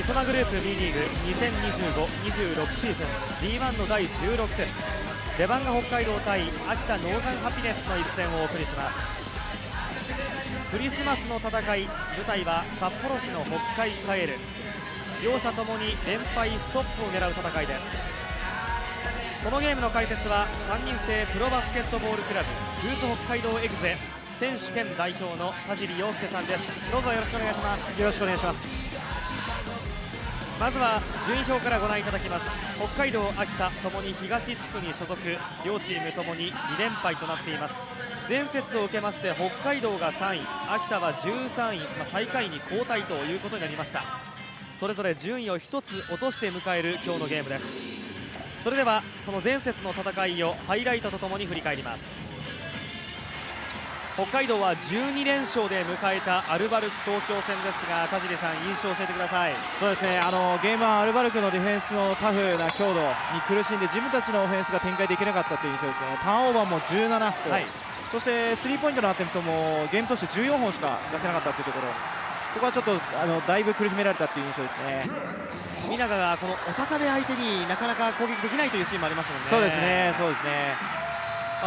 リソナグループ B リーグ2025-26シーズン B1 の第16節、レバンガ北海道対秋田ノーザンハピネッツの一戦をお送りします。クリスマスの戦い、舞台は札幌市の北海北エール。両者ともに連敗ストップを狙う戦いです。このゲームの解説は3人制プロバスケットボールクラブユース北海道エグゼ選手兼代表の田尻陽介さんです。どうぞよろしくお願いします。よろしくお願いします。まずは順位表からご覧いただきます。北海道、秋田ともに東地区に所属、両チームともに2連敗となっています。前節を受けまして北海道が3位、秋田は13位、最下位に後退ということになりました。それぞれ順位を1つ落として迎える今日のゲームです。それではその前節の戦いをハイライトとともに振り返ります。北海道は12連勝で迎えたアルバルク東京戦ですが、田尻さん、印象を教えてください。そうですね、ゲームはアルバルクのディフェンスのタフな強度に苦しんで自分たちのオフェンスが展開できなかったという印象ですね。ターンオーバーも17個、そしてスリーポイントのアテンプトもゲームとして14本しか出せなかったというところ、ここはちょっとだいぶ苦しめられたという印象ですね。富永がこの小坂部相手になかなか攻撃できないというシーンもありましたもんね。そうですね、そうですね。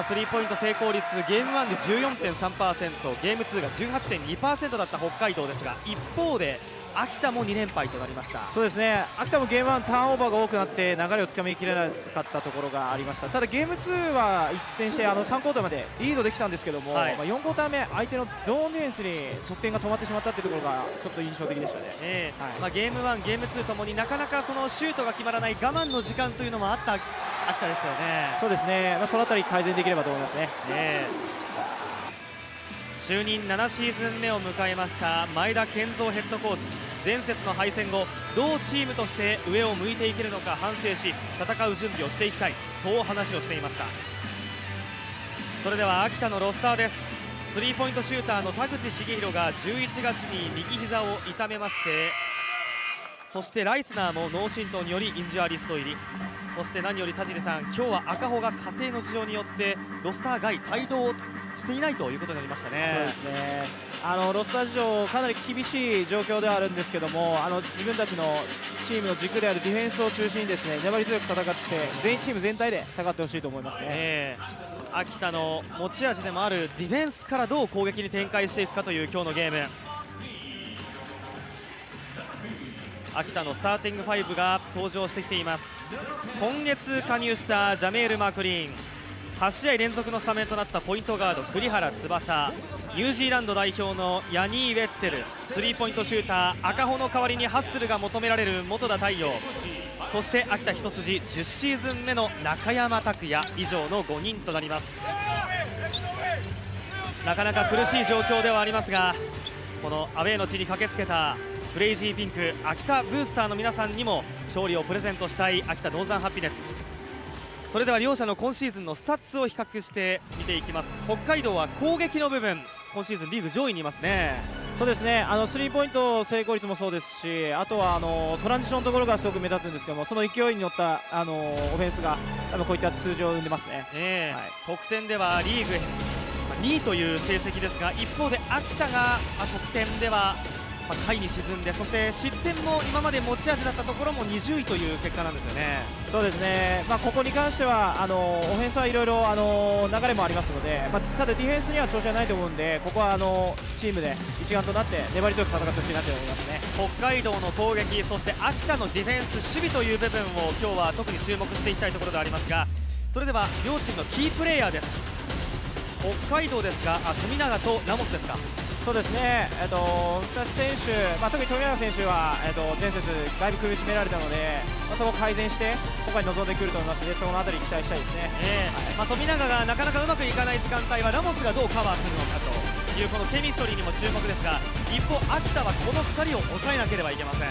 スリーポイント成功率、ゲーム1で 14.3%、ゲーム2が 18.2% だった北海道ですが、一方で秋田も2連敗となりました。そうですね、秋田もゲーム1ターンオーバーが多くなって流れをつかみきれなかったところがありました。ただゲーム2は一転して3クォーターまでリードできたんですけども、4クォーター目相手のゾーンディフェンスに得点が止まってしまったというところがちょっと印象的でしたね。ゲーム1、ゲーム2ともになかなかそのシュートが決まらない我慢の時間というのもあった秋田ですよね。そうですね、そのあたり改善できればと思いますね。就任7シーズン目を迎えました前田健三ヘッドコーチ、前節の敗戦後どうチームとして上を向いていけるのか反省し戦う準備をしていきたい、そう話をしていました。それでは秋田のロスターです。スリーポイントシューターの田口茂弘が11月に右膝を痛めまして、そしてライスナーも脳震盪によりインジュアリスト入り、そして何より田尻さん、今日は赤穂が家庭の事情によってロスター外帯同していないということになりましたね。そうですね、ロスター事情かなり厳しい状況ではあるんですけども、自分たちのチームの軸であるディフェンスを中心にですね、粘り強く戦って全員チーム全体で戦ってほしいと思いますね。秋田の持ち味でもあるディフェンスからどう攻撃に展開していくかという今日のゲーム。秋田のスターティング5が登場してきています。今月加入したジャメール・マクリーン、8試合連続のスタメンとなったポイントガード栗原翼、ニュージーランド代表のヤニー・ウェッツェル、スリーポイントシューター赤穂の代わりにハッスルが求められる本田太陽、そして秋田一筋10シーズン目の中山拓也、以上の5人となります。なかなか苦しい状況ではありますが、このアウェーの地に駆けつけたクレイジーピンク秋田ブースターの皆さんにも勝利をプレゼントしたい秋田ノーザンハピネッツ。それでは両者の今シーズンのスタッツを比較して見ていきます。北海道は攻撃の部分、今シーズンリーグ上位にいますね。そうですね、スリーポイント成功率もそうですし、あとはトランジションのところがすごく目立つんですけども、その勢いに乗ったオフェンスが多分こういった数字を生んでますね。得点ではリーグ2位という成績ですが、一方で秋田が得点では下位に沈んで、そして失点も今まで持ち味だったところも20位という結果なんですよね。そうですね、ここに関してはオフェンスはいろいろ流れもありますので、ただディフェンスには調子はないと思うんで、ここはチームで一丸となって粘り強く戦ってほしいなと思いますね。北海道の攻撃、そして秋田のディフェンス守備という部分を今日は特に注目していきたいところではありますが、それでは両チームのキープレーヤーです。北海道ですが富永とラモスですか。そうですね、2選手、特に富永選手は、前節だいぶ苦しめられたので、そこを改善して今回臨んでくると思いますので、そのあたり期待したいですね。富永がなかなかうまくいかない時間帯はラモスがどうカバーするのかというこのケミストリーにも注目ですが、一方秋田はこの2人を抑えなければいけません。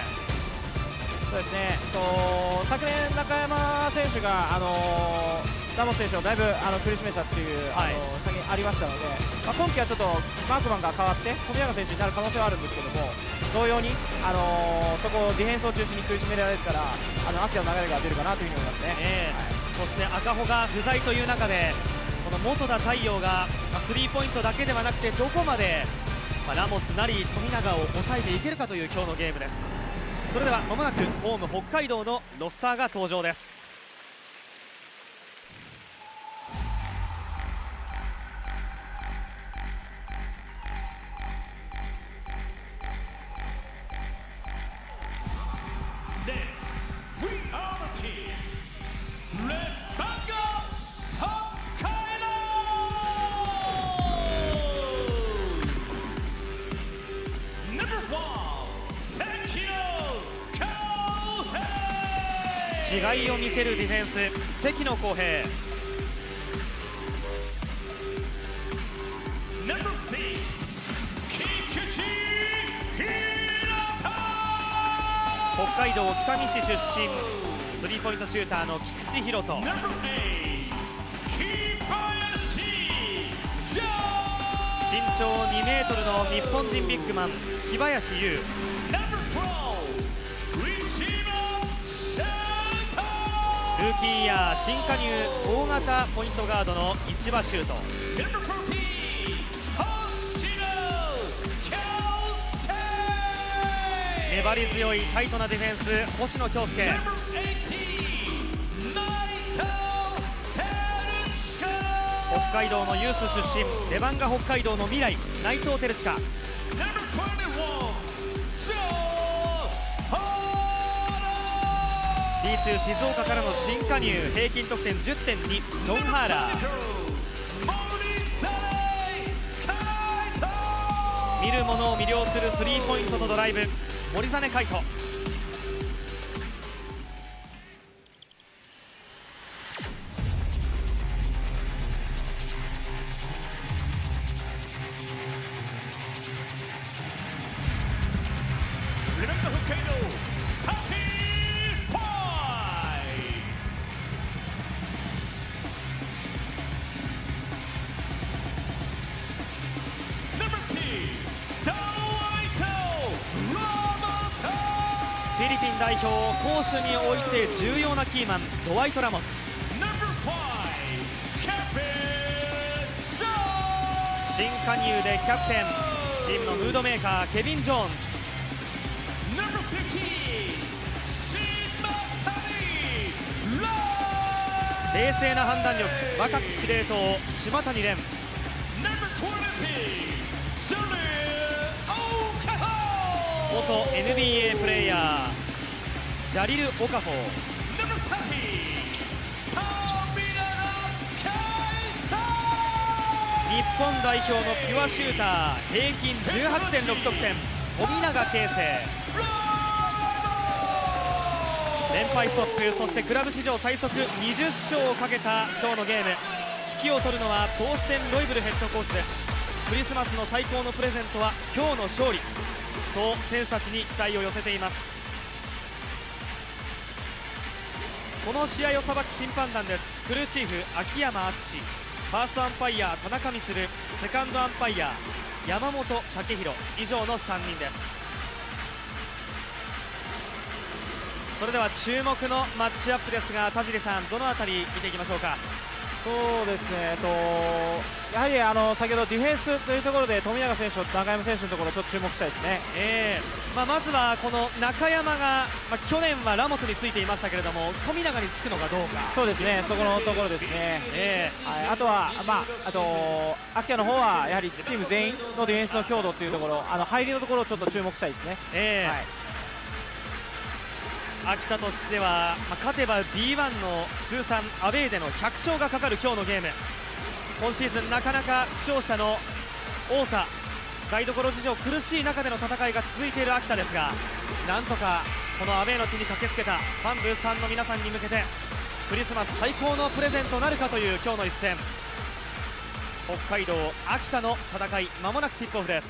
そうですね、昨年中山選手がラモス選手をだいぶ苦しめたっていう先にありましたので、今季はちょっとマークマンが変わって富永選手になる可能性はあるんですけども、同様にそこをディフェンスを中心に苦しめられたら秋田の流れが出るかなというふうに思いますね。そして赤穂が不在という中で、この本田太陽がスリーポイントだけではなくてどこまでラモスなり富永を抑えていけるかという今日のゲームです。それではまもなくホーム北海道のロスターが登場です。違いを見せるディフェンス、関野公平。北海道北見市出身、スリーポイントシューターの菊池宏斗。身長2メートルの日本人ビッグマン、木林優。ルーキーイヤー新加入大型ポイントガードの市場シュート。粘り強いタイトなディフェンス、星野恭介。北海道のユース出身、レバンガ北海道の未来、内藤輝親。D2 静岡からの新加入、平均得点 10.2、ジョン・ハーラー。見る者を魅了するスリーポイントとドライブ、森実海斗。レバンガ北海道スターティングファイナンバー2フィリピン代表を攻守において重要なキーマン、ドワイト・ラモス。新加入でキャプテン、チームのムードメーカー、ケビン・ジョーンズ。冷静な判断力、若き司令塔、島谷蓮。元 NBA プレーヤー、ジャリル・オカフォー。日本代表のピュアシューター、平均 18.6 得点、富永啓生。連敗ストップ、そしてクラブ史上最速20勝をかけた今日のゲーム。指揮を執るのはトーステン・ロイブルヘッドコーチです。クリスマスの最高のプレゼントは今日の勝利、そう選手たちに期待を寄せています。この試合を裁く審判団です。クルーチーフ秋山敦、ファーストアンパイヤー田中充、セカンドアンパイヤー山本武弘、以上の3人です。それでは注目のマッチアップですが、田尻さん、どのあたり見ていきましょうか。そうですね、やはり先ほどディフェンスというところで富永選手と中山選手のところちょっと注目したいですね。まずはこの中山が、去年はラモスについていましたけれども、富永につくのかどうか。そうですね、そこのところですね。あとは、秋田の方はやはりチーム全員のディフェンスの強度というところ、入りのところをちょっと注目したいですね。秋田としては、勝てば B1 の通算アウェーでの100勝がかかる今日のゲーム。今シーズンなかなか負傷者の多さ、台所事情苦しい中での戦いが続いている秋田ですが、なんとかこのアウェーの地に駆けつけたファンブースさんの皆さんに向けてクリスマス最高のプレゼントなるかという今日の一戦。北海道秋田の戦い、まもなくティップオフです。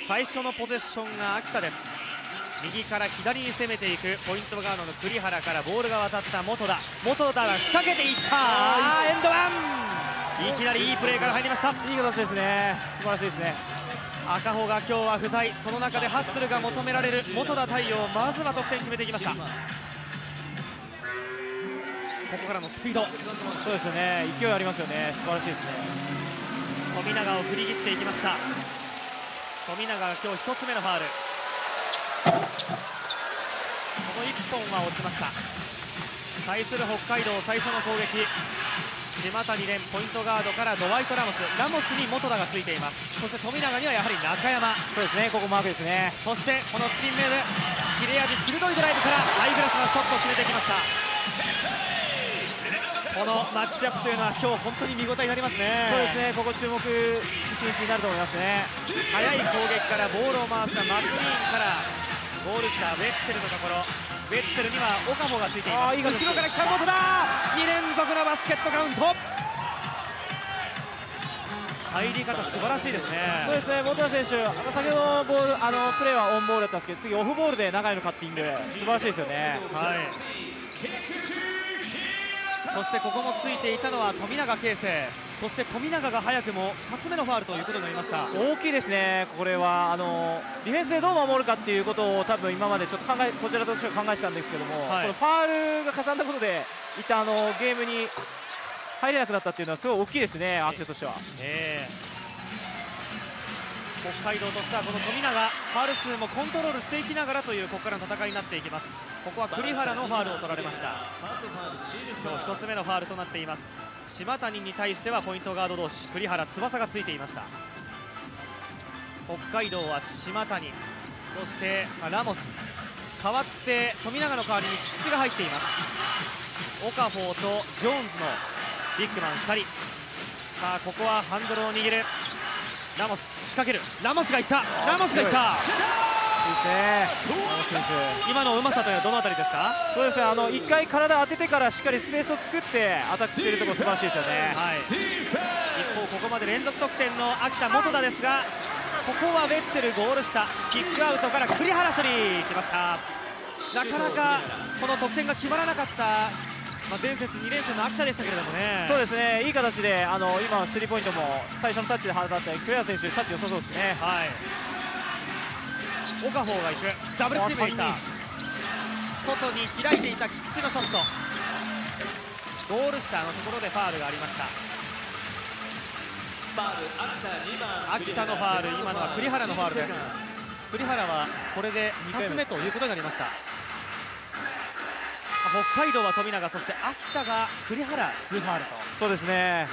最初のポゼッションが秋田です。右から左に攻めていくポイントガードの栗原からボールが渡った本田が仕掛けていった。エンドワン、いきなりいいプレーから入りました。いい形ですね、素晴らしいですね。赤穂が今日は不在、その中でハッスルが求められる本田太陽、まずは得点決めていきました。ここからのスピード、そうですよね、勢いありますよね、素晴らしいですね。富永を振り切っていきました。富永が今日1つ目のファウル、この1本は落ちました。対する北海道最初の攻撃、島谷蓮ポイントガードからドワイト・ラモスに本田がついています。そして富永にはやはり中山、そうですね、ここマークですね。そしてこのスピンメール、切れ味鋭いドライブからハイグラスのショットを決めてきました。このマッチアップというのは今日本当に見応えになりますね。そうですね、ここ注目一日になると思いますね。速い攻撃からボールを回したマクニーンからゴール下ウェッツェルのところ、ウェッツェルにはオカフォがついています。後ろから来た本田、2連続のバスケットカウント。入り方素晴らしいですね。そうですね、本田選手、先ほどのボールプレーはオンボールだったんですけど、次オフボールで長いのカッティング、素晴らしいですよね。はい、そしてここもついていたのは富永啓生、そして富永が早くも2つ目のファウルということになりました。大きいですね、これはディフェンスでどう守るかっていうことを多分今までちょっとこちらとしては考えてたんですけども、はい、このファウルが重なったことで一旦ゲームに入れなくなったっていうのはすごい大きいですね、アクテとしては。北海道としてはこの富永、ファウル数もコントロールしていきながらというここからの戦いになっていきます。ここは栗原のファウルを取られました。今日1つ目のファウルとなっています。島谷に対してはポイントガード同士、栗原、翼がついていました。北海道は島谷、そしてラモス、代わって富永の代わりに菊池が入っています。オカフォーとジョーンズのビッグマン2人。さあここはハンドルを握るラモス、仕掛ける、ラモスがいった、ラモスがいった、いいですね、ラモス選手、今のうまさというのはどのあたりですか？そうですね、1回体当ててからしっかりスペースを作ってアタックしているところ素晴らしいですよね。はい、一方ここまで連続得点の秋田本田ですが、ここはベッツェルゴール下、キックアウトから栗原スリー来ました。なかなかこの得点が決まらなかった前節2連戦の秋田でしたけれどもね。そうですね、いい形で今スリーポイントも最初のタッチで放った栗原選手、タッチ良さそうですね。はい、オカフォーが行く、ダブルチームでいった、外に開いていた菊池のショット、ゴール下のところでファウルがありました。秋田のファウル、今のは栗原のファウルです。栗原はこれで2つ目ということになりました。北海道は富永、そして秋田が栗原2ファウルと。そうですね、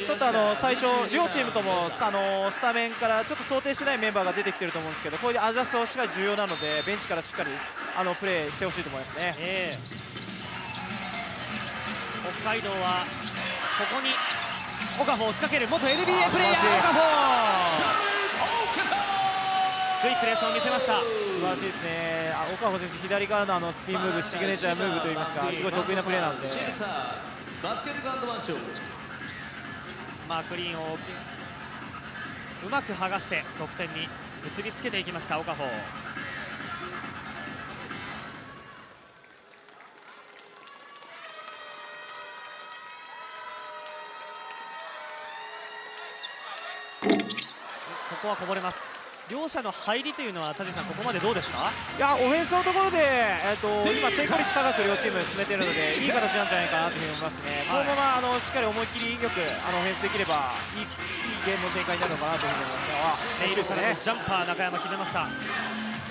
ちょっと最初両チームともスタメンからちょっと想定してないメンバーが出てきてると思うんですけど、こういうアジャストしっかり重要なのでベンチからしっかりプレーしてほしいと思いますね。北海道はここにオカフォーを仕掛ける元 NBA プレーヤーオカフォー、クイックレースを見せました。素晴らしいですね。オカフォ選手、左からのスピンムーブ、シグネチャームーブといいますか、すごい得意なプレーなので、マークリーンをうまく剥がして得点に結びつけていきましたオカフォー。ここはこぼれます。両者の入りというのは田地さん、ここまでどうですか？いや、オフェンスのところで、今、成功率高く両チーム進めているので、いい形なんじゃないかなというふうに思いますね。このまましっかり思い切りよくオフェンスできればいいゲームの展開になるのかなというふうに思いますね。ジャンパー中山決めました。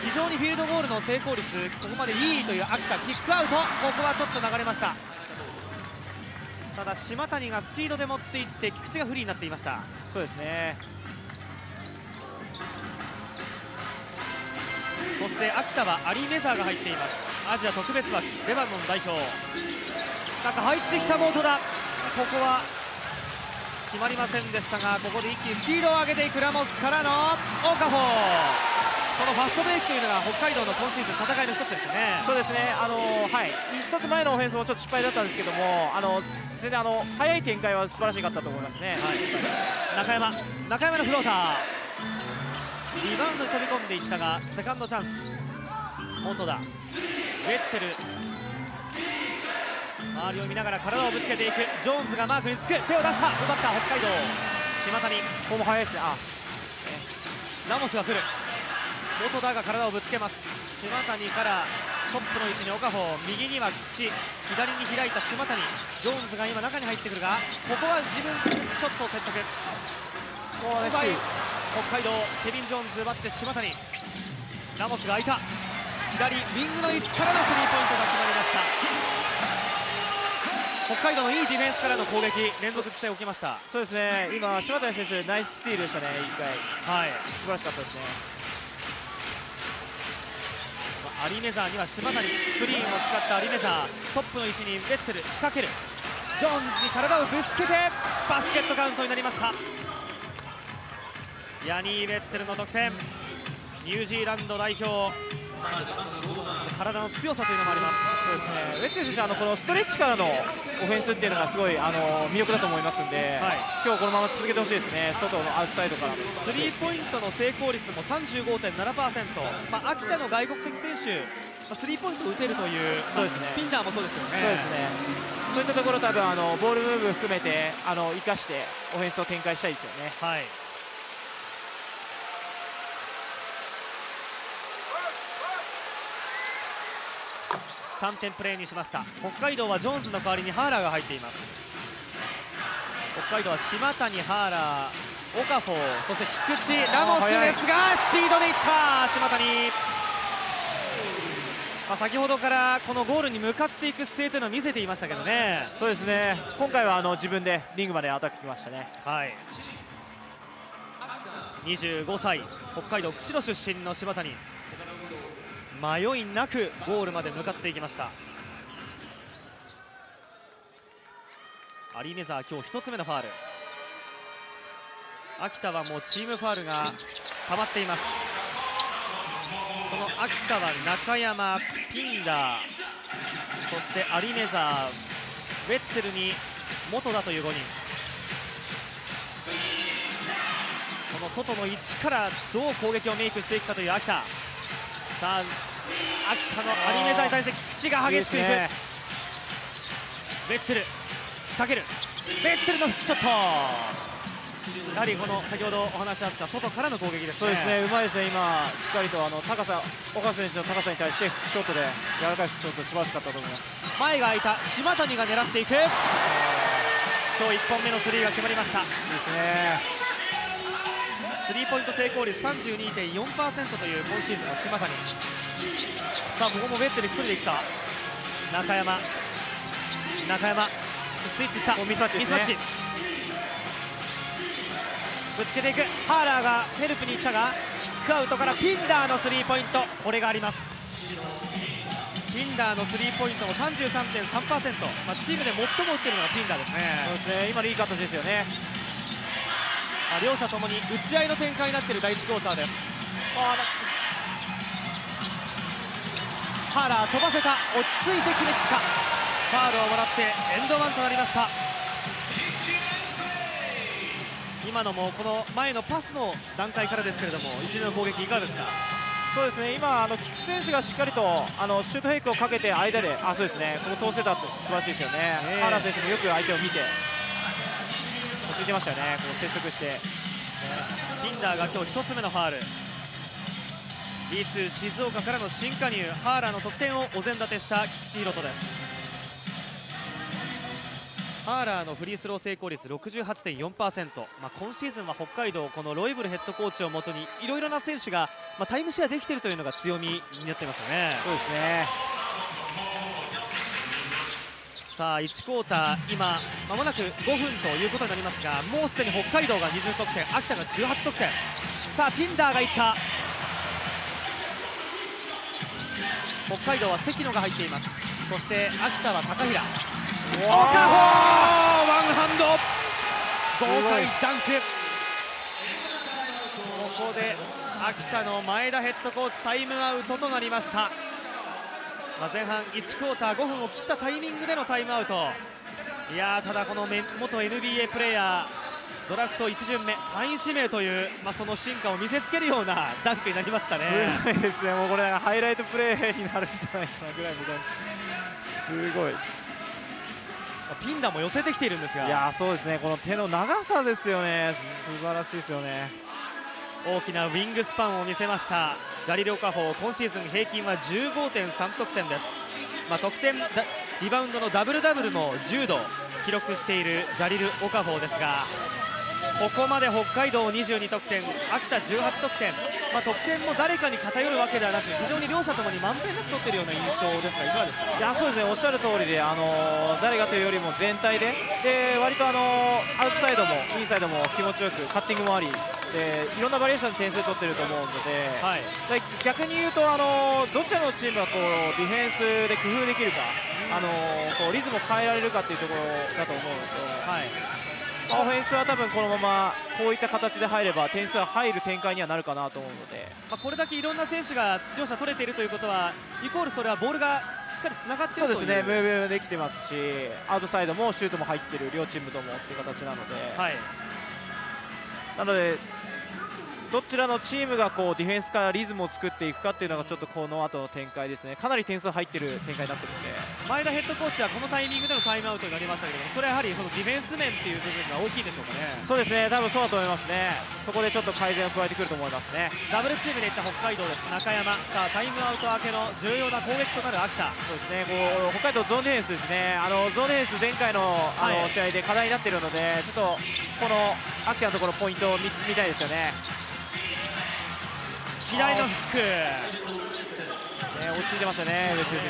非常にフィールドゴールの成功率ここまでいいという秋田、キックアウト、ここはちょっと流れました。ただ島谷がスピードで持っていって菊池がフリーになっていました。そうですね。そして秋田はアリー・メザーが入っています。アジア特別枠レバノン代表、中入ってきたボートだ、ここは決まりませんでしたが、ここで一気にスピードを上げていくラモスからのオカフォー、このファストブレイクというのが北海道の今シーズン戦いの一つですね。そうですね、はい、一つ前のオフェンスもちょっと失敗だったんですけども、全然速い展開は素晴らしかったと思いますね。はい、中山のフローター、リバウンドに飛び込んでいったがセカンドチャンス、本田、ウェッツェル、周りを見ながら体をぶつけていく、ジョーンズがマークにつく、手を出した、奪った北海道、島谷、ここも速いですね。ラモスが来る、本田が体をぶつけます、島谷からトップの位置に岡穂、右には菊池、左に開いた島谷、ジョーンズが今中に入ってくるが、ここは自分ちょっと説得、北海道ケビン・ジョーンズ奪って島谷、ラモスが空いた、左ウィングの位置からのスリーポイントが決まりました。北海道のいいディフェンスからの攻撃、連続しておきました。そうですね、今島谷選手ナイススティールでしたね、1回、はい、素晴らしかったですね。アリメザーには島谷、スクリーンを使ったアリメザー、トップの位置にベッツェル仕掛ける、ジョーンズに体をぶつけてバスケットカウントになりました。ヤニー・ベッツェルの得点、ニュージーランド代表、体の強さというのもあります。そうですね、ベッツェル選手このストレッチからのオフェンスっていうのがすごい魅力だと思いますんで、はい、今日このまま続けてほしいですね。外のアウトサイドからのスリーポイントの成功率も 35.7%、秋田の外国籍選手、スリーポイントを打てるという、そうですね、ピンダーもそうですよね。そうですね、そういったところ多分ボールムーブ含めて生かしてオフェンスを展開したいですよね。はい、3点プレーにしました。北海道はジョーンズの代わりにハーラーが入っています。北海道は島谷、ハーラー、オカフォー、そして菊池、ラモスですがスピードでいった島谷、先ほどからこのゴールに向かっていく姿勢というのを見せていましたけどね。そうですね、今回は自分でリングまでアタックきましたね。はい、25歳、北海道釧路出身の島谷、迷いなくゴールまで向かっていきました。アリメザー今日1つ目のファール。秋田はもうチームファールが溜まっています。その秋田は中山、ピンダー、そしてアリメザー、ウェッツェルに元田という5人。この外の位置からどう攻撃をメイクしていくかという秋田。さあ秋田のアリメザーに対して菊池が激しくいく、ベッツェル仕掛ける、ベッツェルのフックショット、やはりこの先ほどお話あった外からの攻撃ですね。そうですね、うまいですね、今しっかりと高さ、岡選手の高さに対してフックショットで柔らかいフックショット素晴らしかったと思います。前が空いた島谷が狙っていく、今日1本目のスリーが決まりました。いいですね、スリーポイント成功率 32.4% という今シーズンの島谷。さあここもベッツェル1人でいった、中山スイッチした、ミスマッチですね、ぶつけていく、ハーラーがヘルプに行ったがキックアウトからピンダーのスリーポイント、これがあります。ピンダーのスリーポイントも 33.3%、チームで最も打っているのがピンダーですね。そうですね、今のいい形ですよね。両者ともに打ち合いの展開になっている第1クォーターです。ハーラー飛ばせた、落ち着いて決めきった、ファウルをもらってエンドワンとなりました。今のもこの前のパスの段階からですけれども、一連の攻撃いかがですか。そうですね、今菊池選手がしっかりとシュートフェイクをかけて間で、そうですね、ここ通せたって素晴らしいですよね。ハーラー選手もよく相手を見て落ち着いてましたよね、こう接触して、ピンダーが今日1つ目のファール。 B2 静岡からの新加入、ハーラーの得点をお膳立てした菊池宏斗です。ハーラーのフリースロー成功率 68.4%、今シーズンは北海道、このロイブルヘッドコーチをもとにいろいろな選手が、タイムシェアできているというのが強みになっていますよね。そうですね。さあ1クォーター、今まもなく5分ということになりますが、もうすでに北海道が20得点、秋田が18得点。さあピンダーがいった、北海道は関野が入っています。そして秋田は高平、岡穂ワンハンド豪快ダンク。ここで秋田の前田ヘッドコーチタイムアウトとなりました。前半1クォーター5分を切ったタイミングでのタイムアウト。いやただこの元 NBA プレーヤー、ドラフト1巡目3位指名という、その進化を見せつけるようなダンクになりましたね。すごいですね、もうこれハイライトプレーになるんじゃないかなぐらいの、すごい。ピンダも寄せてきているんですが、いやそうですね、この手の長さですよね、素晴らしいですよね。大きなウィングスパンを見せましたジャリル・オカフォー。今シーズン平均は 15.3 得点です。得点リバウンドのダブルダブルも10度記録しているジャリル・オカフォーですが、ここまで北海道22得点、秋田18得点、得点も誰かに偏るわけではなく、非常に両者ともにまんべんなく取っているような印象ですが、いかがですか？いや、そうですね、おっしゃる通りで、誰がというよりも全体で、割とアウトサイドもインサイドも気持ちよく、カッティングもあり、いろんなバリエーションで点数取っていると思うので、逆に言うと、どちらのチームがこうディフェンスで工夫できるか、こうリズムを変えられるかというところだと思うのと。オフェンスは多分このままこういった形で入れば点数は入る展開にはなるかなと思うので、これだけいろんな選手が両者取れているということはイコールそれはボールがしっかりつながっているという。そうですね、ムーブできてますし、アウトサイドもシュートも入っている両チームともっていう形なので、なのでどちらのチームがこうディフェンスからリズムを作っていくかっていうのがちょっとこの後の展開ですね。かなり点数入っている展開になっているので、前田ヘッドコーチはこのタイミングでのタイムアウトになりましたけども、それはやはりそのディフェンス面っていう部分が大きいでしょうかね。そうですね、多分そうだと思いますね。そこでちょっと改善を加えてくると思いますね。ダブルチームでいった北海道です。中山、さあタイムアウト明けの重要な攻撃となる秋田。そうですね、こう北海道ゾーンディフェンスですね。ゾーンディフェンス前回の試合で課題になっているので、ちょっとこの秋田のところポイントを見たいですよね。左のフック、落ち着いてますよね、上選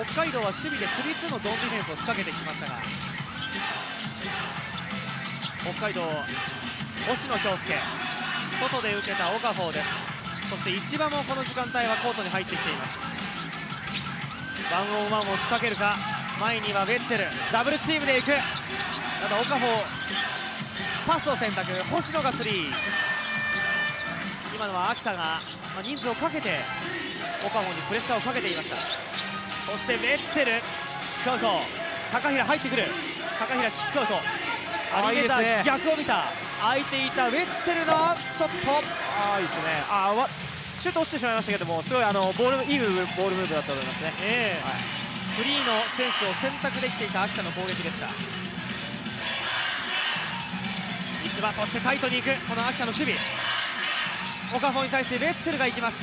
手。北海道は守備で 3-2 のゾーンディフェンスを仕掛けてきましたが、北海道星野恭介、外で受けたオカフォーです。そして市場もこの時間帯はコートに入ってきています。ワンオンワンを仕掛けるか、前にはベッツェル、ダブルチームでいく。ただオカフォーパスを選択、星野がスリー。今のは秋田が、人数をかけてオカフォーにプレッシャーをかけていました。そしてベッツェル、キックアウト、高平入ってくる、高平キックアウト、アリゲザー逆を見た、空いていたベッツェルのショット、いいですね。シュート落ちてしまいましたけども、すごいボールいいボールムーブだったと思いますね。フリーの選手を選択できていた秋田の攻撃でした。市場、そしてカイトに行くこの秋田の守備。オカフォーに対してベッツェルが行きます。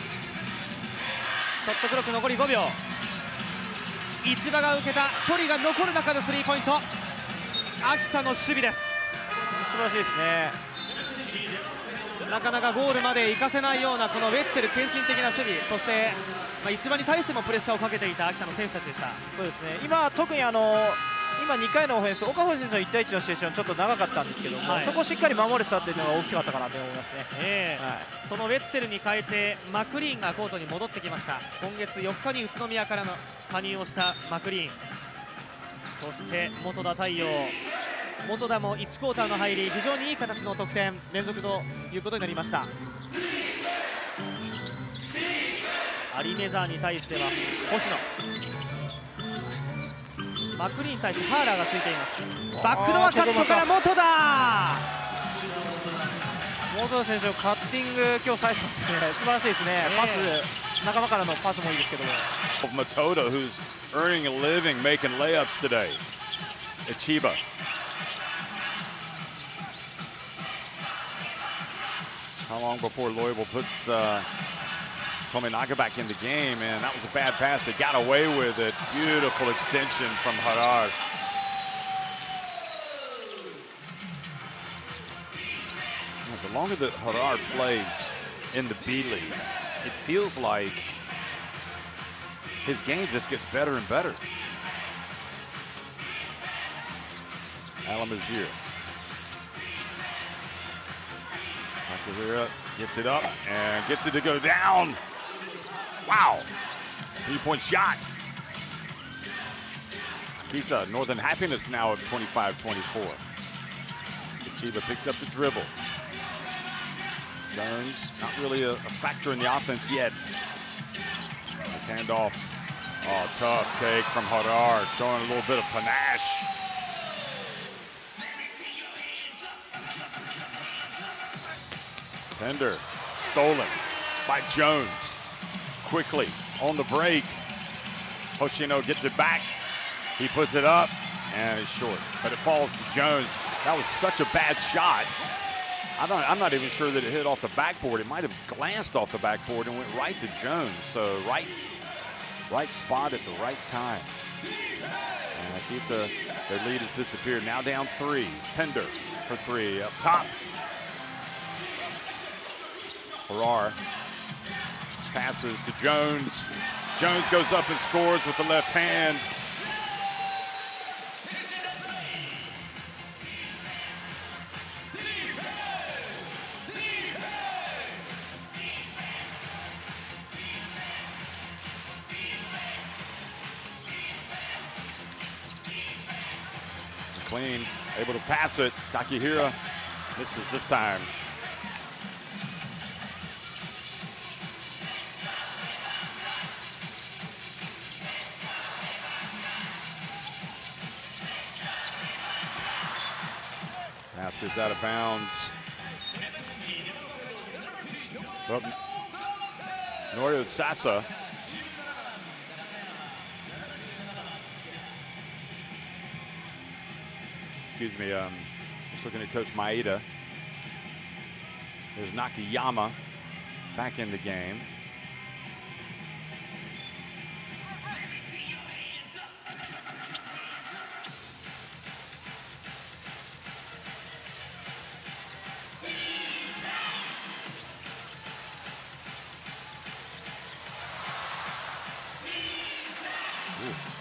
ショットクロック残り5秒。市場が受けた、距離が残る中でスリーポイント。秋田の守備です。素晴らしいですね。なかなかゴールまで行かせないようなこのベッツェル、献身的な守備、そして市場に対してもプレッシャーをかけていた秋田の選手たちでした。そうですね、今特に今2回のオフェンス、岡堀選手の1対1のシチュエーションちょっと長かったんですけども、そこをしっかり守れてたっていうのが大きかったかなと思いますね。そのウェッツェルに変えてマクリーンがコートに戻ってきました。今月4日に宇都宮からの加入をしたマクリーン、そして本田太陽、本田も1クォーターの入り、非常にいい形の得点連続ということになりました。アリメザーに対しては星野、マクリーンに対してハーラーがついています。バックドアカットから本田、本田選手のカッティング今日されてますね。素晴らしいですね。パス、仲間からのパスもいいですけども。Matoda, who's earning a living making layups today. Achiba. How long before Loyal puts Tominaga back in the game, and that was a bad pass. They got away with it. Beautiful extension from Harar. The longer that Harar plays in the B.LEAGUE, it feels like his game just gets better and better. Alamazir. Gets it up and gets it to go down. Wow. 3-point shot. AKITA, Northern Happiness now at 25-24. Chiba picks up the dribble. Jones, not really a factor in the offense yet. His handoff. Oh, tough take from Harar, showing a little bit of panache. Pender, stolen by Jones. Quickly on the break. Hoshino gets it back. He puts it up, and it's short. But it falls to Jones. That was such a bad shot. I'm not even sure that it hit off the backboard. It might have glanced off the backboard and went right to Jones. So right spot at the right time. And Akita, their lead has disappeared. Now down 3. Pender for 3 up top. Harar passes to Jones. Jones goes up and scores with the left hand. McLean able to pass it. Takahira misses this time. Pass goes out of bounds. Well, Norio Sasa. Excuse me, just looking at Coach Maeda. There's Nakayama back in the game.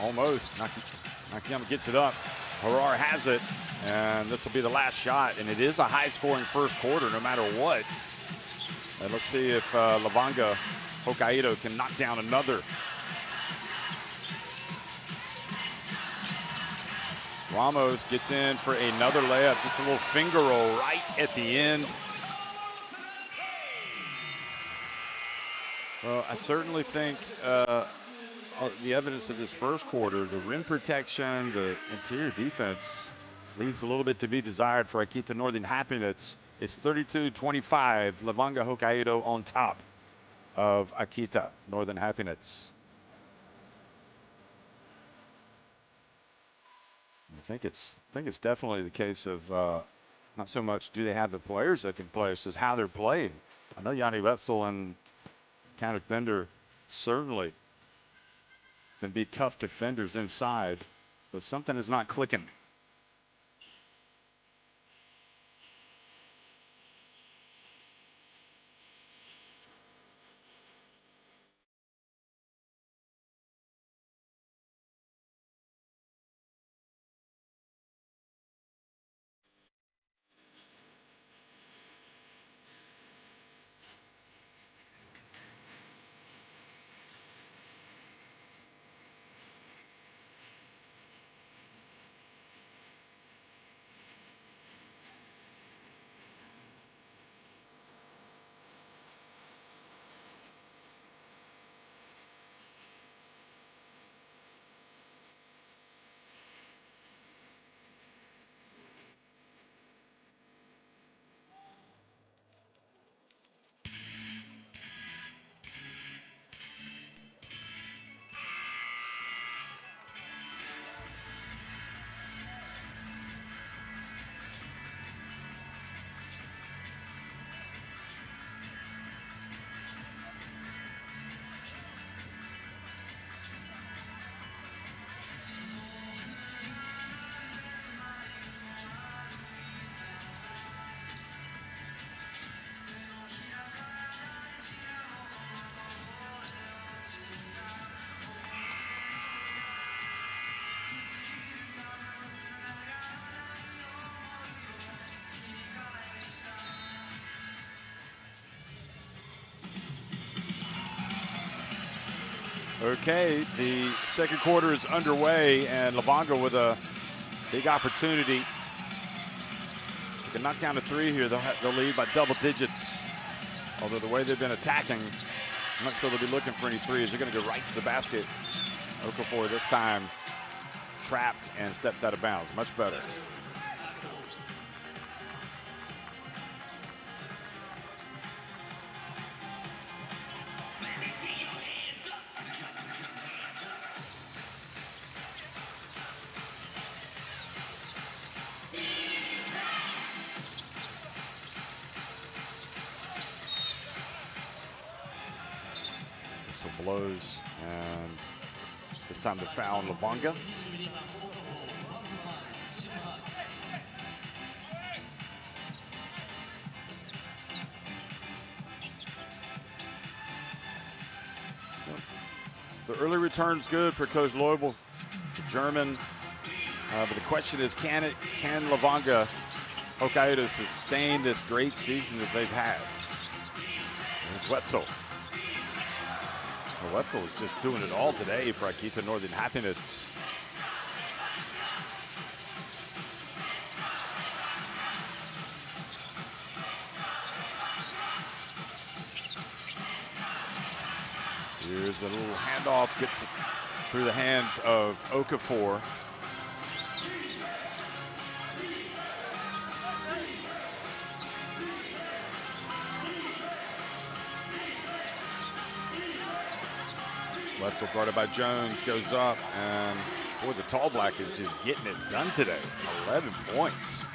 Almost. Nakayama gets it up. Harar has it, and this will be the last shot. And it is a high-scoring first quarter, no matter what. And let's see if LEVANGA HOKKAIDO can knock down another. Ramos gets in for another layup. Just a little finger roll right at the end. Well, I certainly think the evidence of this first quarter, the rim protection, the interior defense, leaves a little bit to be desired for Akita Northern Happiness. It's 32-25, LEVANGA HOKKAIDO on top of Akita Northern Happiness. I think it's definitely the case of not so much do they have the players that can play, it's just how they're played. I know Yanni Wetzel and Counter Bender certainly can be tough defenders inside, but something is not clicking. Okay, the second quarter is underway, and LEVANGA with a big opportunity. They can knock down a 3 here. They'll lead by double digits. Although the way they've been attacking, I'm not sure they'll be looking for any threes. They're going to go right to the basket. Okafor this time trapped and steps out of bounds. Much better. blows, and this time the foul on LEVANGA. The early return's good for Coach Leubel, the German. But the question is, can LEVANGA HOKKAIDO sustain this great season that they've had? It's Wetzel. Well, Wetzel is just doing it all today for AKITA Northern HAPPINETS. Here's a little handoff, gets it through the hands of Okafor. Wetzel guarded by Jones, goes up, and boy, the tall black is just getting it done today. 11 points.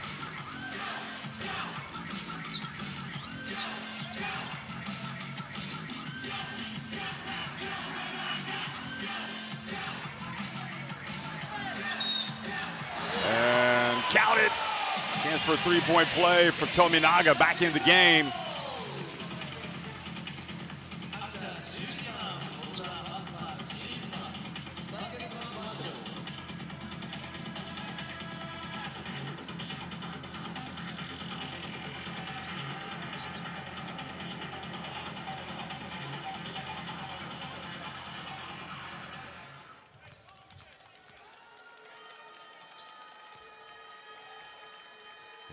And counted. Chance for a three-point play for Tominaga back in the game.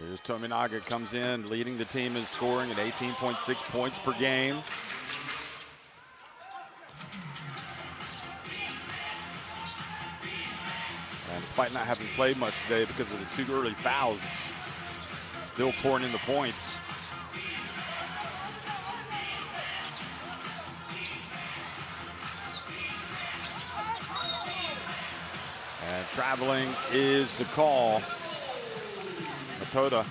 Here's Tominaga, comes in, leading the team in scoring at 18.6 points per game. And despite not having played much today because of the 2 early fouls, still pouring in the points. And traveling is the call. Toda.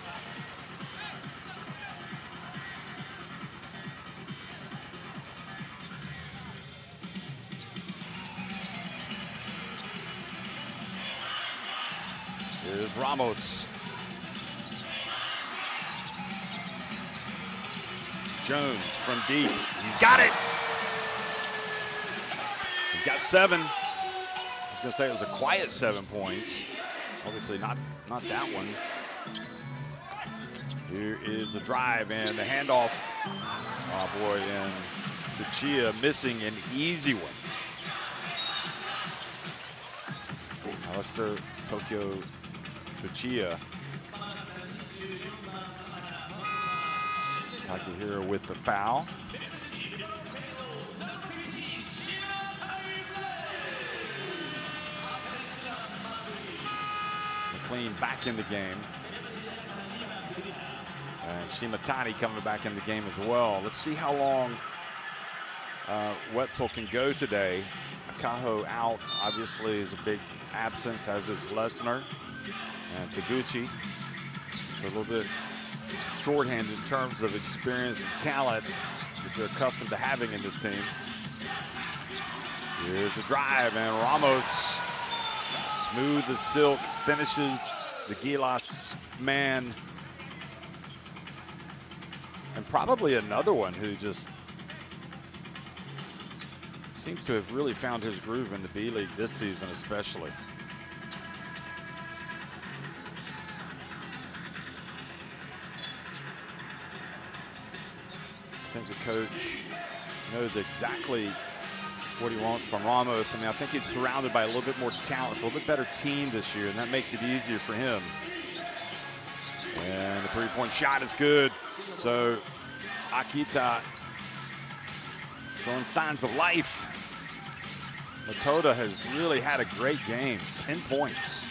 Here's Ramos. Jones from deep. He's got it. He's got 7. I was going to say it was a quiet 7 points. Obviously not that one. Here is the drive and the handoff. Oh boy, and Tsuchiya missing an easy one. Alistair Tokyo Tsuchiya. Takahiro with the foul. McLean back in the game. And Shimatani coming back in the game as well. Let's see how long Wetzel can go today. Akaho out, obviously, is a big absence, as is Lesnar and Taguchi. So a little bit shorthanded in terms of experience and talent that they're accustomed to having in this team. Here's a drive, and Ramos, smooth as silk, finishes the Gilas man. And probably another one who just seems to have really found his groove in the B-League this season especially. I think the coach knows exactly what he wants from Ramos. I mean, I think he's surrounded by a little bit more talent. It's a little bit better team this year, and that makes it easier for him. And the three-point shot is good. So AKITA showing signs of life. Matoda has really had a great game. 10 points.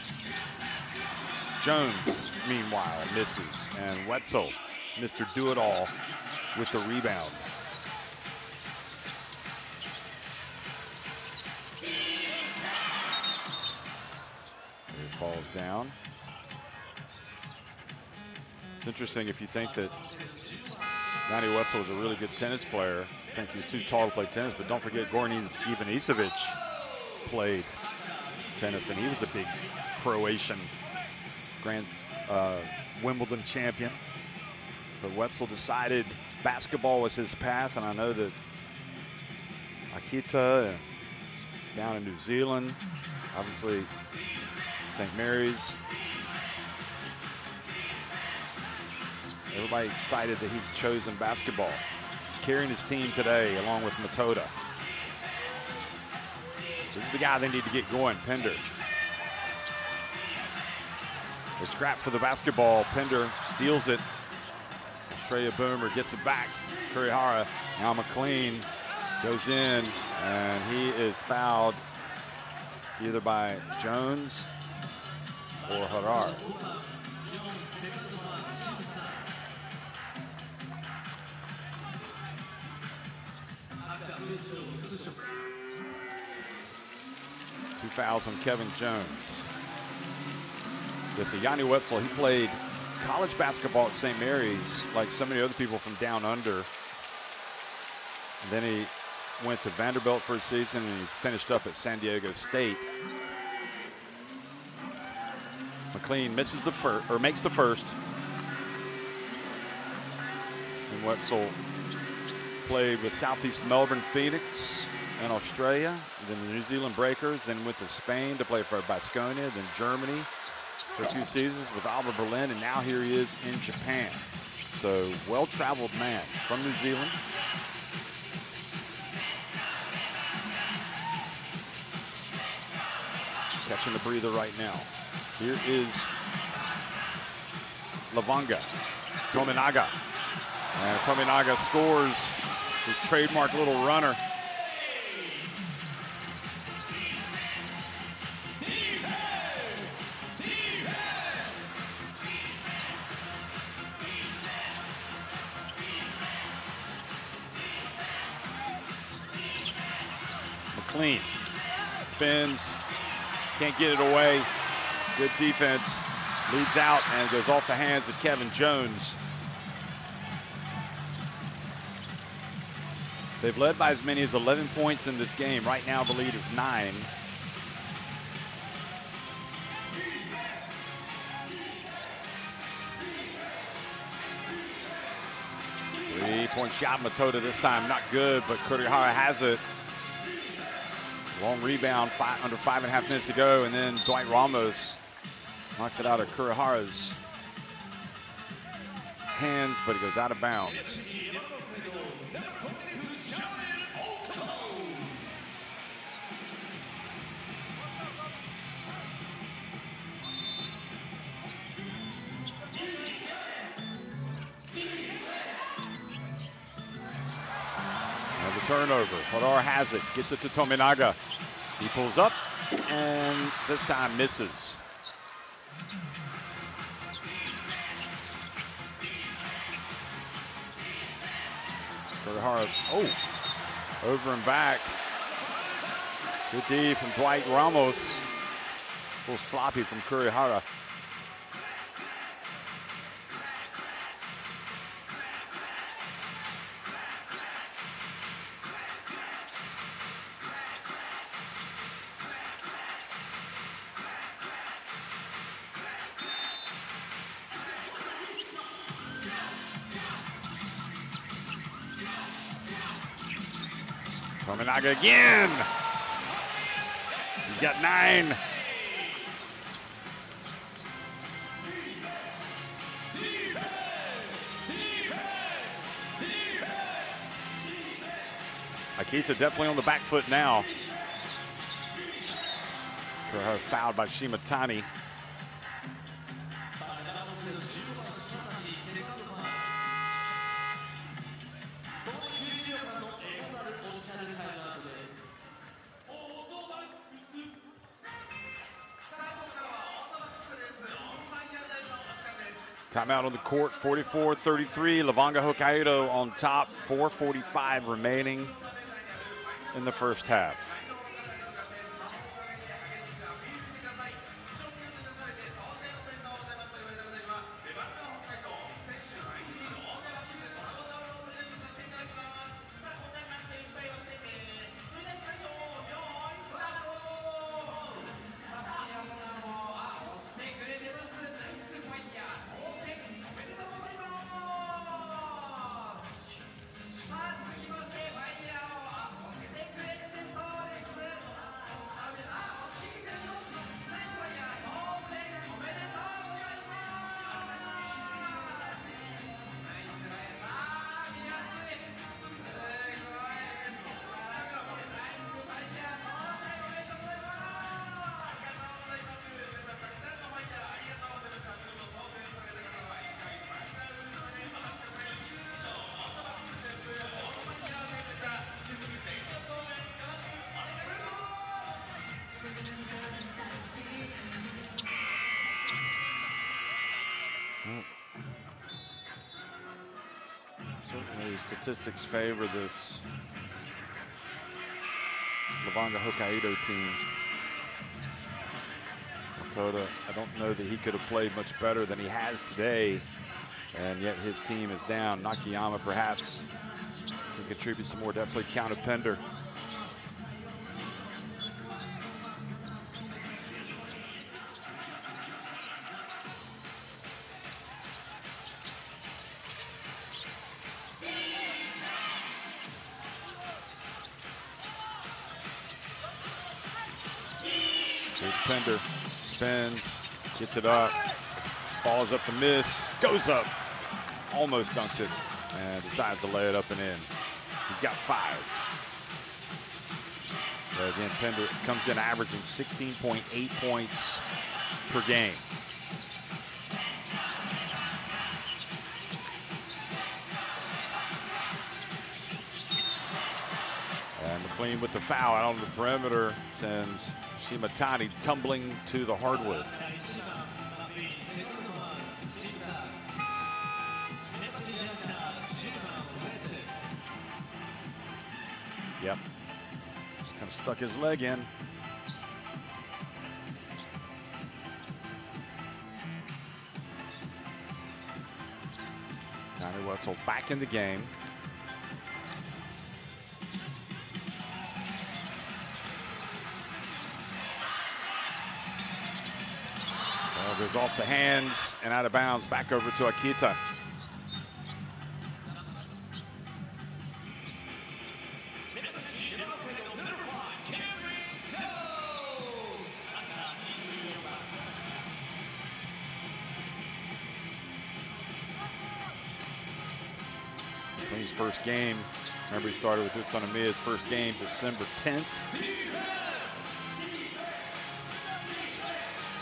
Jones, meanwhile, misses. And Wetzel, Mr. Do-It-All, with the rebound. It falls down. It's interesting if you think that Johnny Wetzel is a really good tennis player. think he's too tall to play tennis, but don't forget Goran Ivanisevic played tennis, and he was a big Croatian Wimbledon champion. But Wetzel decided basketball was his path, and I know that AKITA down in New Zealand, obviously St. Mary's. Everybody excited that he's chosen basketball. He's carrying his team today along with Matoda. This is the guy they need to get going, Pender. They scrap for the basketball. Pender steals it. Australia Boomer gets it back. Kurihara, now McLean goes in, and he is fouled either by Jones or Harar. Two fouls on Kevin Jones. So Yanni Wetzel, he played college basketball at St. Mary's like so many other people from down under. And then he went to Vanderbilt for a season, and he finished up at San Diego State. McLean misses the first, or makes the first. And Wetzel played with Southeast Melbourne Phoenix in Australia, then the New Zealand Breakers, then went to Spain to play for Baskonia, then Germany for 2 seasons with Alba Berlin, and now here he is in Japan. So well-traveled man from New Zealand. Catching the breather right now. Here is Levanga, Tominaga. And Tominaga scores his trademark little runner. McLean spins, can't get it away. Good defense, leads out and goes off the hands of Kevin Jones. They've led by as many as 11 points in this game. Right now the lead is 9. Three-point shot, Matoda this time, not good, but Kurihara has it. Long rebound, under 5.5 minutes to go, and then Dwight Ramos knocks it out of Kurihara's hands, but it goes out of bounds. Turnover. Hodar has it, gets it to Tominaga. He pulls up and this time misses. Kurihara, over and back. Good D from Dwight Ramos. A little sloppy from Kurihara. Tominaga again. He's got 9. Akita definitely on the back foot now. For her fouled by Shimatani. Timeout on the court, 44-33. Levanga Hokkaido on top, 4:45 remaining in the first half. statistics favor this LEVANGA HOKKAIDO team. Makoto, I don't know that he could have played much better than he has today, and yet his team is down. Nakayama perhaps can contribute some more, definitely counted Pender. Here's Pender, spins, gets it up, falls up to miss, goes up, almost dunks it, and decides to lay it up and in. He's got 5. But again, Pender comes in averaging 16.8 points per game. And McLean with the foul out on the perimeter sends Shimatani tumbling to the hardwood. Yep. Just kind of stuck his leg in. Johnny Wetzel back in the game. Goes off the hands and out of bounds, back over to Akita. His first game, remember he started with Utsuna Miya's first game December 10th.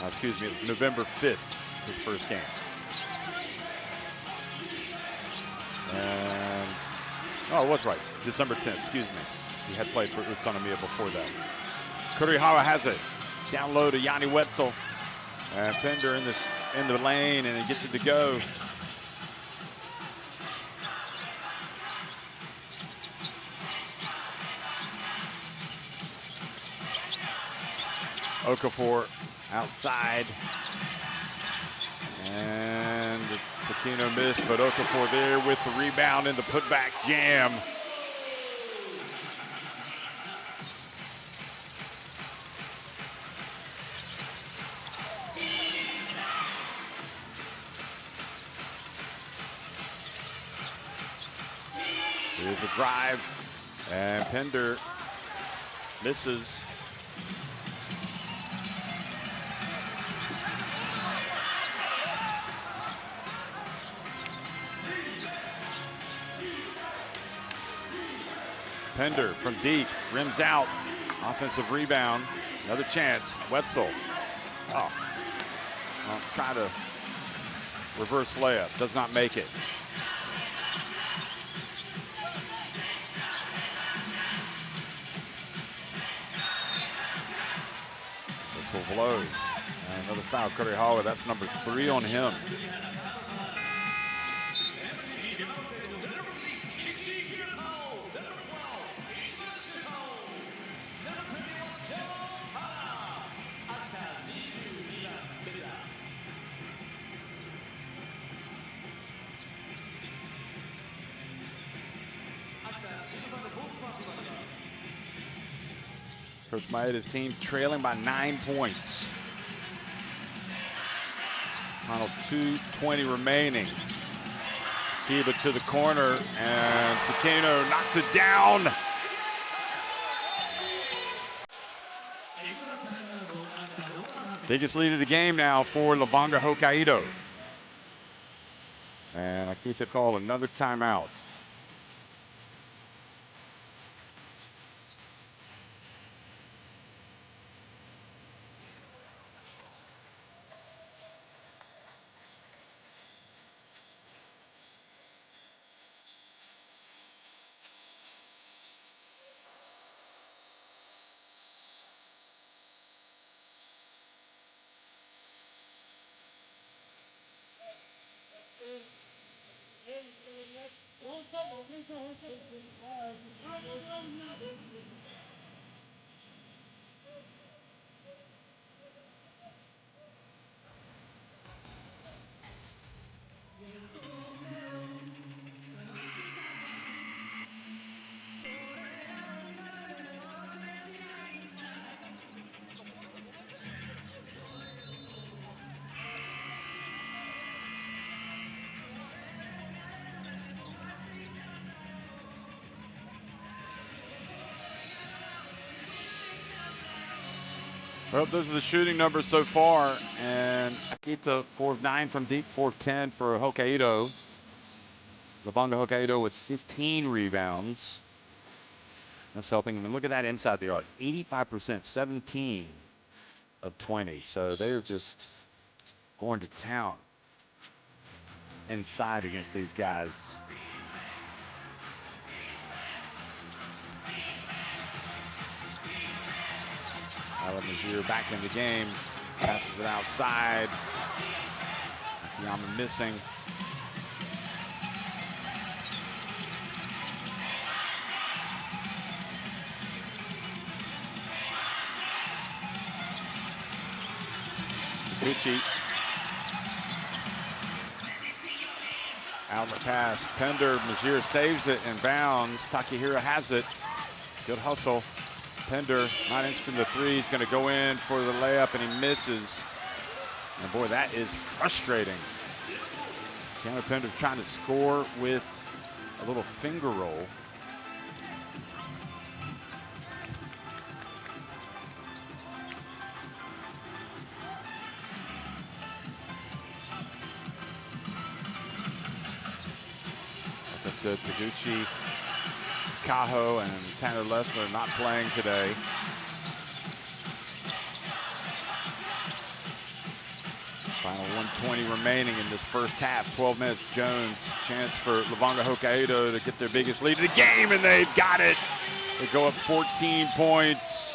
Excuse me, it was November 5th, his first game. And, oh, it was right, December 10th, excuse me. He had played for Utsuna Miya before that. Kurihara has it, down low to Yanni Wetzel. And Pender in the lane, and he gets it to go. Okafor outside, and Sakino missed, but Okafor there with the rebound and the putback jam. Here's a drive, and Pender misses. Pender from deep, rims out, offensive rebound, another chance, Wetzel. Oh, well, try to reverse layup, does not make it. Wetzel blows, and another foul, Kurihara, that's number 3 on him. Coach Maeda's team trailing by 9 points. Final 2:20 remaining. Chiba to the corner, and Sakino knocks it down. Biggest lead of the game now for LEVANGA HOKKAIDO. And Akita called another timeout. Well, those are the shooting numbers so far, and Akita 4 of 9 from deep, 4 of 10 for Hokkaido. Levanga Hokkaido with 15 rebounds. That's helping them. Look at that inside the arc, 85%, 17 of 20. So they're just going to town inside against these guys. Alamazir back in the game, passes it outside. Akiyama missing. Gucci. Outlet pass. Pender, Mazir saves it and bounds. Takahira has it. Good hustle. Pender not interested in the three. He's going to go in for the layup and he misses. And boy, that is frustrating. Chandler Pender trying to score with a little finger roll. Like I said, Taguchi, Cajo, and Tanner Lessner not playing today. Final 1:20 remaining in this first half. 12 minutes. Jones, chance for Levanga Hokkaido to get their biggest lead of the game, and they've got it. They go up 14 points.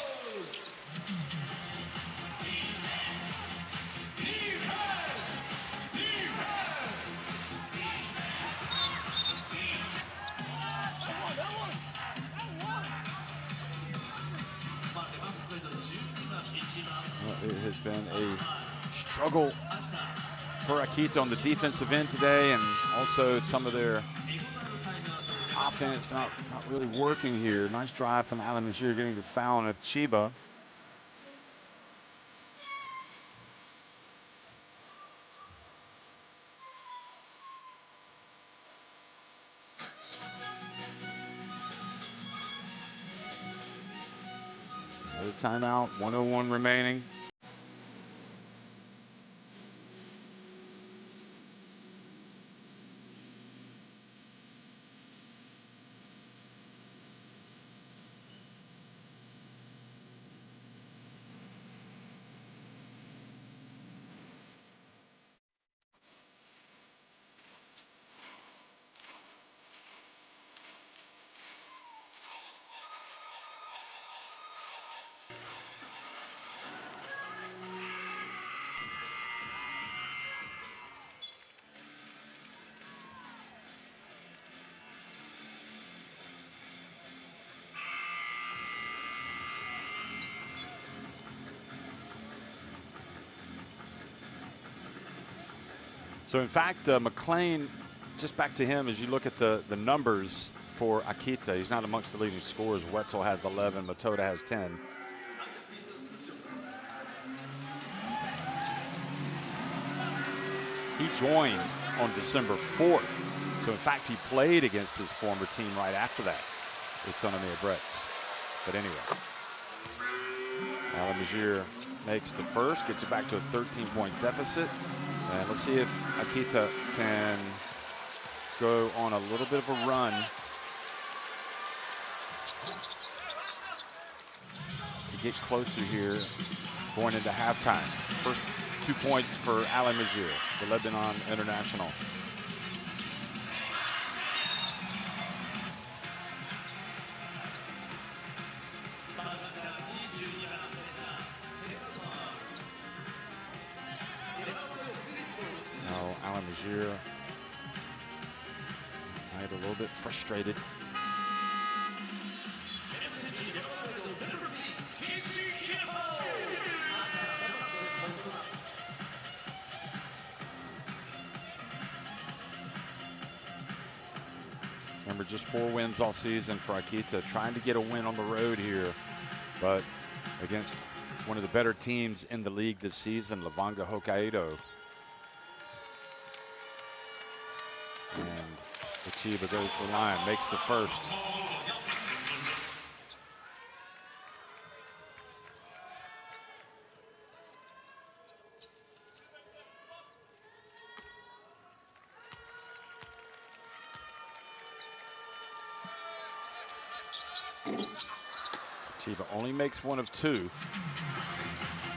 It has been a struggle for Akita on the defensive end today, and also some of their offense not really working here. Nice drive from Alamazir getting the foul on Chiba. Another timeout, 1:01 remaining. So in fact, McLean, just back to him, as you look at the numbers for Akita, he's not amongst the leading scorers. Wetzel has 11, Matoda has 10. He joined on December 4th. So in fact, he played against his former team right after that. It's on Amir Bretz. But anyway, Alamazir makes the first, gets it back to a 13-point deficit. And let's see if Akita can go on a little bit of a run to get closer here going into halftime. First 2 points for Alamazir, the Lebanon international. Tonight a little bit frustrated. Remember, just 4 wins all season for Akita, trying to get a win on the road here, but against one of the better teams in the league this season, LEVANGA HOKKAIDO. And Chiba goes to the line, makes the first. Chiba only makes 1 of 2.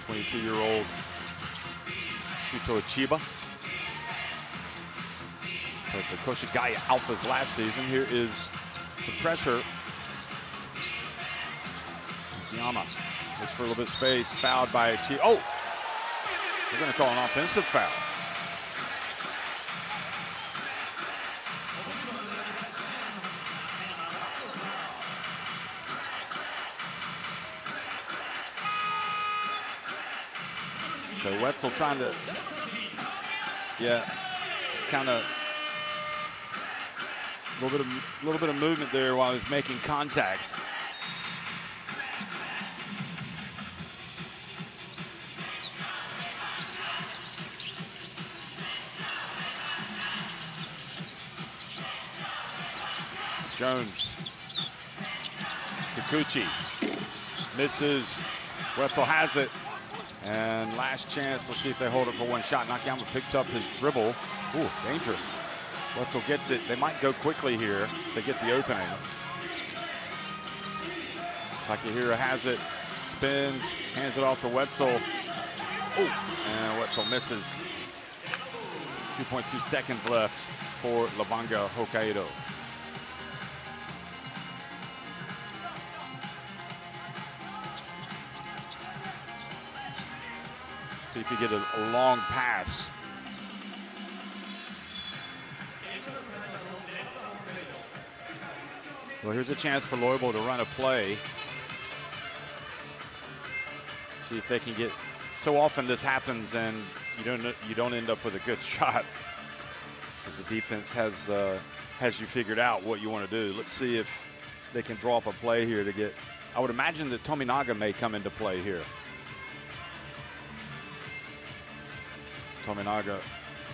22-year-old Shuto Chiba. But the Koshigaya Alphas last season. Here is some pressure. Yama looks for a little bit of space. Fouled by Chiba. Oh! They're going to call an offensive foul. So Wetzel trying to, just kind of a little bit of movement there while he's making contact. Jones, Kikuchi misses. Wetzel has it. And last chance, let's see if they hold it for 1 shot. Nakayama picks up his dribble. Ooh, dangerous. Wetzel gets it. They might go quickly here if they get the opening. Takahira has it, spins, hands it off to Wetzel. Oh, and Wetzel misses. 2.2 seconds left for LEVANGA HOKKAIDO. See if you get a long pass. Well, here's a chance for Loibo to run a play. See if they can get. So often this happens, and you don't end up with a good shot because the defense has you figured out what you want to do. Let's see if they can draw up a play here to get. I would imagine that Tominaga may come into play here. Tominaga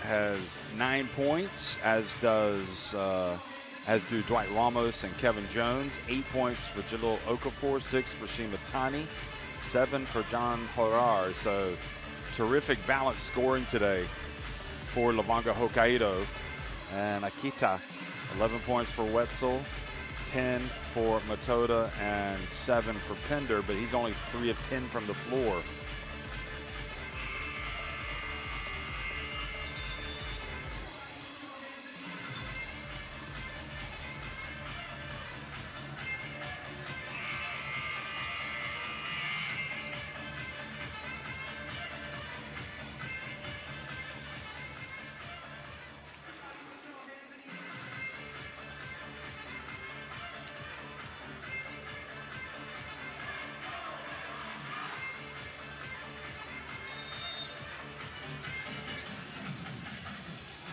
has 9 points, as do Dwight Ramos and Kevin Jones. 8 points for Jalil Okafor, 6 for Shimatani, 7 for John Horar. So terrific balanced scoring today for LEVANGA HOKKAIDO. And Akita, 11 points for Wetzel, 10 for Matoda, and 7 for Pender, but he's only 3 of 10 from the floor.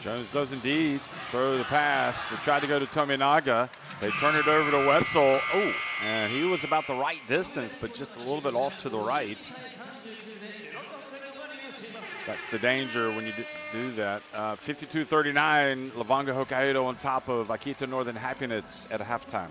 Jones does indeed throw the pass. They tried to go to Tominaga. They turn it over to Wetzel. Oh, and he was about the right distance, but just a little bit off to the right. That's the danger when you do that. 52-39, LEVANGA HOKKAIDO on top of Akita Northern HAPPINETS at halftime.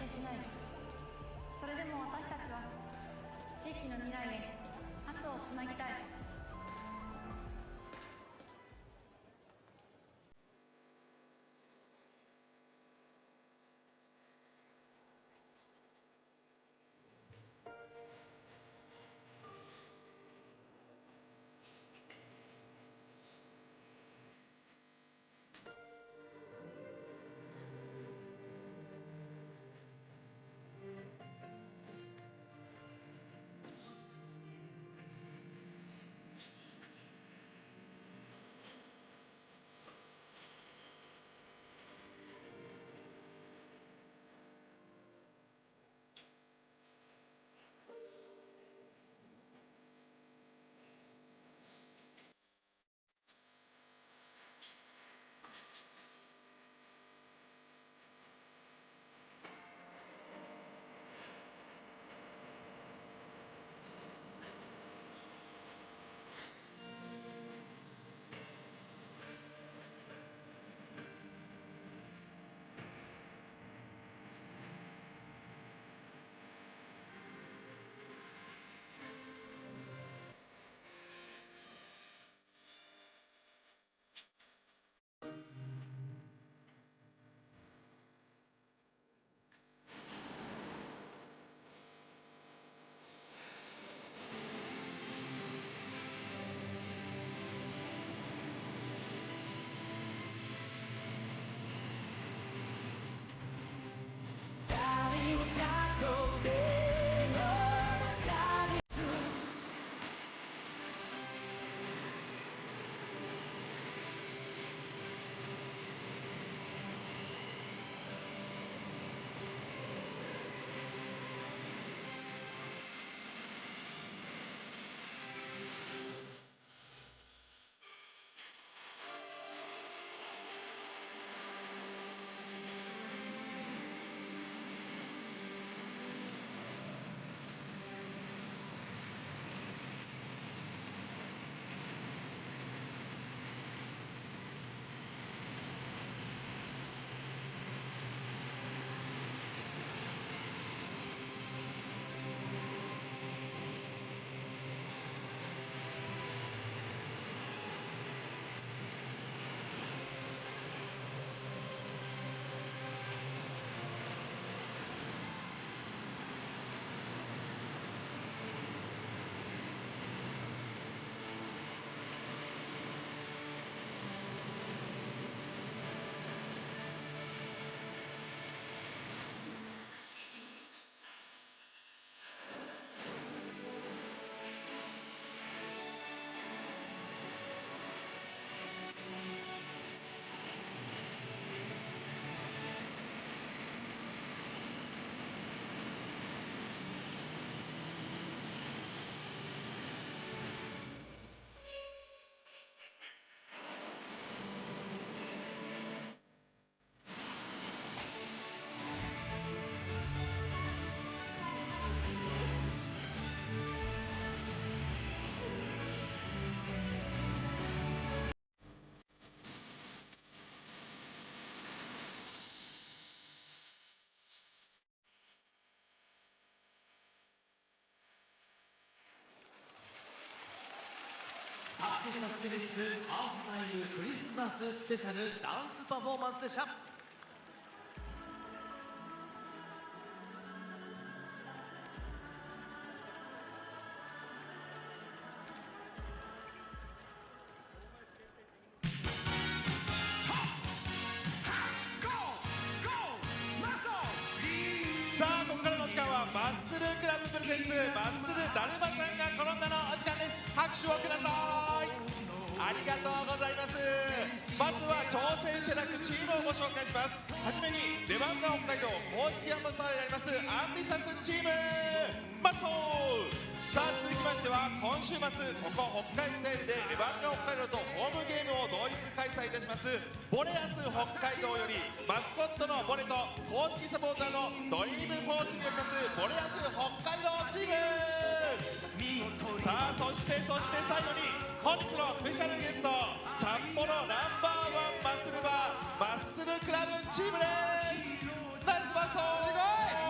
果てしない。それでも私たちは地域の未来へパスをつなぎたい。拍手した昨日ハーフタイムクリスマススペシャルダンスパフォーマンスでした。さあここからの時間はマッスルクラブプレゼンツマッスルだるまさんが転んだのお時間です。拍手をください。ありがとうございます。まずは挑戦していただくチームをご紹介します。はじめにレバンガ北海道公式アンバサダーでありますアンビシャスチームマッソー。さあ続きましては今週末ここ北海道でレバンガ北海道とホームゲームを同日開催いたしますボレアス北海道よりマスコットのボレと公式サポーターのドリームフォースによりますボレアス北海道チーム。さあそして最後に本日のスペシャルゲスト札幌ナンバーワンマッスルバーマッスルクラブチームです。ナイスマッソー。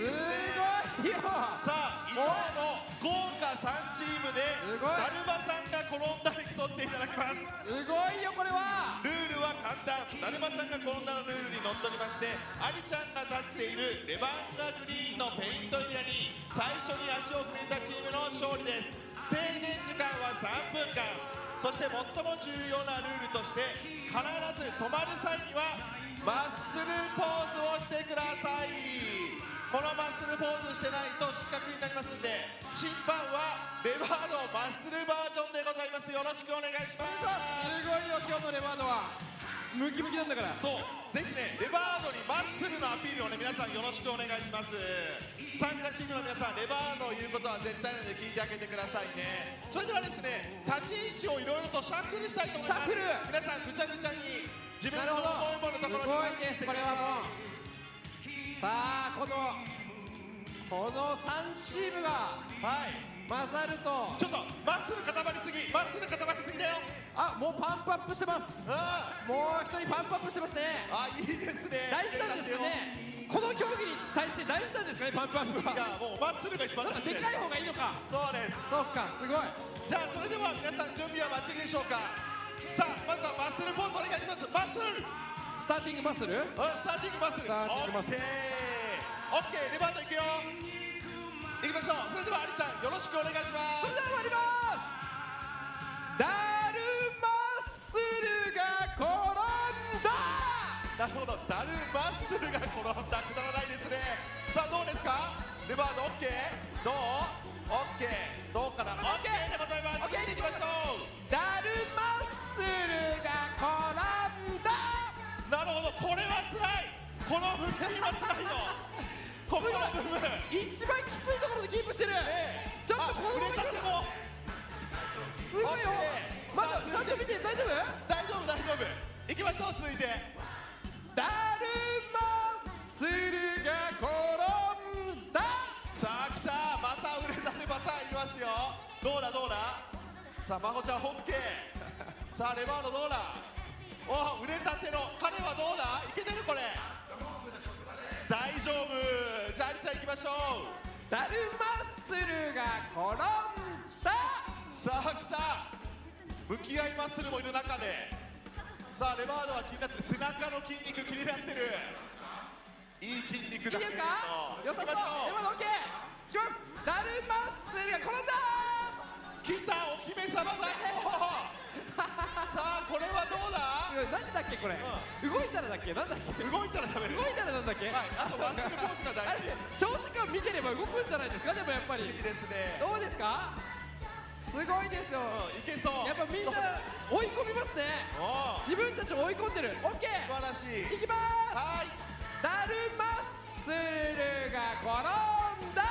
ですね。すごいよ。さあ以上の豪華3チームでだるまさんが転んだで競っていただきます。すごいよこれは。ルールは簡単、だるまさんが転んだのルールにのっとりまして、アリちゃんが立っているレバンガグリーンのペイントエリアに最初に足を触れたチームの勝利です。制限時間は3分間。そして最も重要なルールとして、必ず止まる際にはマッスルポーズをしてください。このマッスルポーズしてないと失格になりますんで、審判はレバードマッスルバージョンでございます。よろしくお願いします。すごいよ今日のレバードは。ムキムキなんだから。そう、ぜひね、レバードにマッスルのアピールをね、皆さんよろしくお願いします。参加チームの皆さん、レバードの言うことは絶対なので聞いてあげてくださいね。それではですね、立ち位置をいろいろとシャッフルしたいと思います。シャッフル、皆さんぐちゃぐちゃに自分の思いものところに。すごいです、これはもう。さあこの3チームが混ざると、ちょっとマッスル固まりすぎ、マッスル固まりすぎだよ。あ、もうパンプアップしてます。もう一人パンプアップしてますね。あ、いいですね。大事なんですかね、この競技に対して大事なんですかね、パンプアップは。いや、もうマッスルが一番大事です。でかい方がいいのか。そうです。そうか、すごい。じゃあそれでは皆さん準備はバッチリでしょうか。さあまずはマッスルポーズお願いします。マッスル、スターティングマッスル、スターティングマッスル、スターティングマッスル、オッケー、レバートいくよ。いきましょう。それではアリちゃんよろしくお願いします。それでは終わります。だるマッスルが転んだ。なるほど、だるマッスルが転んだ。くだらないですね。さあどうですか、レバートオッケー、どうオッケー、どうかな、オッケーでございます。オッケーいきましょう。だるマッスルが転んだ。なるほど、これはつらい。この腹筋はつらいの。ここの部分一番きついところでキープしてる。ちょっとこのまま触れさせてもすごいよ。まだスタート見て大丈夫？大丈夫大丈夫。行きましょう。続いてだるマッスルが転んだ。さあ来た、また売れたてパターンいきますよ。どうだどうだ。さあまほちゃんホッケー。さあレバードどうだ。お、売れたての彼はどうだ、いけてるこれ。大丈夫。じゃあアリちゃん行きましょう。だるマッスルが転んだ。さあ来た、向き合いマッスルもいる中で、さあレバードは気になってる、背中の筋肉気になってる。いい筋肉だね。いいですか？よさそう。レバードオッケー。いきます。だるマッスルが転んだ。来た、お姫様だ。さあこれはどうだ。何だっけこれ、動いたらだっけ、なんだっけ、動いたら食べる。動いたらなんだっけ、はい、あとマッスルポーズが大事。長時間見てれば動くんじゃないですか。でもやっぱりいいですね。どうですか、すごいですよ。いけそう。やっぱみんな追い込みますね。自分たちを追い込んでる。オッケー、素晴らしい。いきまーす。はい、だるマッスルが転んだ。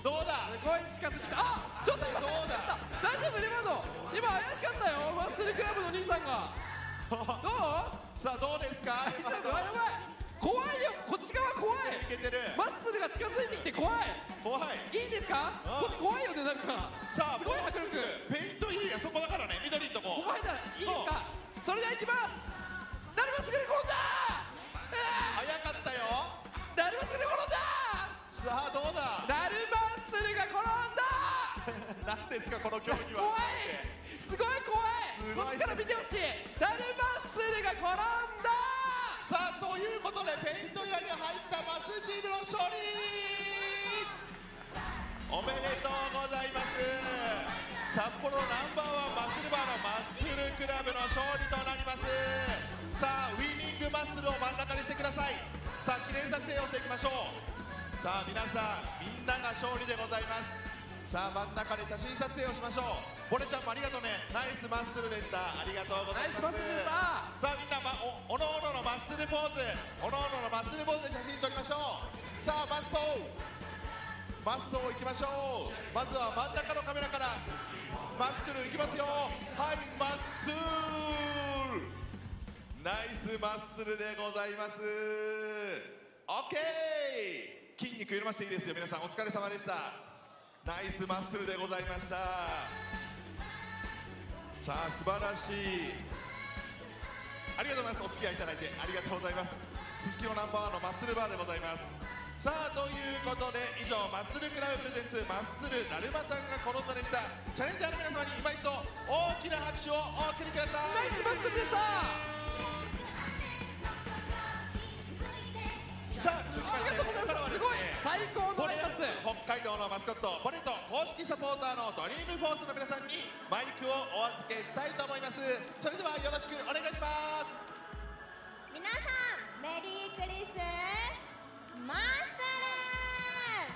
どうだ。すごい近づいてた。あ、ちょっと今どうだ。大丈夫レバード、今怪しかったよ、マッスルクラブの兄さんが。どう？さあどうですか。大丈夫？やばい、怖いよ、こっち側怖い。いけてる。マッスルが近づいてきて怖い。怖い。いいですか？こっち怖いよね、なんか。さあすごい迫力。ペイント入りがそこだからね、緑のとこ。怖いだ。いいですか？それではいきます。だるまスル転んだ。早かったよ。だるまスル転んだ。さあどうだ。だるまスルが転んだ。何ですかこの競技は。怖い。すごい怖い。こっちから見てほしい。だるまスルが転んだ。さあということでペイントエリアに入ったマスチームの勝利。おめでとうございます。札幌ナンバーワンマッスルバーのマッスルクラブの勝利となります。さあウィニングマッスルを真ん中にしてください。さあ記念撮影をしていきましょう。さあ皆さんみんなが勝利でございます。さあ真ん中に写真撮影をしましょう。ボレちゃんもありがとうね。ナイスマッスルでした。ありがとうございます。ナイスマッスルでした。さあみんな、おのおののマッスルポーズ、おのおののマッスルポーズで写真撮りましょう。さあマッソー行きましょう。まずは真ん中のカメラからマッスル行きますよ。はいマッスル、ナイスマッスルでございます。オッケー、筋肉緩ませていいですよ。皆さんお疲れ様でした。ナイスマッスルでございました。さあ素晴らしい。ありがとうございます。お付き合いいただいてありがとうございます。すすきのナンバーワンのマッスルバーでございます。さあということで以上マッスルクラブプレゼンツマッスルだるまさんが転んだでした。チャレンジャーの皆様に今一度大きな拍手をお送りください。ナイスマッスルでした。さあ続きましてここからはですね、最高の挨拶。北海道のマスコットボレと公式サポーターのドリームフォースの皆さんにマイクをお預けしたいと思います。それではよろしくお願いします。皆さんメリークリスマッスル。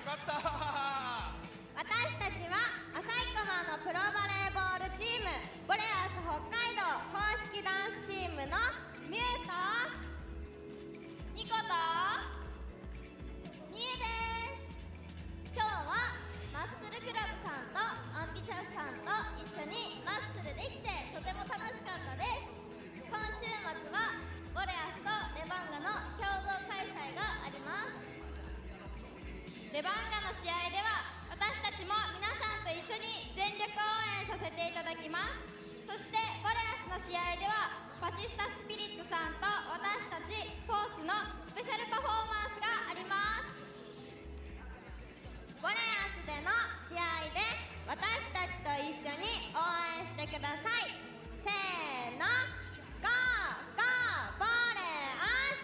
勝った。私たちは旭川のプロバレーボールチームボレアス北海道公式ダンスチームのミュウとニコとミエです。今日はマッスルクラブさんとアンビシャスさんと一緒にマッスルできてとても楽しかったです。今週末はボレアスとレバンガの共同開催があります。レバンガの試合では私たちも皆さんと一緒に全力応援させていただきます。そしてボレアスの試合ではファシスタスピリッツさんと私たちフォースのスペシャルパフォーマンスがあります。ボレアスでの試合で私たちと一緒に応援してください。せーの、ゴーゴーボレアス。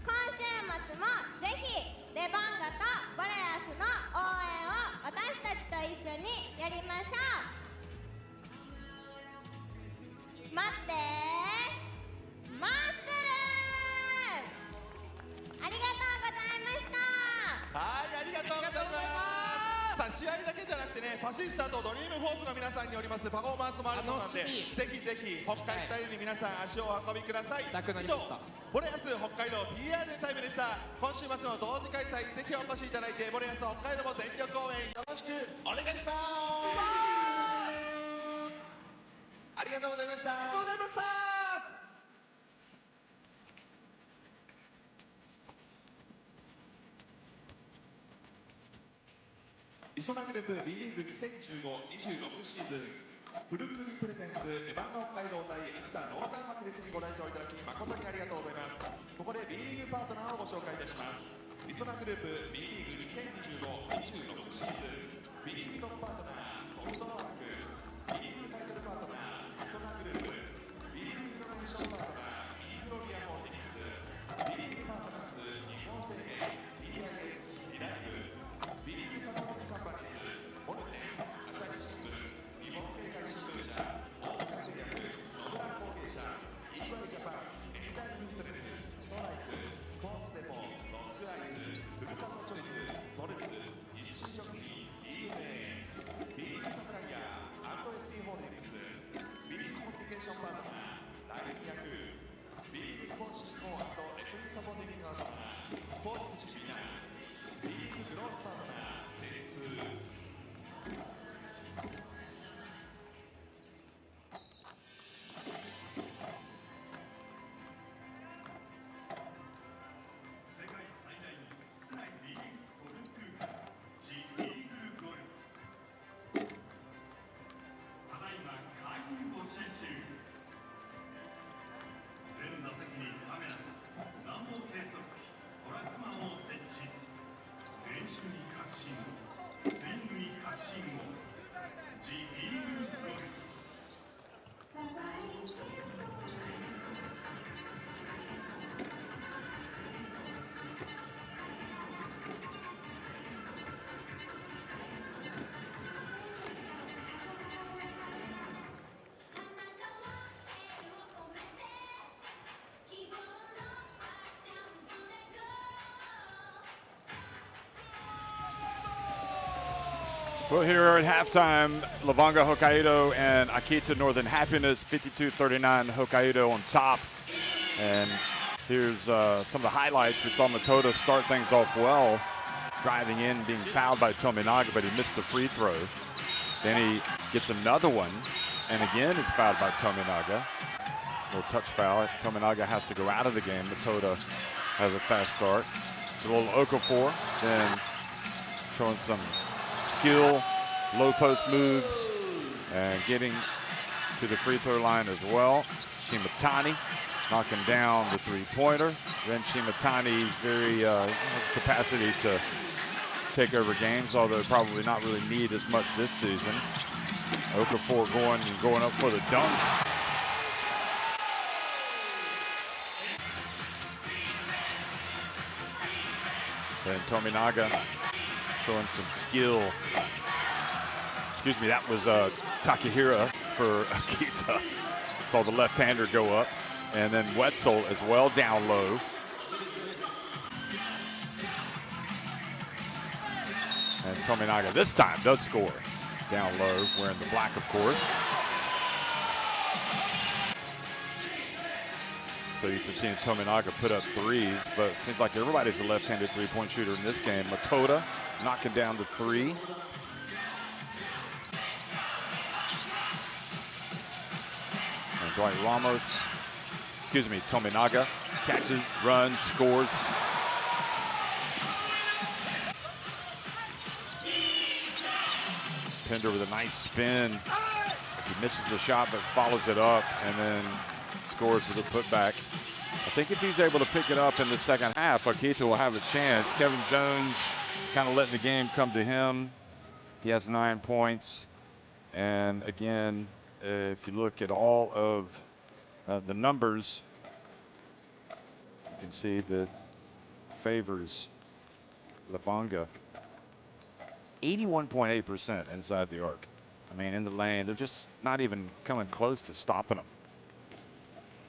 今週末もぜひレバンガとボレアスの応援を私たちと一緒にやりましょう。待ってー、マッスル。ありがとうございました。はい、ありがとうございます。さあ試合だけじゃなくてね、ファシスタとドリームフォースの皆さんによりますパフォーマンスもあるので、ぜひぜひ北海スタイルに皆さん足をお運びください。以上ボレアス北海道 PR タイムでした。今週末の同時開催ぜひお越しいただいてボレアス北海道も全力応援よろしくお願いします。ありがとうございました。ありがとうございました。リソナグループ B リーグ2015-26シーズンフルクリプレゼンツレバンガ北海道対秋田ノーザンマクレスにご来場いただき誠にありがとうございます。ここで B リーグパートナーをご紹介いたします。リソナグループ B リーグ2025-26シーズン B リーグトップパートナーソフトバンク B リーグタイトルパートナーリソナグループ B リーグイノベーションパートナー B フロリアモーティニス B リーグパートナーズ日本生命 BIS リライフ B リーグサポートカンパニーズモルテ朝日新聞日本経済新聞社大塚製薬野村工芸社イーバイジャパンエンタイムフィットネスストライクスポーツデポロックアイスふるさとチョイストルツ日清食品 EMA B リーグサプライヤー&ST ホールディングス B リーグコミュニケーションパートナー大役 B リーグスポーツ振興&レフリーサポーティングパートナースポーツ口ビナー B リーググロースパートナー電通Well, here at halftime, Levanga Hokkaido and Akita Northern Happiness, 52-39 Hokkaido on top. And here's some of the highlights. We saw Matoda start things off well, driving in, being fouled by Tominaga, but he missed the free throw. Then he gets another one, and again is fouled by Tominaga. No touch foul. Tominaga has to go out of the game. Matoda has a fast start. It's a little Okafor, then showing some skill, low post moves, and getting to the free throw line as well. Shimatani knocking down the three-pointer. Ren Shimatani's very capacity to take over games, although probably not really need as much this season. Okafor going up for the dunk. And Tominaga showing some skill. Excuse me, that was Takahira for Akita. Saw the left-hander go up. And then Wetzel as well, down low. And Tominaga this time does score. Down low, wearing the black, of course. So you're just seeing Tominaga put up threes, but it seems like everybody's a left-handed three-point shooter in this game. Matoda knocking down the three. And Dwight Ramos, excuse me, Tominaga catches, runs, scores. Pender with a nice spin. He misses the shot, but follows it up and then scores with a putback. I think if he's able to pick it up in the second half, Akita will have a chance. Kevin Jones kind of letting the game come to him. He has 9 points. And again, if you look at all of the numbers, you can see that favors Levanga. 81.8% inside the arc. I mean, in the lane, they're just not even coming close to stopping them.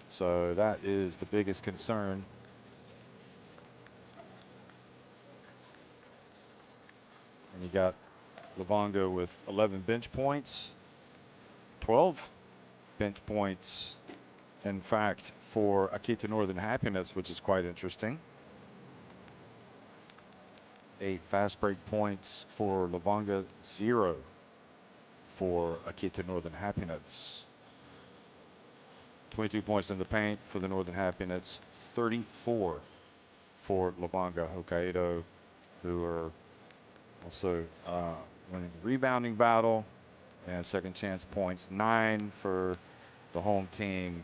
So that is the biggest concern. And you got Levanga with 11 bench points, 12 bench points, in fact, for Akita Northern Happiness, which is quite interesting. 8 fast break points for Levanga, 0 for Akita Northern Happiness. 22 points in the paint for the Northern Happiness, 34 for Levanga Hokkaido, who are also winning the rebounding battle and second chance points, 9 for the home team.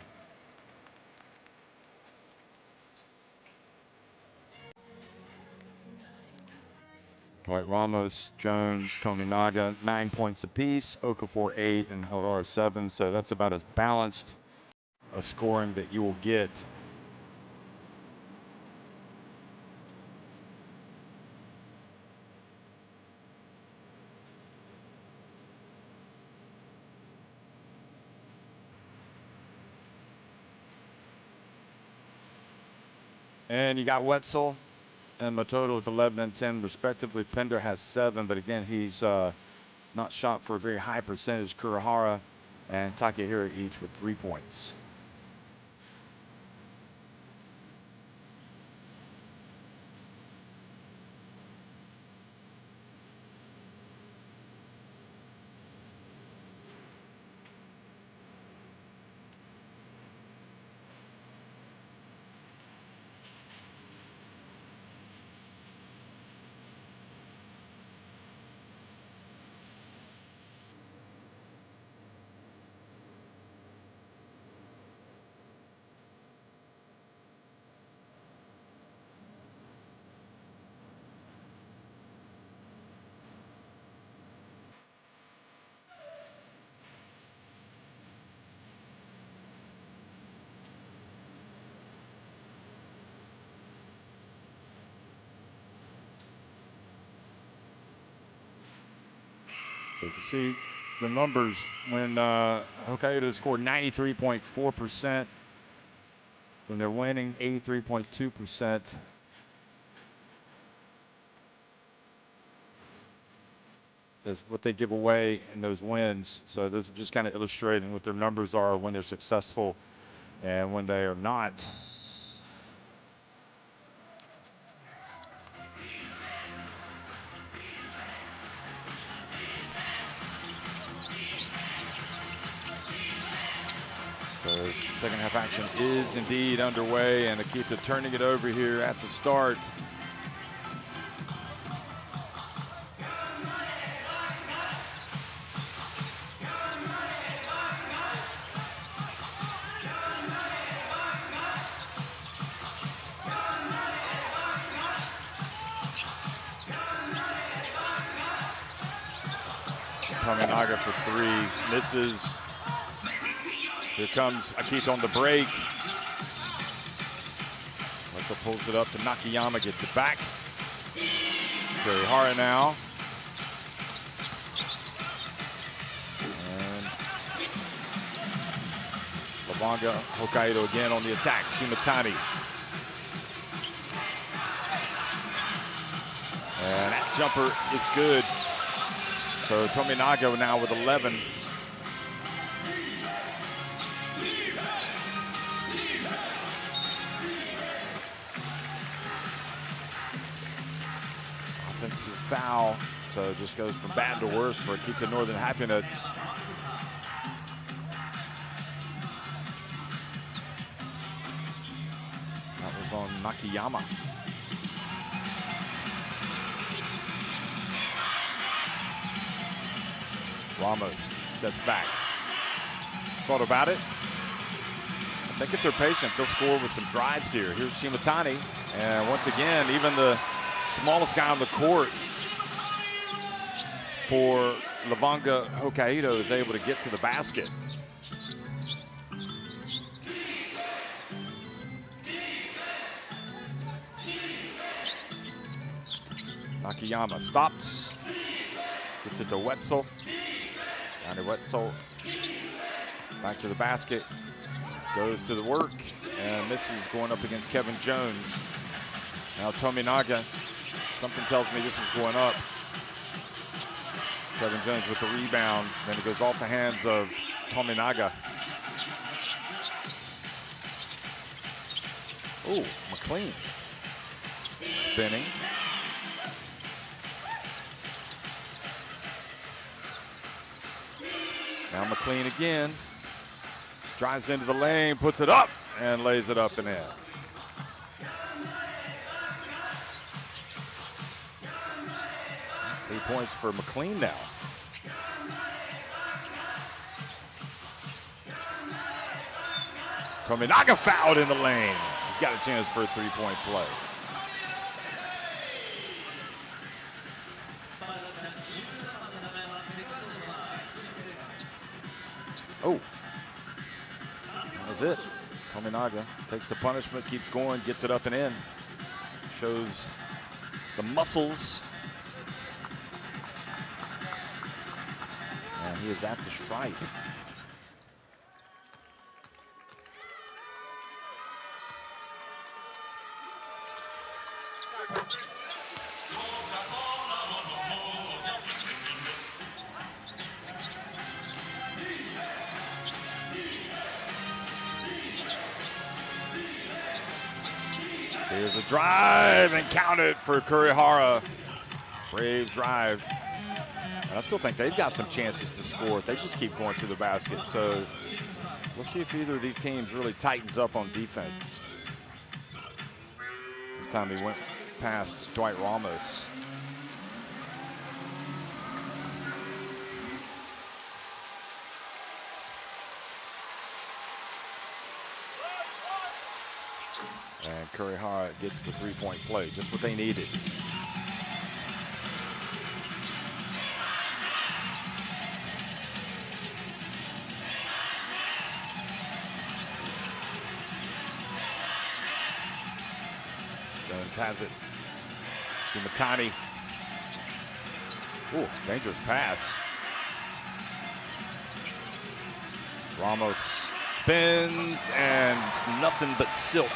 Dwight Ramos, Jones, Tominaga, 9 points apiece. Okafor 8 and Harar 7. So that's about as balanced a scoring that you will get. And you got Wetzel and Matoda with 11 and 10 respectively. Pender has 7, but again, he's not shot for a very high percentage. Kurihara and Takahira each with 3 points. So you can see the numbers when Hokkaido scored 93.4%. When they're winning, 83.2%. That's what they give away in those wins. So those are just kind of illustrating what their numbers are when they're successful and when they are not. So second half action is indeed underway, and Akita turning it over here at the start. Tominaga for three, misses. Here comes Akita on the break. Wetzel pulls it up to Nakayama, gets it back. Kurihara now. And Levanga, Hokkaido again on the attack. Shimatani. And that jumper is good. So Tominaga now with 11. Offensive foul, so it just goes from bad to worse for AKITA Northern HAPPINETS. That was on Nakayama. Ramos steps back. Thought about it. I think if they're patient, they'll score with some drives here. Here's Shimatani. And once again, even the smallest guy on the court for Levanga Hokkaido is able to get to the basket. Nakayama stops. Gets it to Wetzel. Down to Wetzel. Back to the basket. Goes to the work. And misses going up against Kevin Jones. Now Tominaga. Something tells me this is going up. Kevin Jones with the rebound. Then it goes off the hands of Tominaga. Oh, McLean. Spinning. Now McLean again. Drives into the lane, puts it up, and lays it up and in. Three points for McLean now. Tominaga fouled in the lane. He's got a chance for a three-point play. Oh, that was it. Tominaga takes the punishment, keeps going, gets it up and in. Shows the muscles. And he is at the stripe. Here's a drive and count it for Kurihara. Brave drive. And I still think they've got some chances to score if they just keep going to the basket. So we'll see if either of these teams really tightens up on defense. This time he went past Dwight Ramos. And Kurihara gets the three-point play, just what they needed. Jones has it. Shimatani. Ooh, dangerous pass. Ramos spins, and it's nothing but silk.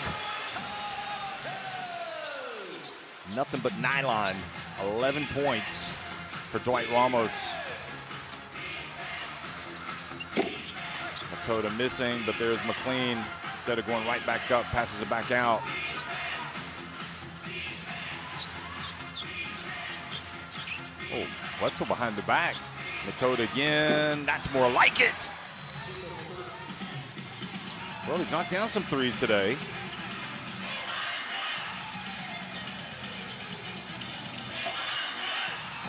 Nothing but nylon. 11 points for Dwight Ramos. Makoto missing, but there's McLean. Instead of going right back up, passes it back out. Oh, Wetzel behind the back. Makoto again. That's more like it. Well, he's knocked down some threes today.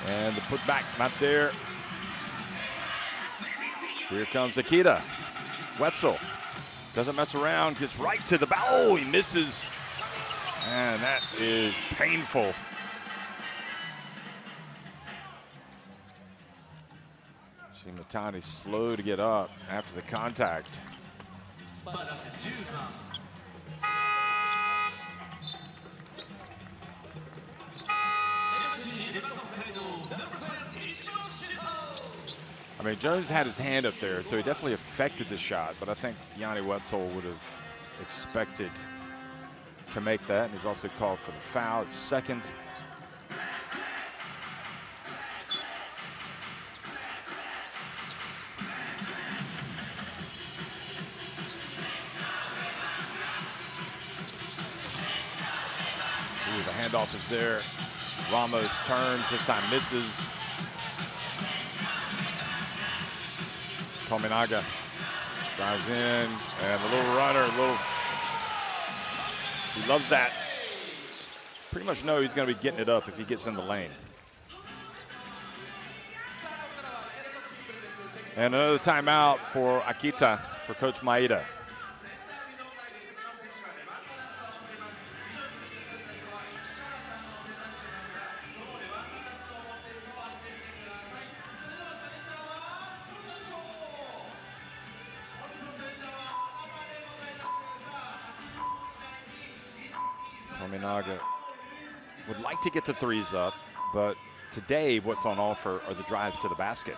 And the putback, not there. Here comes AKITA. Wetzel doesn't mess around, gets right to the bow. Oh, he misses. And that is painful. Shimatani slow to get up after the contact. I mean, Jones had his hand up there, so he definitely affected the shot, but I think Yanni Wetzel would have expected to make that, and he's also called for the foul. It's second. Ooh, the handoff is there. Ramos turns, this time misses. Tominaga drives in, and a little runner, he loves that. Pretty much know he's going to be getting it up if he gets in the lane. And another timeout for Akita, for Coach Maeda. Tominaga would like to get the threes up, but today what's on offer are the drives to the basket.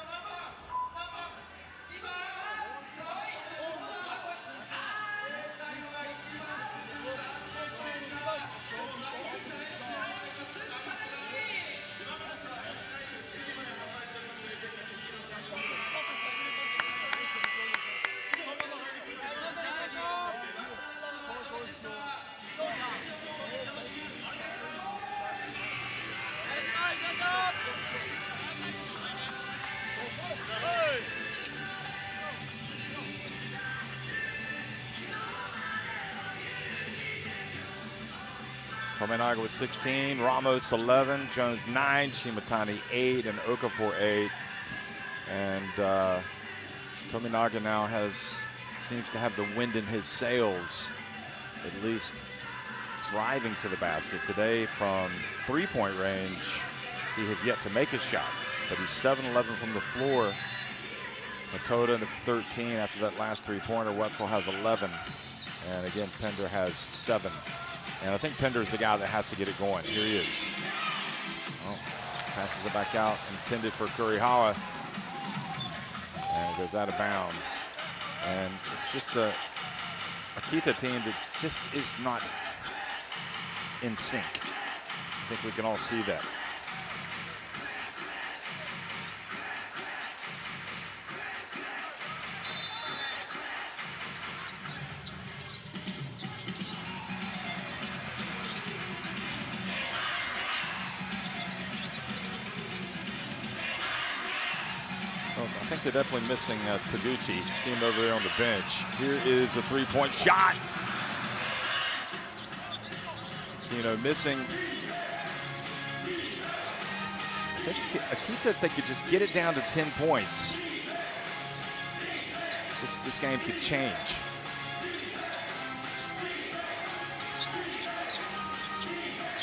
Tominaga with 16, Ramos 11, Jones 9, Shimatani 8, and Okafor 8. And Tominaga now seems to have the wind in his sails, at least driving to the basket. Today from three-point range, he has yet to make a shot, but he's 7-11 from the floor. Matoda at 13 after that last three-pointer. Wetzel has 11, and again, Pender has 7. And I think Pender's the guy that has to get it going. Here he is. Oh, passes it back out, intended for Kurihawa. And goes out of bounds. And it's just a Akita team that just is not in sync. I think we can all see that. I think they're definitely missing Taguchi. See him over there on the bench. Here is a three-point shot. Missing. I think Akita, if they could just get it down to 10 points, this game could change.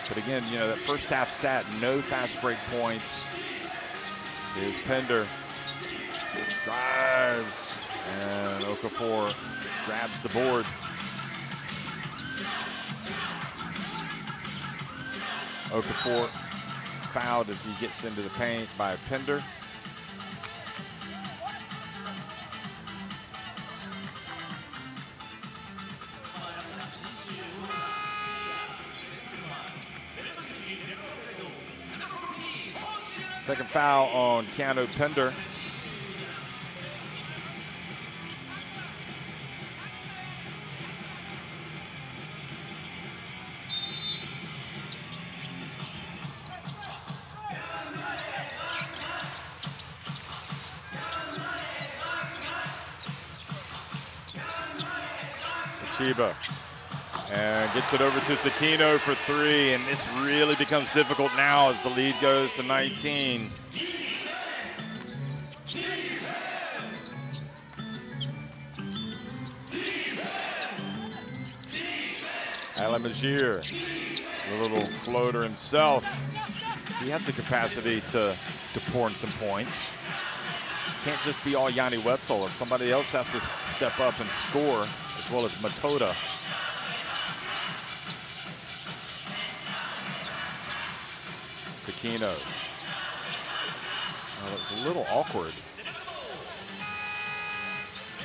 But again, that first half stat, no fast break points. Here's Pender. Drives, and Okafor grabs the board. Okafor fouled as he gets into the paint by Pender. Second foul on Keanu Pender. Chiba, and gets it over to Sakino for 3, and this really becomes difficult now as the lead goes to 19. Alamajir, the little floater himself. He has the capacity to pour in some points. can't just be all Yanni Wetzel. If somebody else has to step up and score, as well as Matoda. Sakino. Oh, that was a little awkward.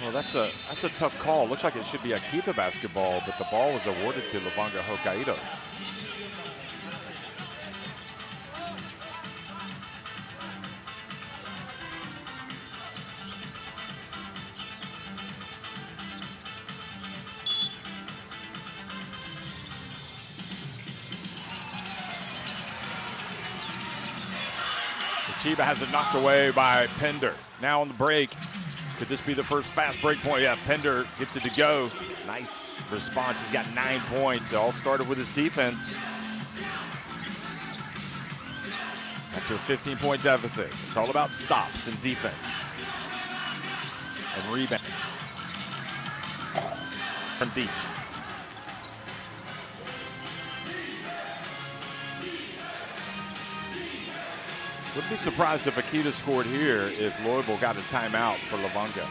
Well, that's a tough call. Looks like it should be Akita basketball, but the ball was awarded to Levanga Hokkaido. Chiba has it knocked away by Pender. Now on the break. Could this be the first fast break point? Yeah, Pender gets it to go. Nice response. He's got 9 points. It all started with his defense. After a 15-point deficit, it's all about stops and defense. And rebound. From deep. Wouldn't be surprised if Akita scored here if Louisville got a timeout for Levanga.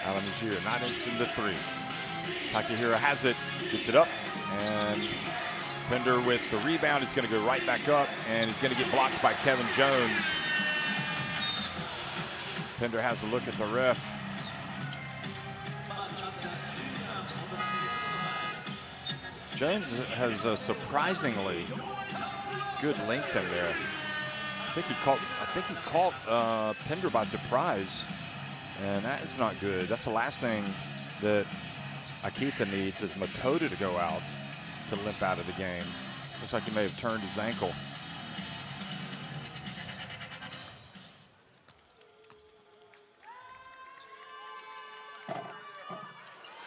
Alan Mejir, not interested in the three. Takahira has it, gets it up, and Pender with the rebound is going to go right back up, and he's going to get blocked by Kevin Jones. Pender has a look at the ref. Jones has a surprisingly good length in there. I think he caught Pender by surprise, and that is not good. That's the last thing that Akita needs is Matoda to go out to limp out of the game. Looks like he may have turned his ankle.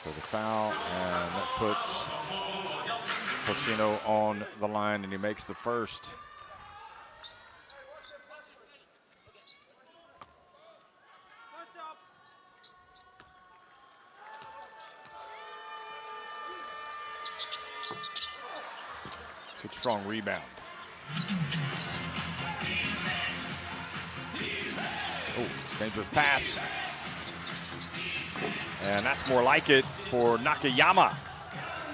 So the foul, and that puts Hoshino on the line, and he makes the first. Good strong rebound. Oh, dangerous pass. And that's more like it for Nakayama.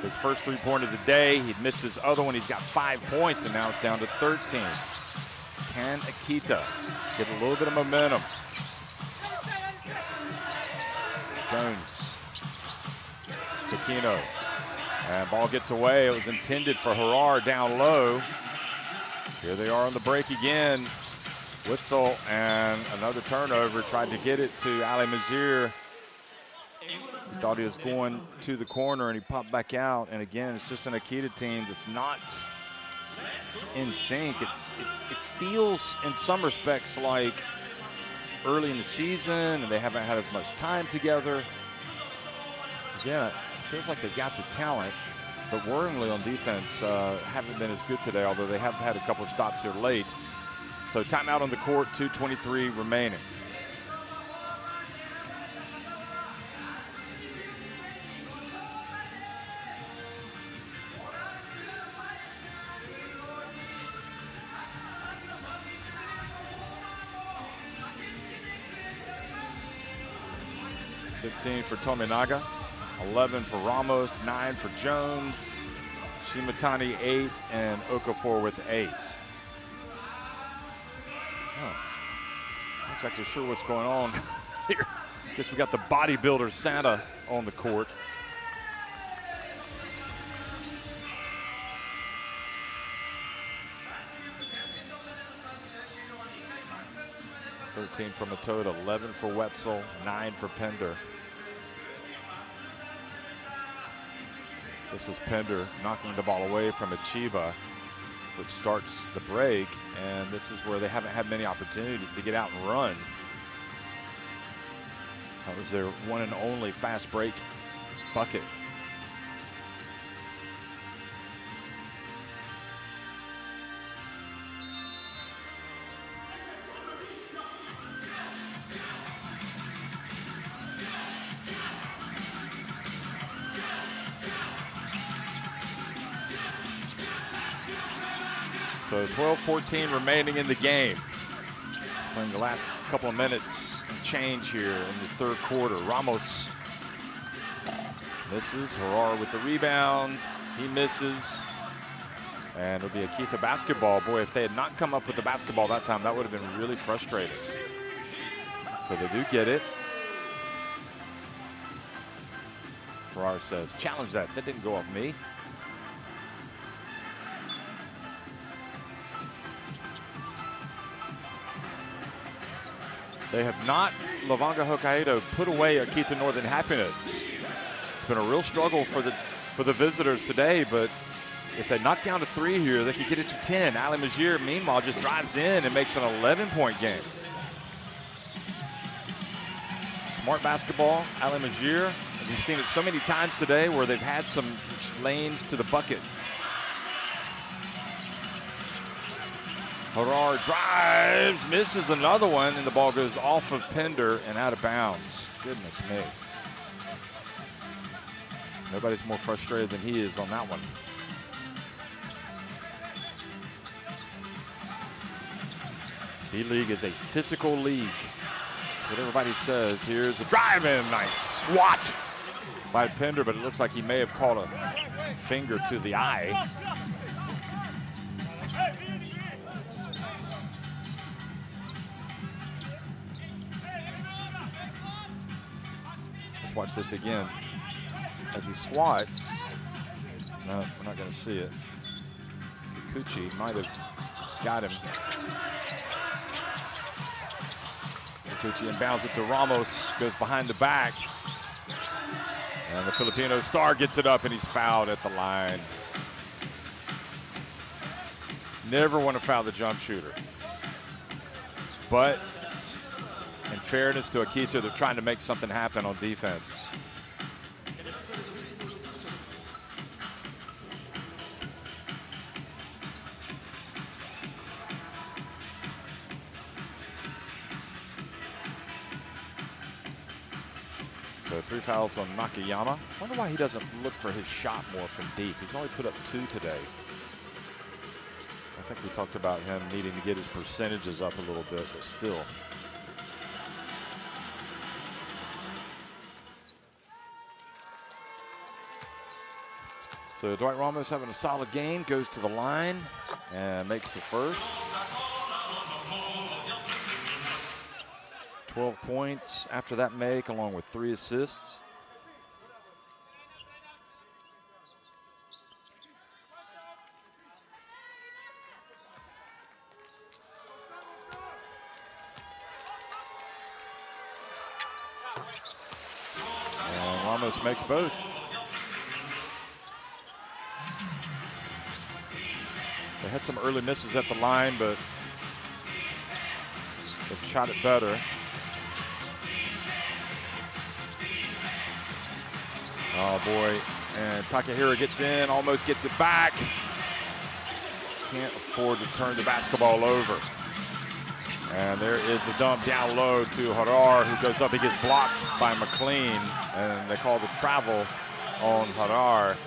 His first three-pointer of the day. He'd missed his other one. He's got 5 points, and now it's down to 13. Can Akita get a little bit of momentum? Jones. Sakino. And ball gets away. It was intended for Harar down low. Here they are on the break again. Witzel and another turnover. Tried to get it to Ali Mazir. Thought he was going to the corner, and he popped back out. And again, it's just an Akita team that's not in sync. It feels in some respects like early in the season, and they haven't had as much time together. Again, feels like they've got the talent, but worryingly on defense, haven't been as good today, although they have had a couple of stops here late. So timeout on the court, 2:23 remaining. $16 for Tominaga. 11 for Ramos, 9 for Jones, Shimatani 8, and Okafor with 8. Oh. Not exactly sure what's going on here. Guess we got the bodybuilder Santa on the court. $13 for Matoda, 11 for Wetzel, 9 for Pender. This was Pender knocking the ball away from Achiba, which starts the break, and this is where they haven't had many opportunities to get out and run. That was their one and only fast break bucket. So 12-14 remaining in the game. in the last couple of minutes and change here in the third quarter. Ramos misses. Harar with the rebound. He misses. And it'll be Akita basketball. Boy, if they had not come up with the basketball that time, that would have been really frustrating. So they do get it. Harar says, challenge that. That didn't go off me. They have not, Levanga Hokkaido, put away Akita Northern Happinets. It's been a real struggle for the visitors today, but if they knock down to 3 here, they could get it to 10. Ali Majir, meanwhile, just drives in and makes an 11-point game. Smart basketball, Ali Majir. We've seen it so many times today where they've had some lanes to the bucket. Harar drives, misses another one, and the ball goes off of Pender and out of bounds. Goodness me. Nobody's more frustrated than he is on that one. B.LEAGUE is a physical league. That's what everybody says. Here's a drive in, nice swat by Pender, but it looks like he may have caught a finger to the eye. Let's watch this again. As he swats, no, we're not going to see it. Kikuchi might have got him. Kikuchi inbounds it to Ramos, goes behind the back. And the Filipino star gets it up and he's fouled at the line. Never want to foul the jump shooter. But in fairness to Akita, they're trying to make something happen on defense. So 3 fouls on Nakayama. Wonder why he doesn't look for his shot more from deep. He's only put up 2 today. I think we talked about him needing to get his percentages up a little bit, but still. So Dwight Ramos having a solid game, goes to the line and makes the first. 12 points after that make, along with 3 assists. And Ramos makes both. They had some early misses at the line, but they've shot it better. Oh boy, and Takahira gets in, almost gets it back. Can't afford to turn the basketball over. And there is the dump down low to Harar, who goes up. He gets blocked by McLean, and they call the travel on Harar.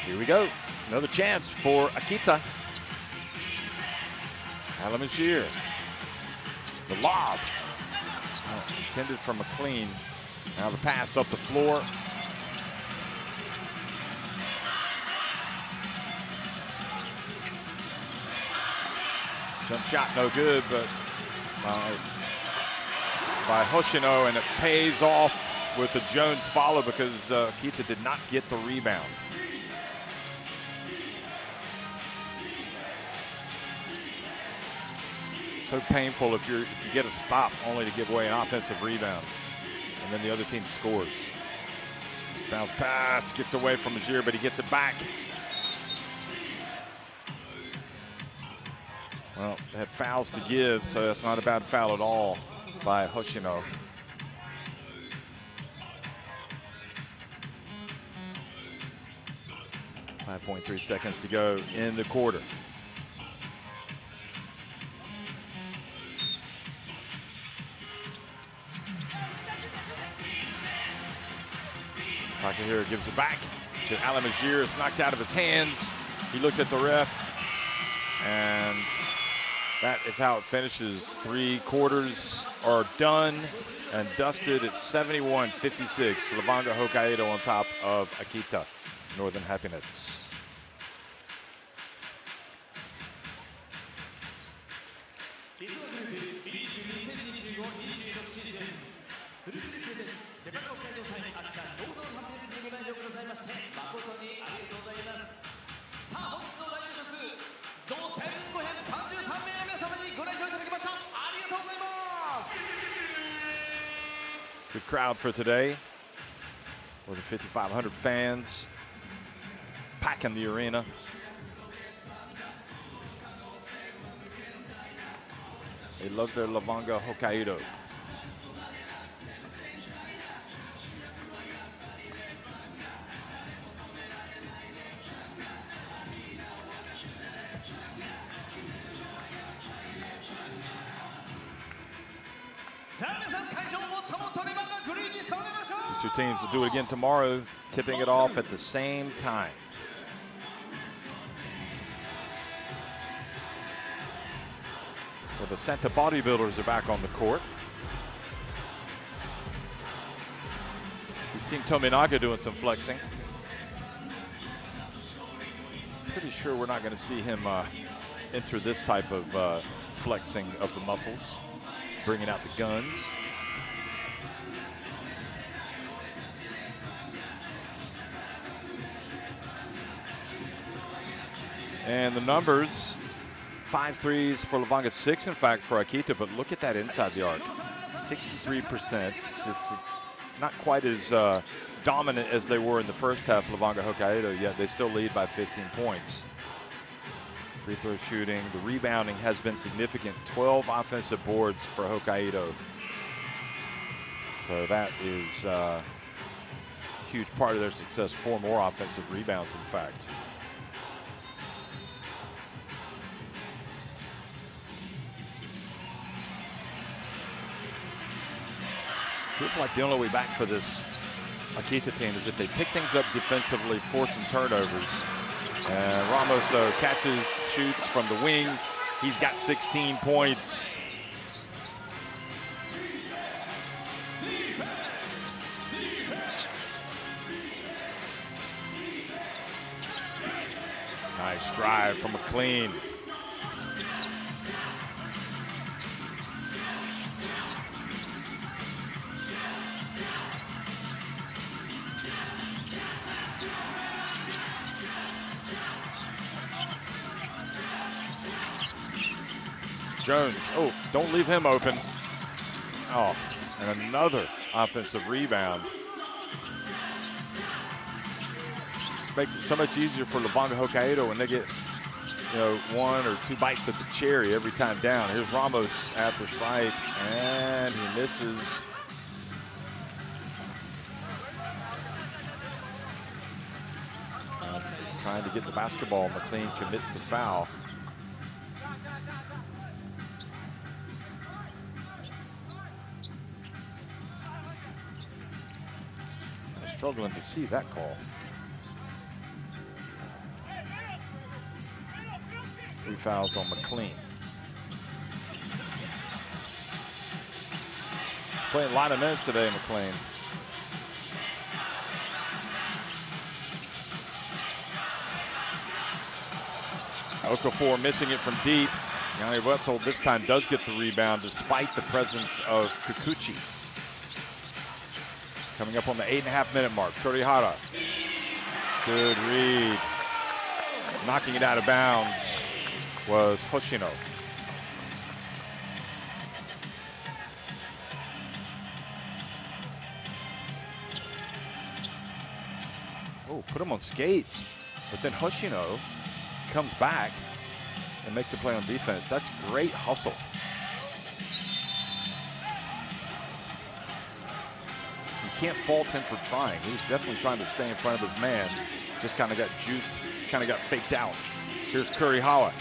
Here we go. Another chance for Akita. Alamashir. The lob. Intended for McLean. Now the pass up the floor. Jump shot no good, but by Hoshino, and it pays off with a Jones follow because Akita did not get the rebound. So painful if you get a stop only to give away an offensive rebound, and then the other team scores. Bounce pass gets away from Majir, but he gets it back. Well, they had fouls to give, so that's not a bad foul at all by Hoshino. .3 seconds to go in the quarter. Takahira gives it back to Alamajir. It's knocked out of his hands. He looks at the ref, and that is how it finishes. 3 quarters are done and dusted at 71-56. Levanga Hokkaido on top of Akita, Northern HAPPINETS. Good crowd for today. More than 5,500 fans packing the arena. They love their Levanga Hokkaido. These 2 teams will do it again tomorrow, tipping it off at the same time. Well, the Santa bodybuilders are back on the court. We've seen Tominaga doing some flexing. Pretty sure we're not going to see him enter this type of flexing of the muscles, bringing out the guns. And the numbers, 5 threes for Levanga, 6 in fact for Akita, but look at that inside the arc, 63%. It's not quite as dominant as they were in the first half, Levanga Hokkaido, yet they still lead by 15 points. Free throw shooting, the rebounding has been significant, 12 offensive boards for Hokkaido. So that is a huge part of their success, 4 more offensive rebounds in fact. Feels like the only way back for this Akita team is if they pick things up defensively, force some turnovers. And Ramos, though, catches, shoots from the wing. He's got 16 points. Nice drive from McLean. Jones, oh, don't leave him open. Oh, and another offensive rebound. This makes it so much easier for Levanga Hokkaido when they get, 1 or 2 bites at the cherry every time down. Here's Ramos at the stripe, and he misses. Trying to get the basketball, McLean commits the foul. Struggling to see that call. 3 fouls on McLean. Playing a lot of minutes today, McLean. Okafor missing it from deep. Yanni Wetzel this time does get the rebound despite the presence of Kikuchi. Coming up on the 8.5-minute mark, Kurihara. Good read. Knocking it out of bounds was Hoshino. Oh, put him on skates. But then Hoshino comes back and makes a play on defense. That's great hustle. Can't fault him for trying. He was definitely trying to stay in front of his man. Just kind of got juked, kind of got faked out. Here's Kurihara.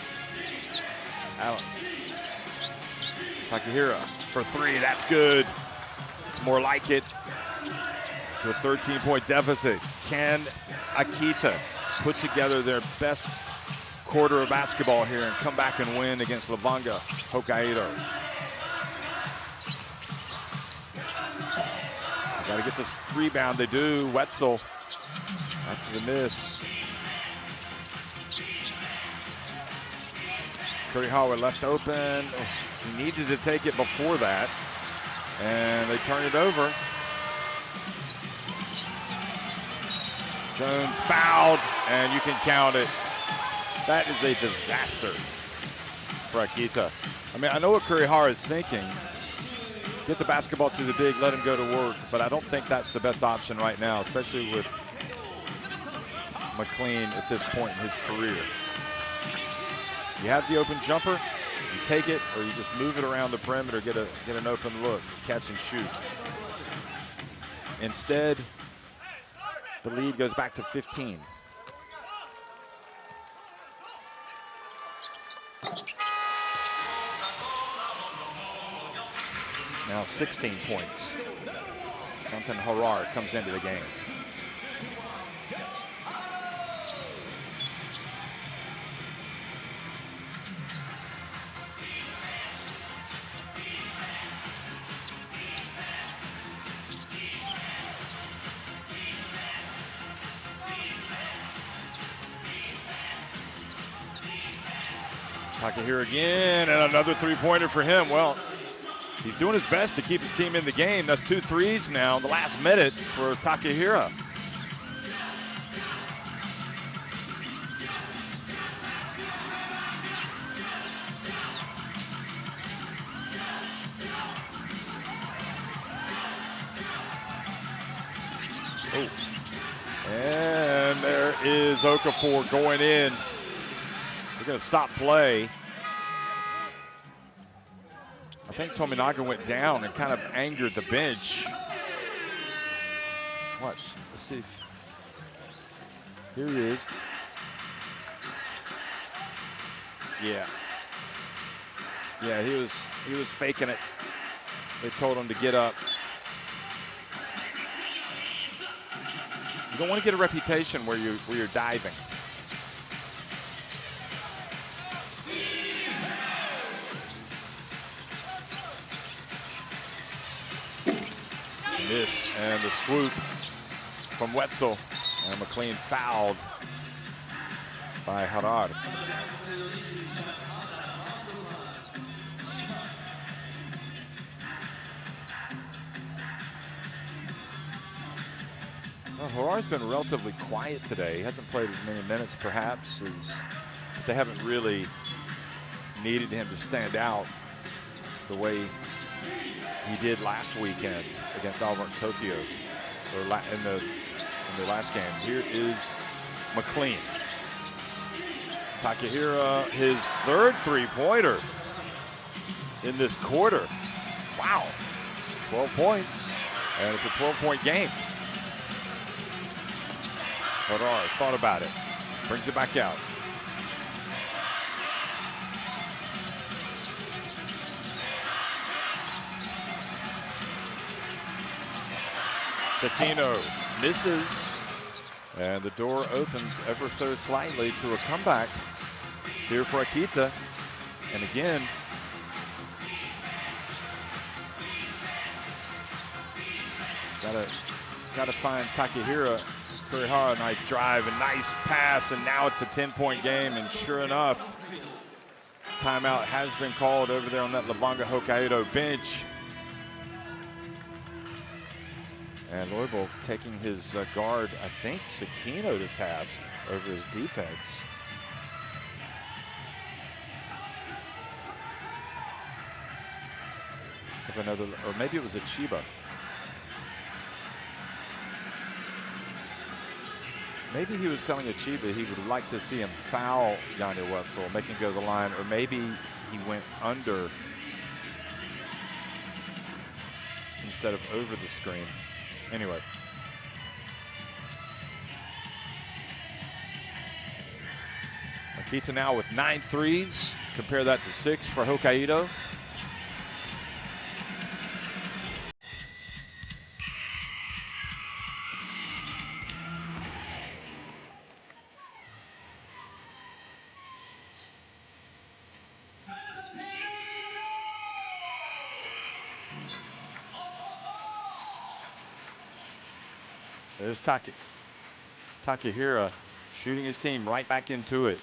Takahira for 3. That's good. It's more like it. to a 13-point deficit. Can Akita put together their best quarter of basketball here and come back and win against Levanga Hokkaido? Got to get this rebound. They do. Wetzel after the miss. Curry Howard left open. He needed to take it before that, and they turn it over. Jones fouled, and you can count it. That is a disaster for Akita. I mean, I know what Curry Howard is thinking. Get the basketball to the big, let him go to work, but I don't think that's the best option right now, especially with McLean at this point in his career. You have the open jumper, you take it, or you just move it around the perimeter, get an open look, catch and shoot. Instead, the lead goes back to 15. Now 16 points. Jonathan Harar comes into the game. Takahira again, and another three-pointer for him. Well, he's doing his best to keep his team in the game. That's 2 threes now in the last minute for Takahira. Oh. And there is Okafor going in. They're going to stop play. I think Tominaga went down and kind of angered the bench. Watch. Let's see. Here he is. Yeah. Yeah, he was faking it. They told him to get up. You don't want to get a reputation where you're diving. Miss and the swoop from Wetzel, and McLean fouled by Harar. Well, Harar's been relatively quiet today. He hasn't played as many minutes perhaps as they haven't really needed him to stand out the way he did last weekend against Albert Tokyo, or in the last game. Here is McLean. Takahira, his third three-pointer in this quarter. Wow, 12 points, and it's a 12-point game. Harar thought about it, brings it back out. Sakino misses, and the door opens ever so slightly to a comeback here for Akita. And again, gotta find Takahira. Kurihara, nice drive, a nice pass, and now it's a 10-point game. And sure enough, timeout has been called over there on that Levanga Hokkaido bench. And Loibel taking his guard, I think, Sakino to task over his defense. Another, or maybe it was a Chiba. Maybe he was telling Achiba he would like to see him foul Yanni Wetzel, make him go to the line, or maybe he went under instead of over the screen. Anyway. Akita now with 9 threes. Compare that to 6 for Hokkaido. There's Takahira shooting his team right back into it.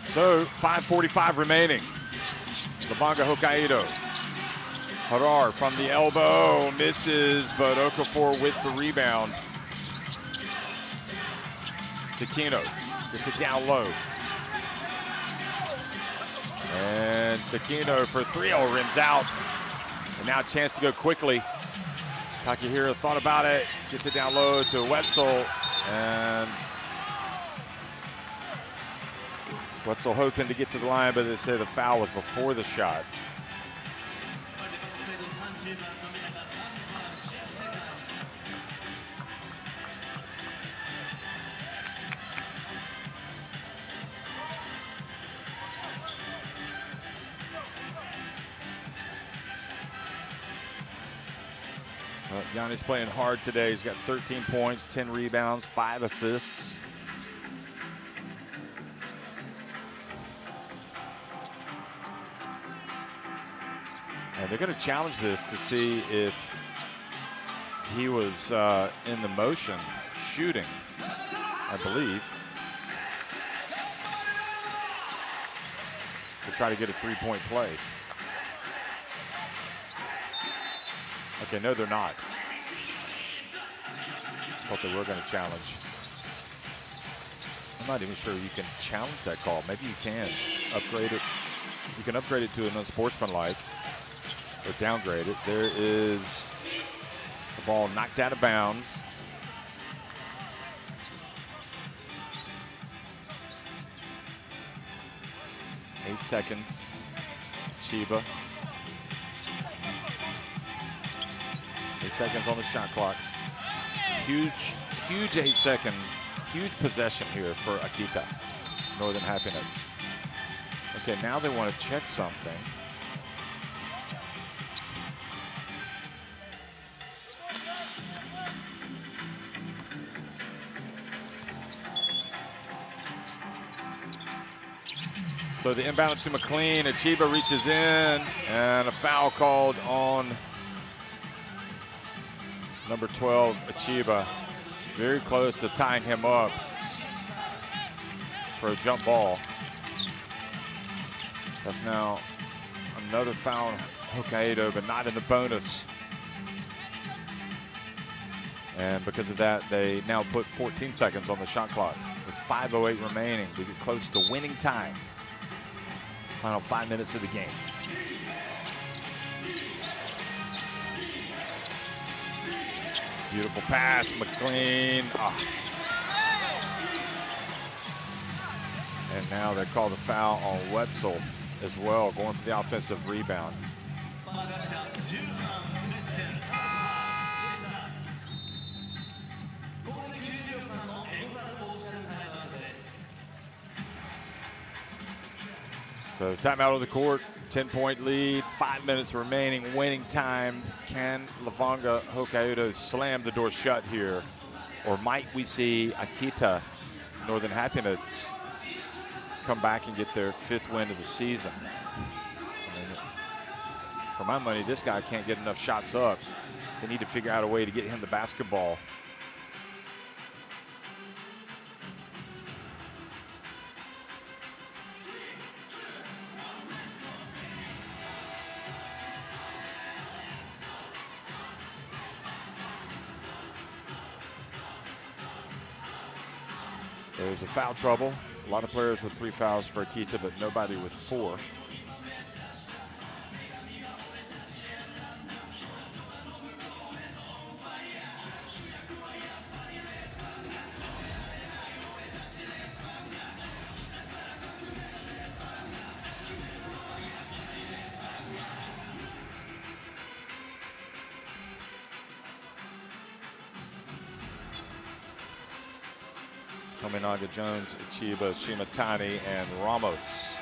So 5:45 remaining. Levanga Hokkaido. Harar from the elbow misses, but Okafor with the rebound. Sakino gets it down low. And Sakino for 3-0 rims out. And now a chance to go quickly. Takahira thought about it, gets it down low to Wetzel, and Wetzel hoping to get to the line, but they say the foul was before the shot. Giannis playing hard today. He's got 13 points, 10 rebounds, 5 assists. And they're going to challenge this to see if he was in the motion shooting, I believe, to try to get a three-point play. Okay, no, they're not. Thought they were going to challenge. I'm not even sure you can challenge that call. Maybe you can upgrade it. You can upgrade it to an unsportsmanlike or downgrade it. There is the ball knocked out of bounds. Eight seconds. Chiba. 8 seconds on the shot clock. Huge 8-second, huge possession here for Akita, Northern Happinets. Okay, now they want to check something. So the inbound to McLean, Achiba reaches in, and a foul called on number 12, Achiba. Very close to tying him up for a jump ball. That's now another foul on Hokkaido, but not in the bonus. And because of that, they now put 14 seconds on the shot clock with 5:08 remaining to get close to winning time. Final 5 minutes of the game. Beautiful pass, McLean. And now they call the foul on Wetzel as well, going for the offensive rebound. So timeout on the court, 10-point lead, 5 minutes remaining, winning time. Can Levanga Hokkaido slam the door shut here? Or might we see Akita, Northern Happinets, come back and get their 5th win of the season? I mean, for my money, this guy can't get enough shots up. They need to figure out a way to get him the basketball. There's a foul trouble. A lot of players with 3 fouls for Akita, but nobody with 4. Tominaga, Jones, Chiba, Shimatani, and Ramos.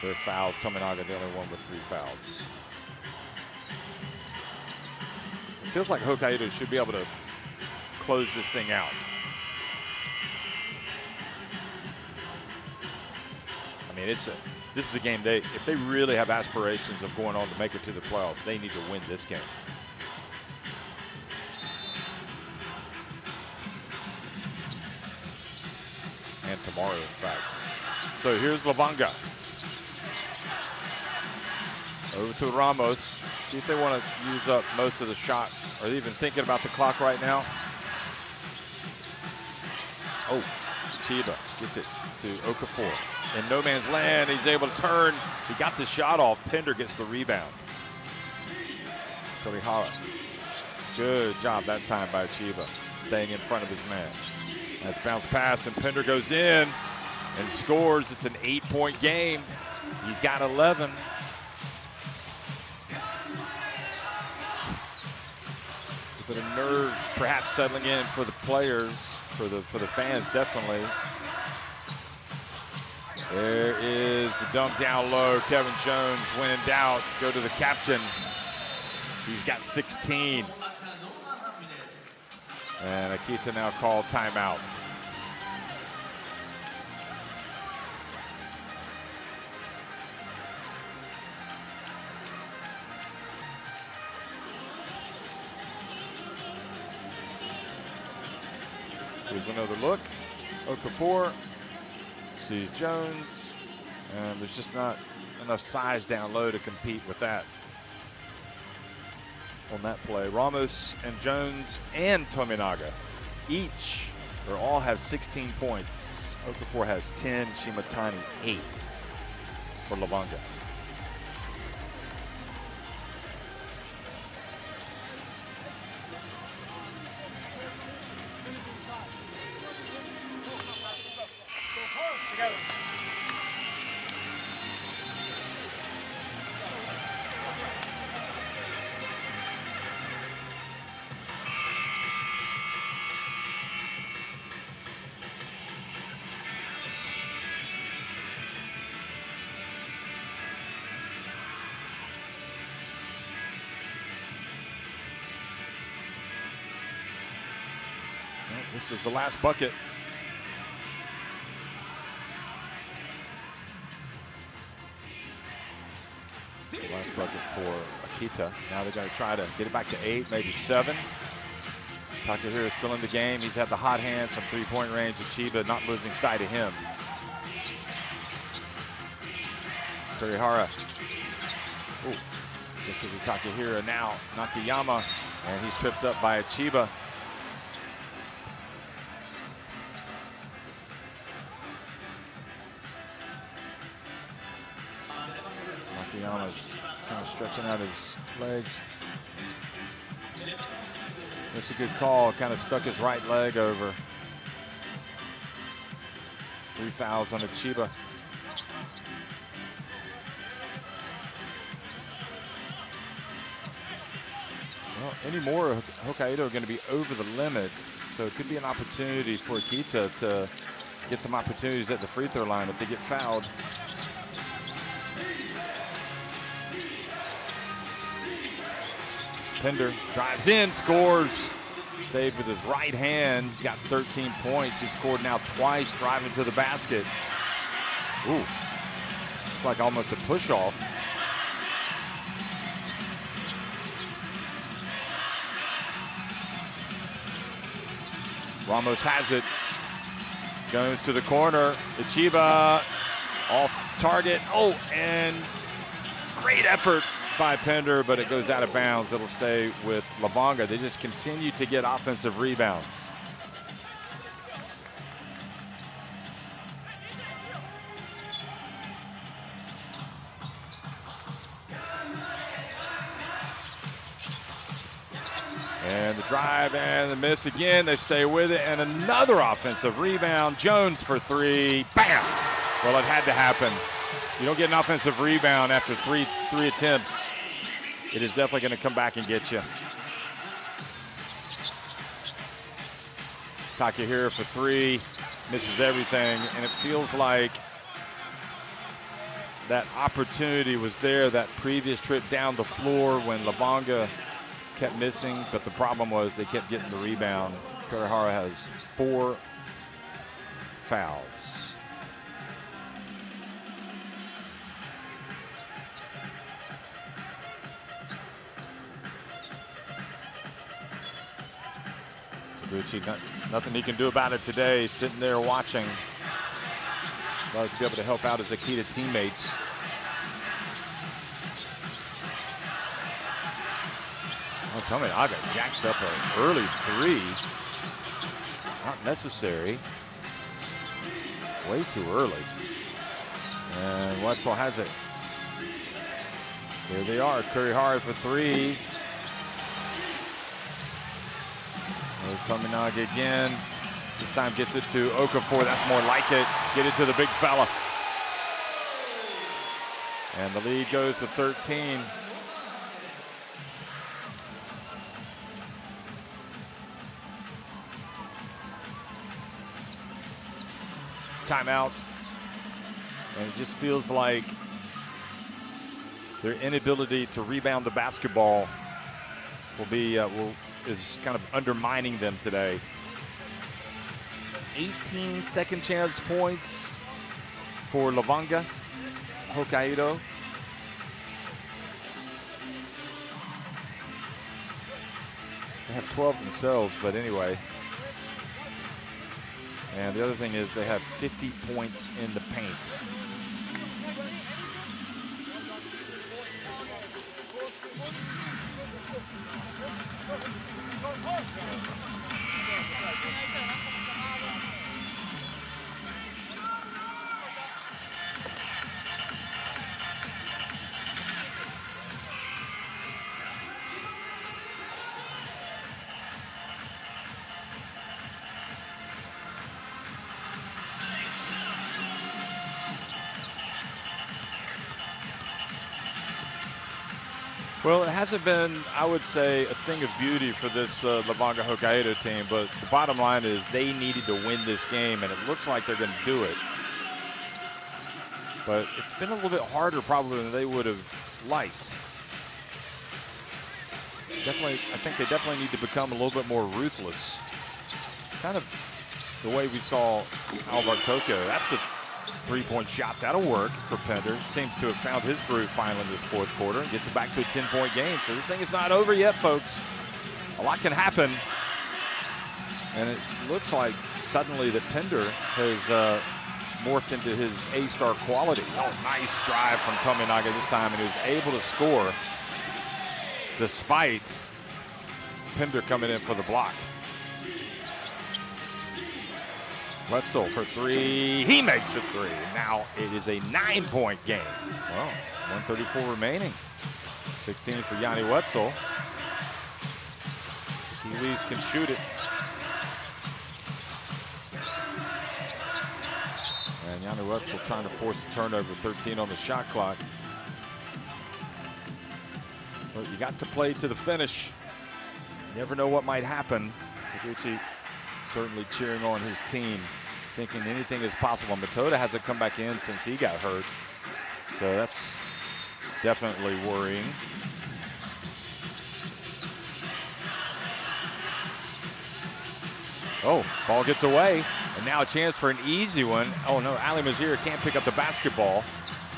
Their fouls. Tominaga, the only one with 3 fouls. It feels like Hokkaido should be able to close this thing out. I mean, this is a game if they really have aspirations of going on to make it to the playoffs, they need to win this game. And tomorrow, in fact. So here's Levanga. Over to Ramos. See if they want to use up most of the shot. Are they even thinking about the clock right now? Oh, Chiba gets it to Okafor. In no man's land, he's able to turn. He got the shot off. Pender gets the rebound. Torihara. Good job that time by Chiba, staying in front of his man. Nice bounce pass, and Pender goes in and scores. It's an 8-point game. He's got 11. A bit of nerves perhaps settling in for the players, for the fans, definitely. There is the dump down low. Kevin Jones, when in doubt, go to the captain. He's got 16. And Akita now called timeout. Here's another look. Okafor sees Jones, and there's just not enough size down low to compete with that. On that play, Ramos and Jones and Tominaga each or all have 16 points. Okafor has 10, Shimatani 8 for Levanga. This is the last bucket. The last bucket for Akita. Now they're going to try to get it back to 8, maybe 7. Takahiro is still in the game. He's had the hot hand from 3-point range. Chiba not losing sight of him. Torihara. Ooh. This is Takahiro now. Nakayama. And he's tripped up by Chiba. Nakayama's kind of stretching out his legs. That's a good call. Kind of stuck his right leg over. 3 fouls on Chiba. Well, any more Hokkaido are going to be over the limit, so it could be an opportunity for Akita to get some opportunities at the free throw line if they get fouled. Pender drives in, scores. Stayed with his right hand. He's got 13 points. He scored now twice driving to the basket. Ooh, looks like almost a push-off. Ramos has it. Jones to the corner. Chiba off target. Oh, and great effort by Pender, but it goes out of bounds. It'll stay with Levanga. They just continue to get offensive rebounds. And the drive and the miss again. They stay with it, and another offensive rebound. Jones for 3. Bam! Well, it had to happen. You don't get an offensive rebound after three attempts. It is definitely going to come back and get you. Takahira for three, misses everything, and it feels like that opportunity was there that previous trip down the floor when Levanga kept missing, but the problem was they kept getting the rebound. Kurihara has 4 fouls. Gucci, nothing he can do about it today, sitting there watching. Love to be able to help out his AKITA teammates. Oh, tell me, Aga jacks up an early three. Not necessary. Way too early. And Wetzel has it. Here they are, Kurihara for three. There's Tominaga again. This time gets it to Okafor. That's more like it. Get it to the big fella. And the lead goes to 13. Timeout. And it just feels like their inability to rebound the basketball is kind of undermining them today. 18 second chance points for Levanga, Hokkaido. They have 12 themselves, but anyway. And the other thing is they have 50 points in the paint. Well, it hasn't been, I would say, a thing of beauty for this Levanga Hokkaido team, but the bottom line is they needed to win this game, and it looks like they're going to do it. But it's been a little bit harder probably than they would have liked. Definitely, I think they definitely need to become a little bit more ruthless. Kind of the way we saw Alvar Tokyo. That's the three-point shot. That'll work for Pender. Seems to have found his groove finally in this fourth quarter and gets it back to a 10-point game. So this thing is not over yet, folks. A lot can happen. And it looks like suddenly that Pender has morphed into his A-star quality. Oh, nice drive from Tominaga this time, and he was able to score despite Pender coming in for the block. Wetzel for three. He makes the three. Now it is a 9-point game. Well, 134 remaining. 16 for Yanni Wetzel. Kiwis can shoot it. And Yanni Wetzel trying to force a turnover. 13 on the shot clock. But you got to play to the finish. You never know what might happen. Taguchi certainly cheering on his team, thinking anything is possible. Matoda hasn't come back in since he got hurt, so that's definitely worrying. Oh, ball gets away, and now a chance for an easy one. Oh no, Ali Mazir can't pick up the basketball.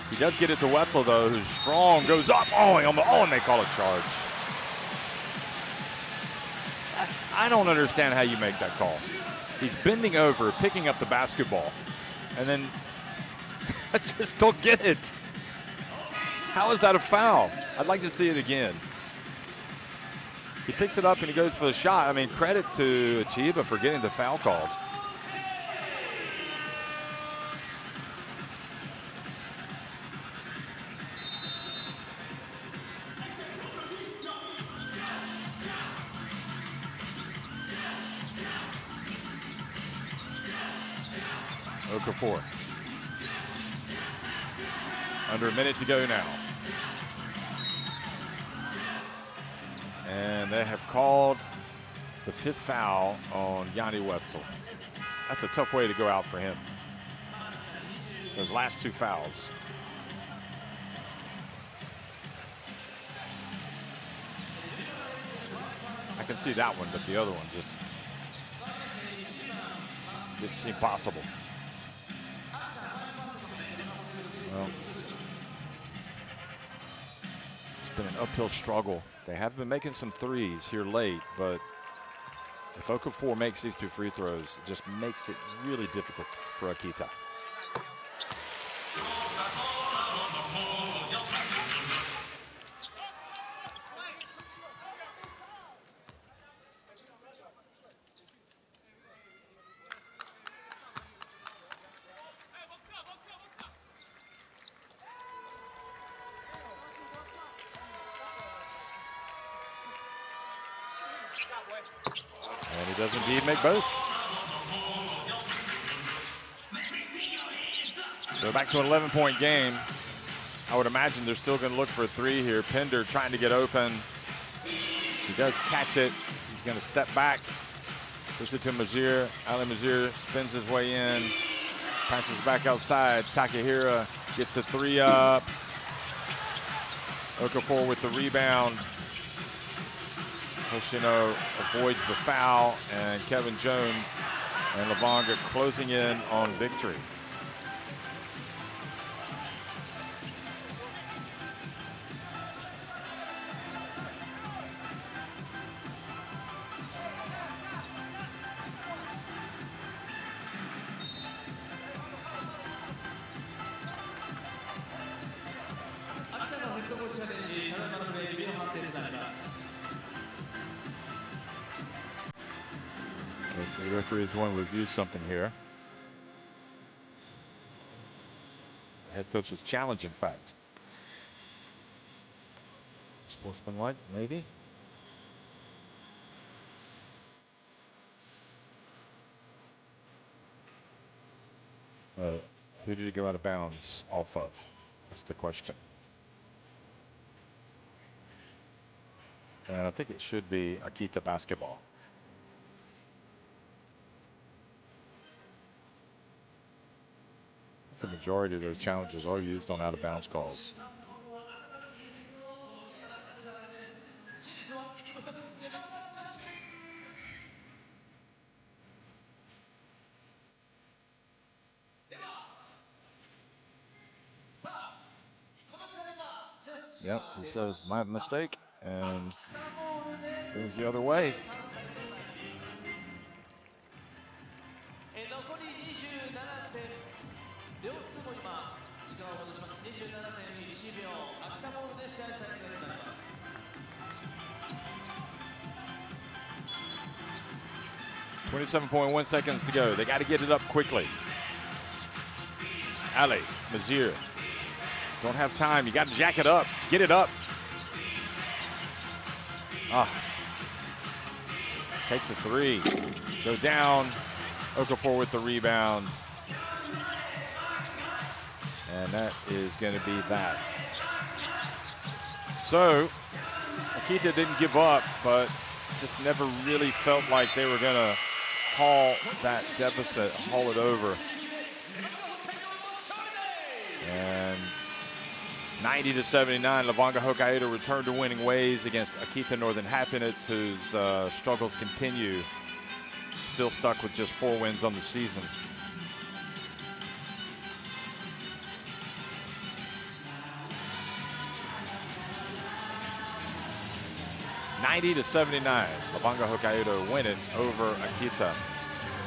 He does get it to Wetzel though, who's strong, goes up. Oh, and they call a charge. I don't understand how you make that call. He's bending over, picking up the basketball, and then I just don't get it. How is that a foul? I'd like to see it again. He picks it up and he goes for the shot. I mean, credit to Chiba for getting the foul called. Okafor. Under a minute to go now. And they have called the 5th foul on Yanni Wetzel. That's a tough way to go out for him. Those last 2 fouls. I can see that one, but the other one just didn't seem possible. Well, it's been an uphill struggle. They have been making some threes here late, but if Okafor makes these 2 free throws, it just makes it really difficult for Akita. And he does indeed make both. So back to an 11-point game. I would imagine they're still going to look for a 3 here. Pinder trying to get open. He does catch it. He's going to step back. Push it to Mazier. Ali Mazier spins his way in. Passes back outside. Takahira gets a 3 up. Okafor with the rebound. Hoshino avoids the foul, and Kevin Jones and LEVANGA closing in on victory. So the referees want to review something here. The head coach was challenged, in fact. Sportsmanlike, maybe. Who did he go out of bounds off of? That's the question. And I think it should be Akita basketball. The majority of those challenges are used on out-of-bounds calls. Yep, he says my mistake and goes the other way. .1 seconds to go. They got to get it up quickly. Ali Mazier. Don't have time. You got to jack it up. Get it up. Take the 3. Go down. Okafor with the rebound. And that is going to be that. So, Akita didn't give up, but just never really felt like they were going to haul that deficit, haul it over. And 90-79, LEVANGA HOKKAIDO returned to winning ways against AKITA Northern Happinets, whose struggles continue. Still stuck with just 4 wins on the season. .90-79, LEVANGA HOKKAIDO win it over AKITA.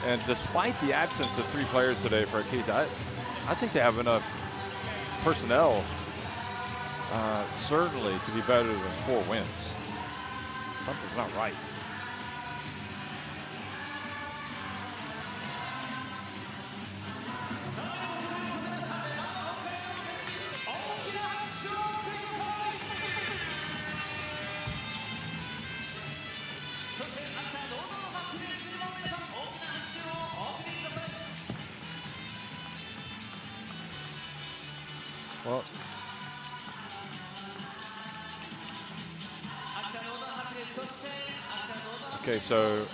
And despite the absence of 3 players today for AKITA, I think they have enough personnel certainly to be better than 4 wins. Something's not right. Well, Okay, so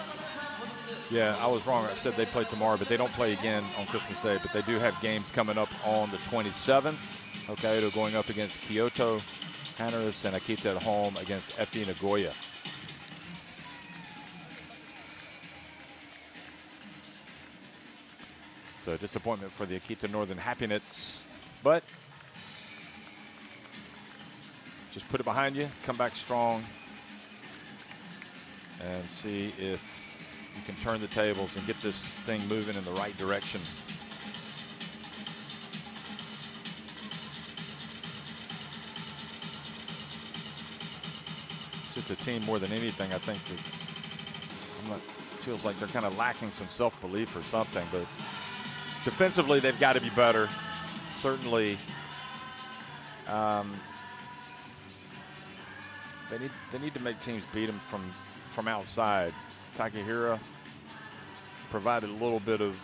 yeah, I was wrong. I said they play tomorrow, but they don't play again on Christmas Day. But they do have games coming up on the 27th. Hokkaido going up against Kyoto, Hanaris, and Akita at home against FE Nagoya. So disappointment for the Akita Northern Happinets, but just put it behind you, come back strong, and see if you can turn the tables and get this thing moving in the right direction. It's just a team more than anything. I think feels like they're kind of lacking some self-belief or something, but defensively they've got to be better. Certainly, they need to make teams beat them from outside. Takahira provided a little bit of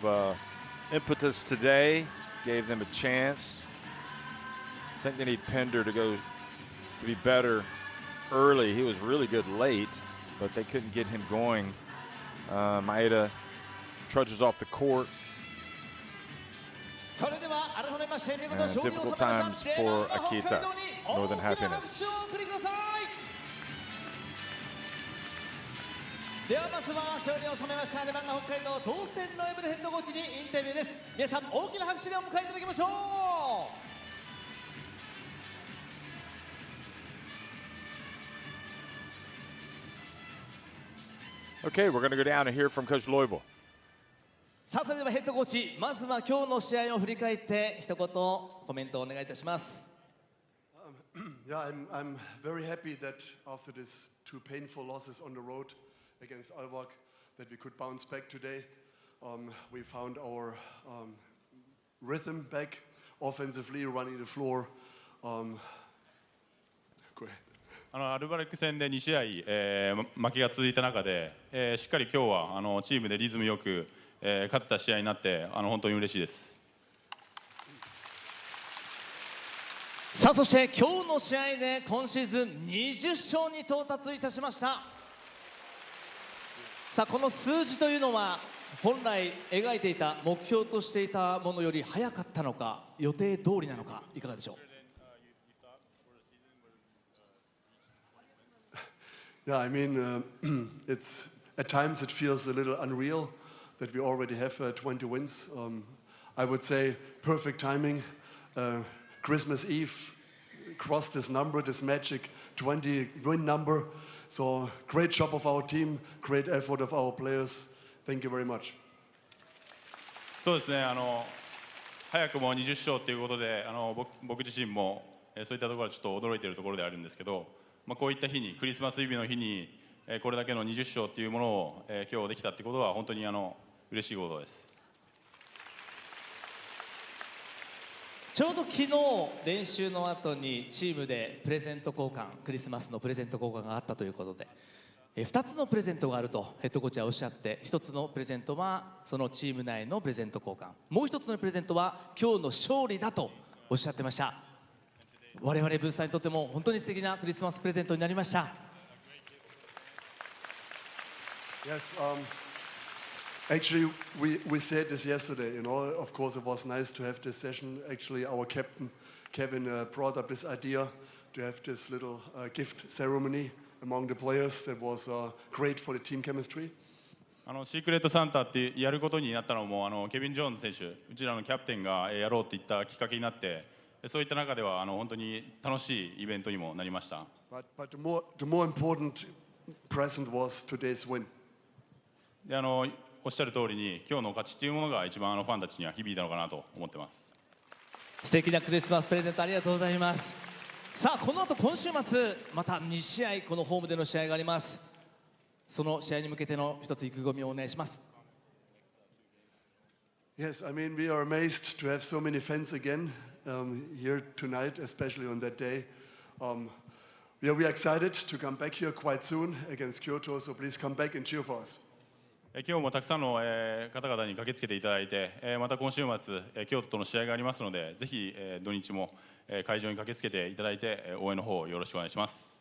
impetus today, gave them a chance. I think they need Pender to be better early. He was really good late, but they couldn't get him going. Maeda trudges off the court. And difficult times for Akita, Northern Happinets. ではまずは勝利を収めましたレバンガ北海道トーステンロイブルヘッドコーチにインタビューです。皆さん大きな拍手でお迎えいただきましょう。Okay, we're going to go down and hear from Coach Loibo. さあそれではヘッドコーチ、まずは今日の試合を振り返って一言コメントをお願いいたします。Yeah, I'm very happy that after these two painful losses on the road against Alvak, that we could bounce back today. We found our rhythm back offensively, running the floor. Go ahead. アルバルク戦で2試合、負けが続いた中で、しっかり今日はチームでリズムよく、勝てた試合になって本当に嬉しいです。さあそして今日の試合で今シーズン20勝に到達いたしました。さあこの数字というのは本来描いていた目標としていたものより早かったのか予定通りなのかいかがでしょう。Yeah, I mean, it's at times it feels a little unreal that we already have 20 wins. I would say perfect timing. Christmas Eve crossed this number, this magic 20 win number. So great job of our team, great effort of our players. Thank you very much. そうですね。早くも20勝ということで、僕自身もそういったところはちょっと驚いているところであるんですけど。こういった日にクリスマスイブの日にこれだけの20勝というものを今日できたということは本当に嬉しいことです。ちょうど昨日練習の後にチームでプレゼント交換、クリスマスのプレゼント交換があったということで、2つのプレゼントがあるとヘッドコーチはおっしゃって、1つのプレゼントはそのチーム内のプレゼント交換、もう1つのプレゼントは今日の勝利だとおっしゃってました。我々ブースターにとっても本当に素敵なクリスマスプレゼントになりました。Yes, actually we said this yesterday. You know, of course it was nice to have this session. Actually, our captain Kevin brought up this idea to have this little gift ceremony among the players. That was great for the team chemistry. シークレットサンタってやることになったのもケビン・ジョーンズ選手、うちらのキャプテンがやろうって言ったきっかけになって。そういった中では本当に楽しいイベントにもなりました。But the more important present was today's win. でおっしゃる通りに今日の勝ちというものが一番ファンたちには響いたのかなと思ってます。素敵なクリスマスプレゼントありがとうございます。さあこの後今週末また2試合このホームでの試合があります。その試合に向けての一つ意気込みをお願いします。Yes, I mean we are amazed to have so many fans again. Here tonight, especially on that day. We are excited to come back here quite soon against Kyoto, so please come back and cheer for us. 今日もたくさんの方々に駆けつけていただいて、また今週末京都との試合がありますので、ぜひ土日も会場に駆けつけていただいて応援の方よろしくお願いします。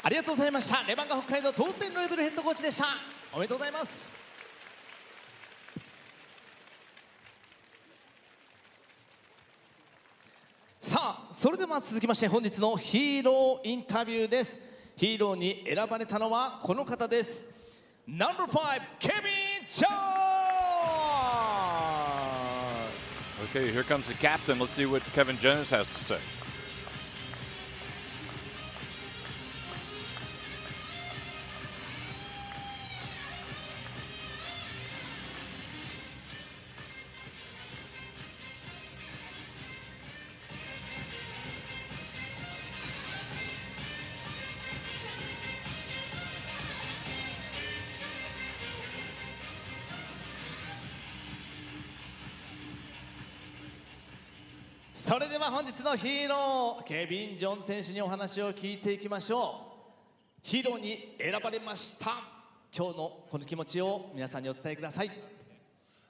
ありがとうございました。レバンガ北海道トーステンロイブルヘッドコーチでした。おめでとうございます。さあ、それでは続きまして本日のヒーローインタビューです。ヒーローに選ばれたのはこの方です。No.5 ケビン・ジョーンズ。 Okay, here comes the captain. Let's see what Kevin Jones has to say.それでは本日のヒーローケビン・ジョン選手にお話を聞いていきましょう。ヒーローに選ばれました今日のこの気持ちを皆さんにお伝えください。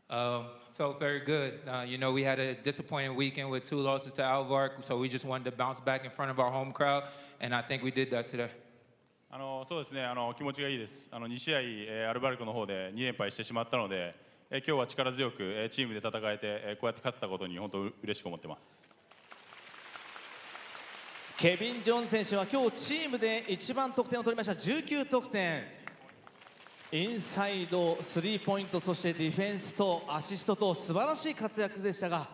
Felt very good. You know, we had a disappointing weekend with 2 losses to Alvar, so we just wanted to bounce back in front of our home crowd, and I think we did that today. そうですね、気持ちがいいです。2試合、アルバルクの方で2連敗してしまったので、今日は力強く、チームで戦えて、こうやって勝ったことに本当嬉しく思ってます。ケビン・ジョン選手は今日チームで一番得点を取りました。19得点。インサイド、スリーポイント、そしてディフェンスとアシストと素晴らしい活躍でしたが、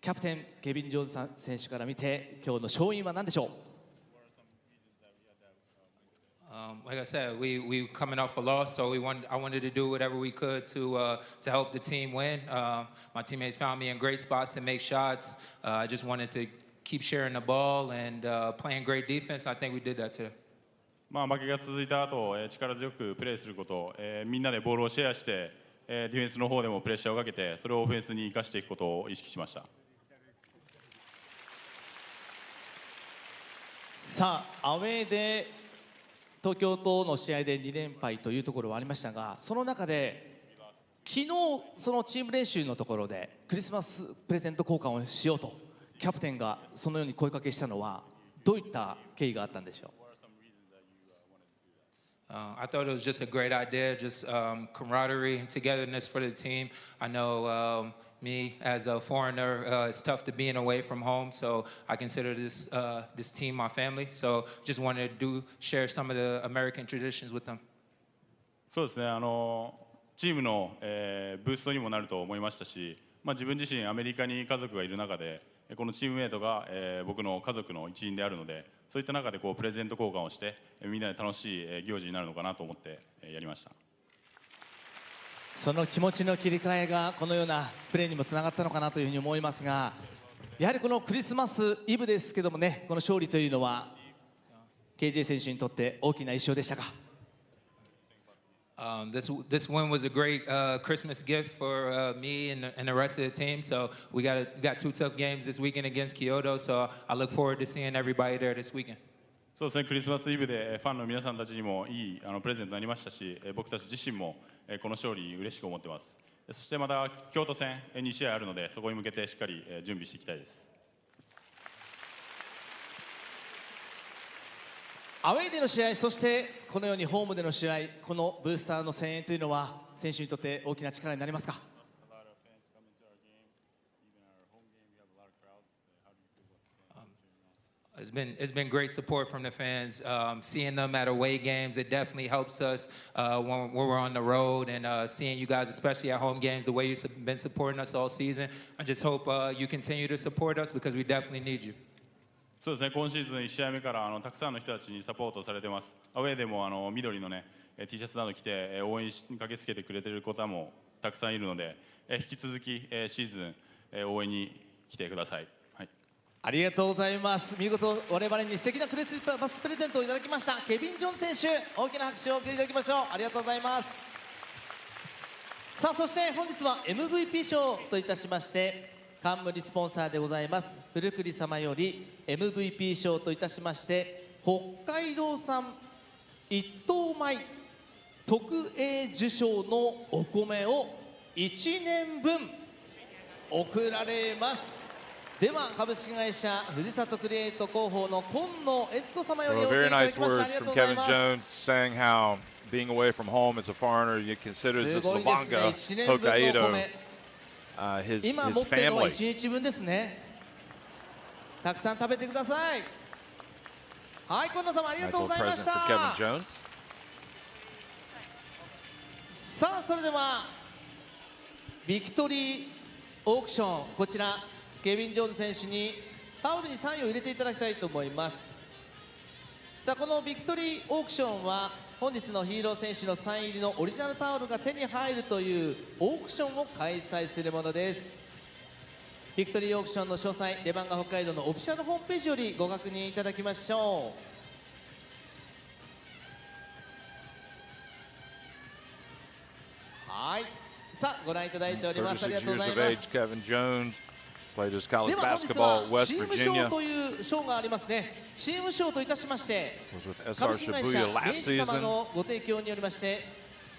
キャプテンケビン・ジョン選手から見て今日の勝因は何でしょう。Like I said, we coming off a loss, so I wanted to do whatever we could to help the team win. My teammates found me in great spots to make shots. I just wanted to keep sharing the ball and playing great defense. I think we did that today. 負けが続いた後、力強くプレーすること、みんなでボールをシェアして、ディフェンスの方でもプレッシャーをかけて、それをオフェンスに生かしていくことを意識しました。さあ、アウェーで東京との試合で2連敗というところはありましたが、その中で昨日そのチーム練習のところでクリスマスプレゼント交換をしようとキャプテンがそのように声かけしたのはどういった経緯があったんでしょう。I thought it was just a great idea, just camaraderie and togetherness for the team. I know me as a foreigner, it's tough to being away from home, so I consider this team my family. So just wanted to share some of the American traditions with them. そうですね、チームの、ブーストにもなると思いましたし、自分自身アメリカに家族がいる中でこのチームメイトが、僕の家族の一員であるので、そういった中でこうプレゼント交換をしてみんなで楽しい行事になるのかなと思ってやりました。その気持ちの切り替えがこのようなプレーにもつながったのかなというふうに思いますが、やはりこのクリスマスイブですけどもね、この勝利というのは KJ 選手にとって大きな一勝でしたか。This win was a great Christmas gift for me and the rest of the team. So we got 2 tough games this weekend against Kyoto. So I look forward to seeing everybody there this weekend. そうですね、クリスマスイブでファンの皆さんたちにもいいプレゼントになりましたし、僕たち自身もこの勝利嬉しく思ってます。そしてまた京都戦2試合あるので、そこに向けてしっかり準備していきたいです。アウェーでの試合、そしてこのようにホームでの試合、このブースターの声援というのは選手にとって大きな力になりますか。It's been great support from the fans. Seeing them at away games, it definitely helps us when we're on the road, and seeing you guys, especially at home games, the way you've been supporting us all season. I just hope you continue to support us because we definitely need you. そうですね、今シーズン1試合目からたくさんの人たちにサポートされてます。アウェーでも緑のね T シャツなど着て応援に駆けつけてくれている方もたくさんいるので、引き続きシーズン応援に来てください。ありがとうございます。見事我々に素敵なクリスマスプレゼントをいただきましたケビン・ジョン選手、大きな拍手をお送りいただきましょう。ありがとうございます。さあ、そして本日は MVP 賞といたしまして冠スポンサーでございます古栗様より MVP 賞といたしまして北海道産一等米特 A 受賞のお米を1年分贈られます。では株式会社ふるさとクリエイト広報の今野悦子様より Well, お受け very いただ nice きました。あ words りがと from うござい Kevin ます。 Jones saying how being away from home as a foreigner, you consider this すごいですね。 Levanga, 1年分のお HOKKAIDO, 米。 his 今持ってるのは family. 1日分ですね。たくさん食べてください。はい、今野様ありが Nice とうご little ざいま present し for Kevin た。 Jones. さあそれではビクトリーオークション、こちらケビン・ジョーンズ選手にタオルにサインを入れていただきたいと思います。さあこのビクトリーオークションは本日のヒーロー選手のサイン入りのオリジナルタオルが手に入るというオークションを開催するものです。ビクトリーオークションの詳細、レバンガ北海道のオフィシャルホームページよりご確認いただきましょう。はい、さあご覧いただいております。ありがとうございます。 Kevin Jones played his college では本日 basketball は at West チーム賞 Virginia. という賞がありますね。チーム賞といたしまして Was with SR 株式会社 Shibuya レ last イジ様 season. のご提供によりまして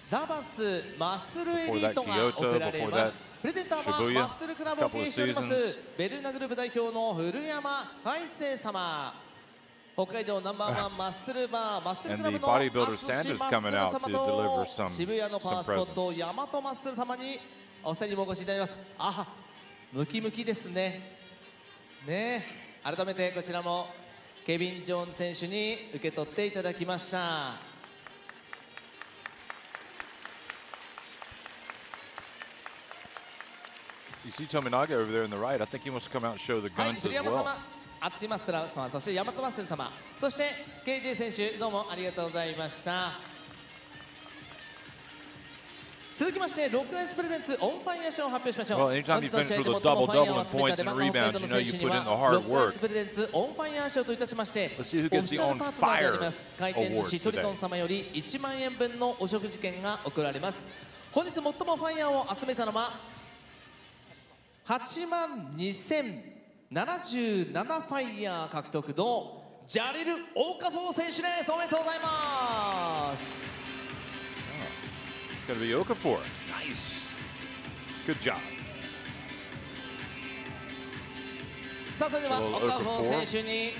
ザバスマッスルエリ Before ート that が Kyoto, 贈られ before ま that す。プレゼンターは Shibuya, マッスルクラブを経営しておりま couple of すベルーナグループ代表の古山海生様、北海道ナンバーワンマッスルバーマッスルクラブ And の the bodybuilder 淳マッスル Sanders coming out 様 to deliver と some 渋谷のパワースポット presents. 大和マッスル様にお二人にもお越しいただきます。あ、ムキムキですね。ね、改めてこちらもケビン・ジョーンズ選手に受け取っていただきました。You see Tominaga over there on the right. I think he wants to come out and show the はい、 guns 栗 as 山 well. 様、淳マッスラー様、そして大和マッスル様、そして KJ 選手、どうもありがとうございました。続きまして6アイスプレゼンツオンファイア賞を発表しましょう。 Well, anytime you finish with a double-double in points and rebounds, you know you put in the hard 6アイ work. スプレゼンツオンファイア賞といたしまして、 Let's see who オ gets フィ the シャ on ルパートナーであ fire ります回転寿 award 司トリト today. ン様より1万円分のお食事券が贈られます。本日最もファイヤーを集めたのは8万2077ファイヤー獲得のジャリル・オーカフォー選手です。おめでとうございます。 It's going to be Okafor. Nice. Good job. さあそれでは So オカフォー選手に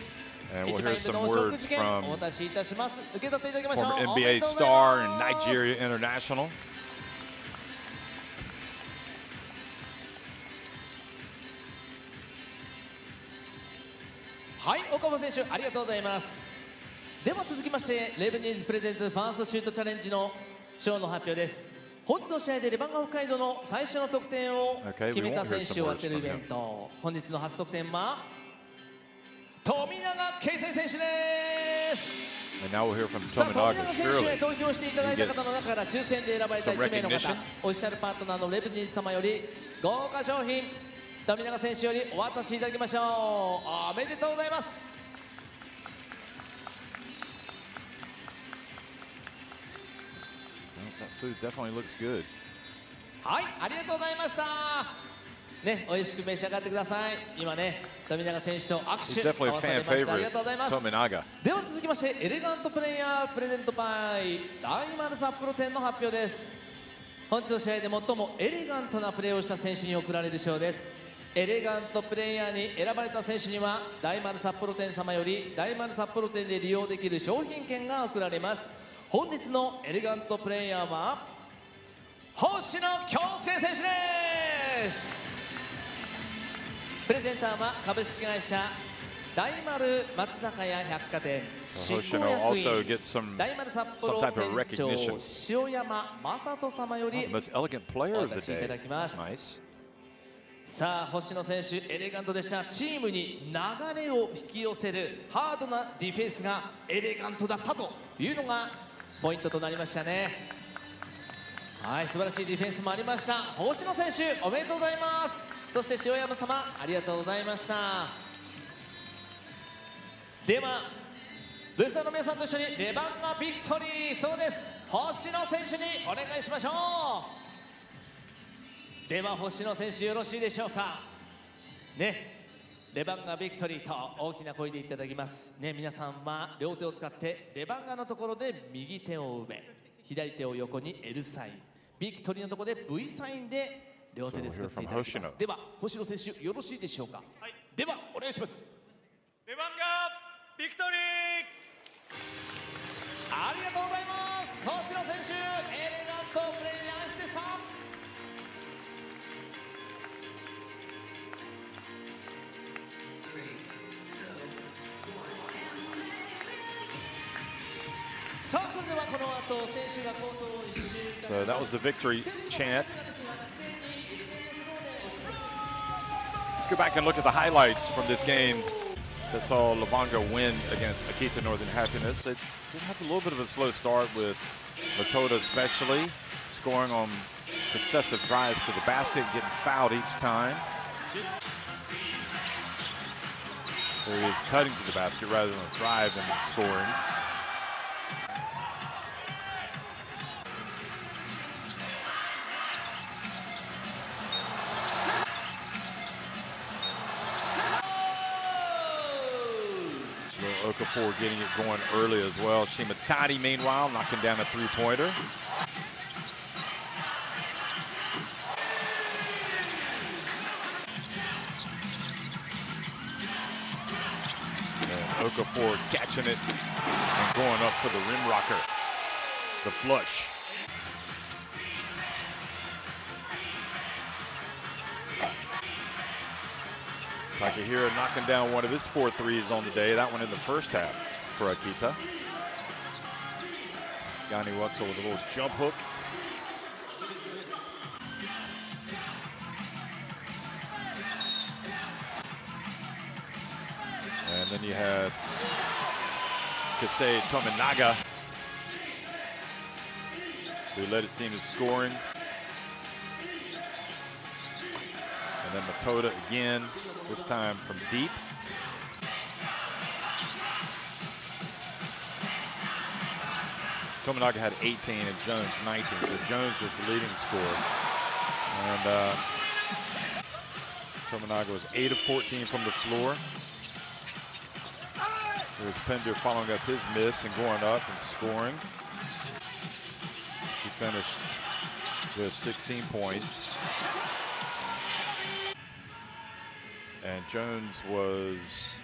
And we'll 1万 hear 円分 some のお食 words 事券 from お渡しいたします。受け取っていただきましょう。 former おめで NBA とうござい star ま and す。 Nigeria international. はい、岡本選手ありがとうございます。では続きましてレブニーズプレゼンツファーストシュートチャレンジの賞の発表です。本日の試合でレバンガ北海道の最初の得点を Okay, 決 we めた won't 選 hear 手 some を words 当てるイ from ベン him. ト、本日の初得点は富永啓生選手です。 And now we'll hear from さあ富永 Tominaga. 選手へ Surely 投票していただいた方の中から抽選で選ばれた some 1名の方 recognition. オフィシャルパートナーのレブニーズ様より豪華商品富永選手よりお渡しいただきましょう。おめでとうございます。 That food definitely looks good. はい、ありがとうございました。ね、美味しく召し上がってください。今ね、富永選手と He's 握手 definitely 交 a わさ fan れました。あり favorite. がとうございます。 Tominaga. では続きましてエレガントプレイヤープレゼントバイ大丸札幌店の発表です。本日の試合で最もエレガントなプレーをした選手に贈られる賞です。エレガントプレイヤーに選ばれた選手には大丸札幌店様より大丸札幌店で利用できる商品券が贈られます。本日のエレガントプレイヤーは星野恭介選手です。プレゼンターは株式会社大丸松坂屋百貨店執行 Hoshino 役 also 員 gets some 大丸札幌 type of 店長 recognition. 塩山正人様より Most elegant player お of 渡 the しいた day. だきます。 That's nice. さあ星野選手エレガントでした。チームに流れを引き寄せるハードなディフェンスがエレガントだったというのがポイントとなりましたね。はい、素晴らしいディフェンスもありました。星野選手おめでとうございます。そして塩山様ありがとうございました。ではブースターの皆さんと一緒にレバンガビクトリー、そうです、星野選手にお願いしましょう。では星野選手よろしいでしょうかね。レバンガビクトリーと大きな声でいただきますね。皆さんは両手を使ってレバンガのところで右手を上、左手を横に L サイン、ビクトリーのところで V サインで両手で作っていただきます。では星野選手よろしいでしょうか。はい。ではお願いします。レバンガビクトリー。ありがとうございます。星野選手、エレガントプレーヤーでした。さあそれではこの後選手がコートを一周。So that was the victory chant. Let's go back and look at the highlights from this game that saw Levanga win against AKITA Northern Happiness. It did have a little bit of a slow start with Matoda especially, scoring on successive drives to the basket, getting fouled each time. There he is cutting to the basket rather than a drive and scoring. Okafor getting it going early as well. Shimatani, meanwhile, knocking down a three-pointer. And Okafor catching it and going up for the rim rocker, the flush. Takahira knocking down one of his 4 threes on the day. That one in the first half for Akita. Yanni Wetzel with a little jump hook. And then you had Kasei Tominaga, who led his team in scoring. And then Matoda again, this time from deep. Tominaga had 18 and Jones 19, so Jones was the leading scorer. And Tominaga was 8 of 14 from the floor. There's Pender following up his miss and going up and scoring. He finished with 16 points. And Jones was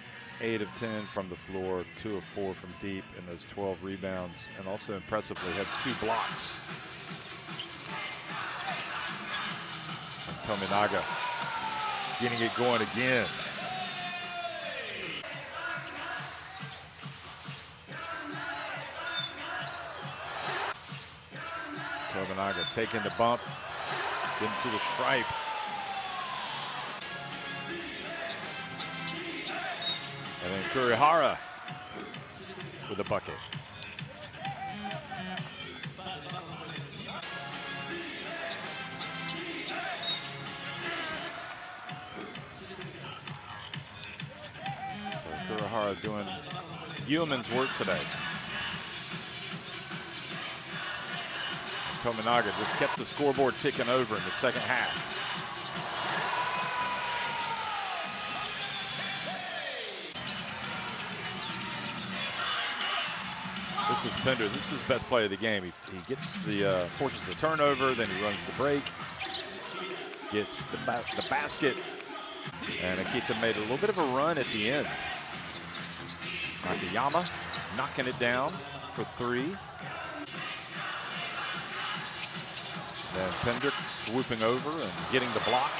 8 of 10 from the floor, 2 of 4 from deep, and those 12 rebounds, and also impressively had 2 blocks. And Tominaga getting it going again. Tominaga taking the bump, getting to the stripe. And then Kurihara with a bucket. So Kurihara doing yeoman's work today. Tominaga just kept the scoreboard ticking over in the second half. This is Pender. This is his best play of the game. He gets the forces the turnover, then he runs the break, gets the basket, and Akita made a little bit of a run at the end. Nakayama knocking it down for 3. Then Pender swooping over and getting the block.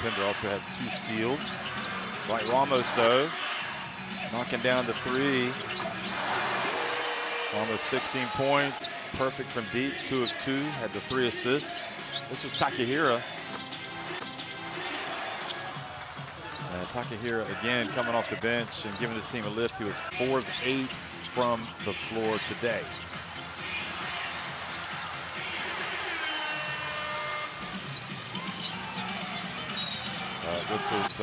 Pender also had 2 steals. Dwight Ramos, though, knocking down the 3. Almost 16 points, perfect from deep, 2 of 2, had the 3 assists. This was Takahira. And Takahira again coming off the bench and giving his team a lift. He was 4 of 8 from the floor today. This was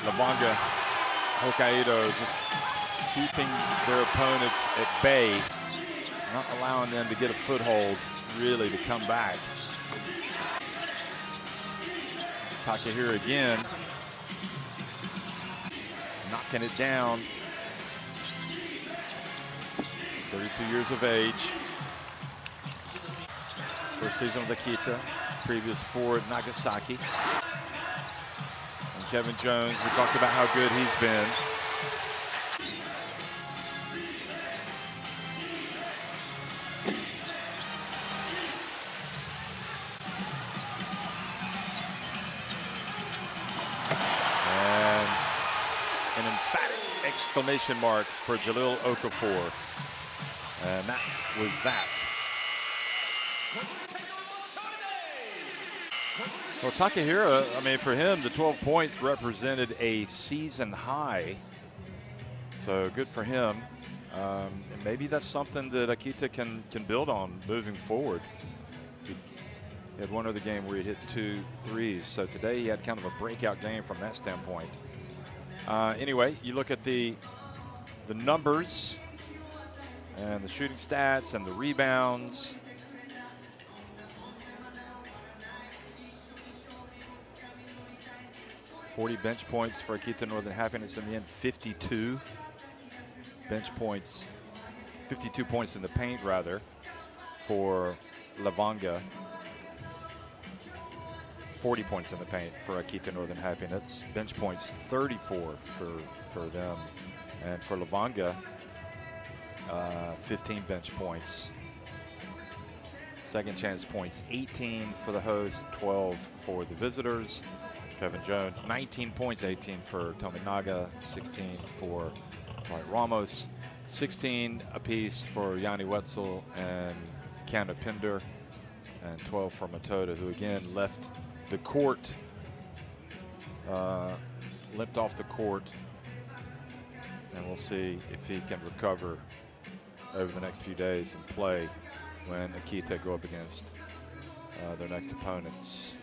Levanga, Hokkaido just keeping their opponents at bay, not allowing them to get a foothold really to come back. Takahira again, knocking it down. 32 years of age. First season with Akita, previous 4 at Nagasaki. And Kevin Jones, we talked about how good he's been. And an emphatic exclamation mark for Jalil Okafor. And that was that. Well, Takahira, I mean, for him, the 12 points represented a season high. So good for him. And maybe that's something that Akita can build on moving forward. He had one other game where he hit 2 threes. So today he had kind of a breakout game from that standpoint. Anyway, you look at the numbers and the shooting stats and the rebounds. .40 bench points for Akita Northern Happiness in the end. 52 bench points, 52 points in the paint rather for Levanga. 40 points in the paint for Akita Northern Happiness. Bench points 34 for them, and for Levanga 15 bench points. Second chance points 18 for the host, 12 for the visitors. Kevin Jones, 19 points, 18 for Tominaga, 16 for Dwight Ramos, 16 apiece for Yanni Wetzel and Kana Pinder, and 12 for Matoda, who again left the court, limped off the court, and we'll see if he can recover over the next few days and play when Akita go up against their next opponents,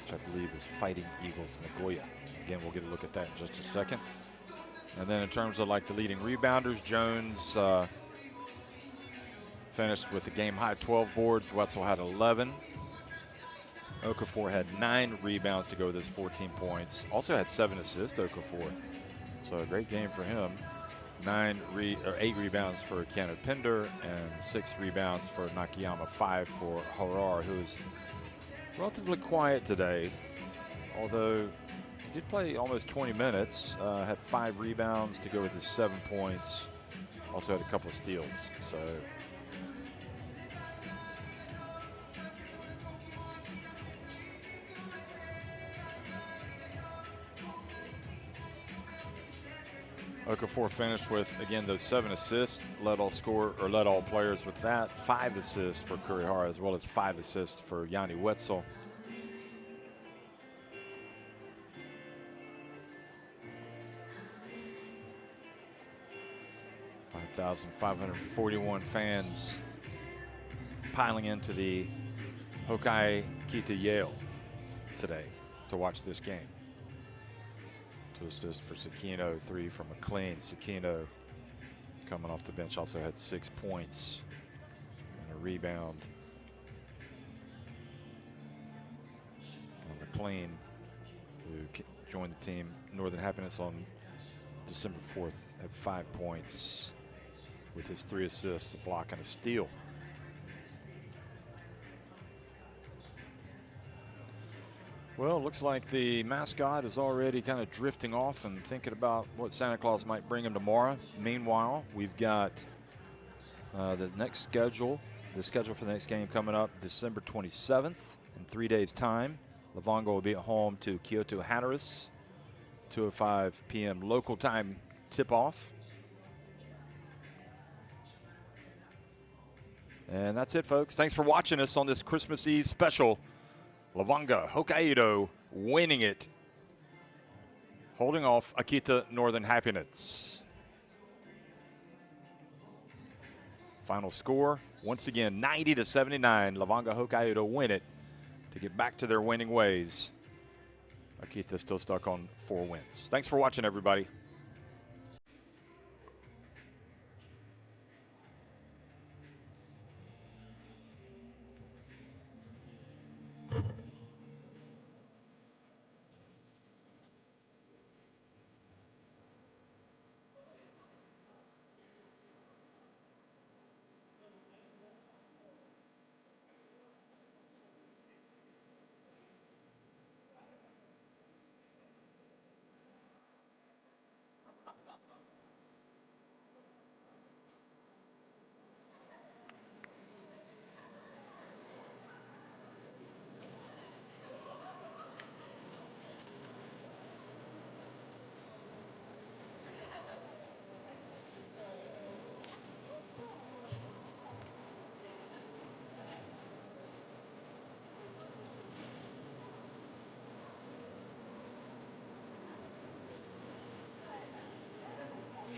which I believe is Fighting Eagles Nagoya. Again, we'll get a look at that in just a second. And then in terms of like the leading rebounders, Jones finished with a game-high 12 boards. Wetzel had 11. Okafor had 9 rebounds to go with his 14 points. Also had 7 assists, Okafor. So a great game for him. 8 rebounds for Kana Pinder and 6 rebounds for Nakayama. 5 for Harar, who is relatively quiet today, although he did play almost 20 minutes, had 5 rebounds to go with his 7 points, also had a couple of steals. So Okafor finished with, again, those 7 assists, led all players with that. 5 assists for Kurihara, as well as 5 assists for Yanni Wetzel. $5,541 fans piling into the Hokkaido Kita Yale today to watch this game. 2 assists for Sakino, 3 for McLean. Sakino, coming off the bench, also had 6 points and a rebound. And McLean, who joined the team Northern Happiness on December 4th, had 5 points with his 3 assists, a block and a steal. Well, it looks like the mascot is already kind of drifting off and thinking about what Santa Claus might bring him tomorrow. Meanwhile, we've got the schedule for the next game coming up December 27th in 3 days' time. Levanga will be at home to Kyoto Hatteras, 2:05 p.m. local time tip-off. And that's it, folks. Thanks for watching us on this Christmas Eve special. Levanga, Hokkaido winning it, holding off Akita Northern Happinets. Final score, once again, 90-79. Levanga Hokkaido win it to get back to their winning ways. Akita still stuck on 4 wins. Thanks for watching, everybody.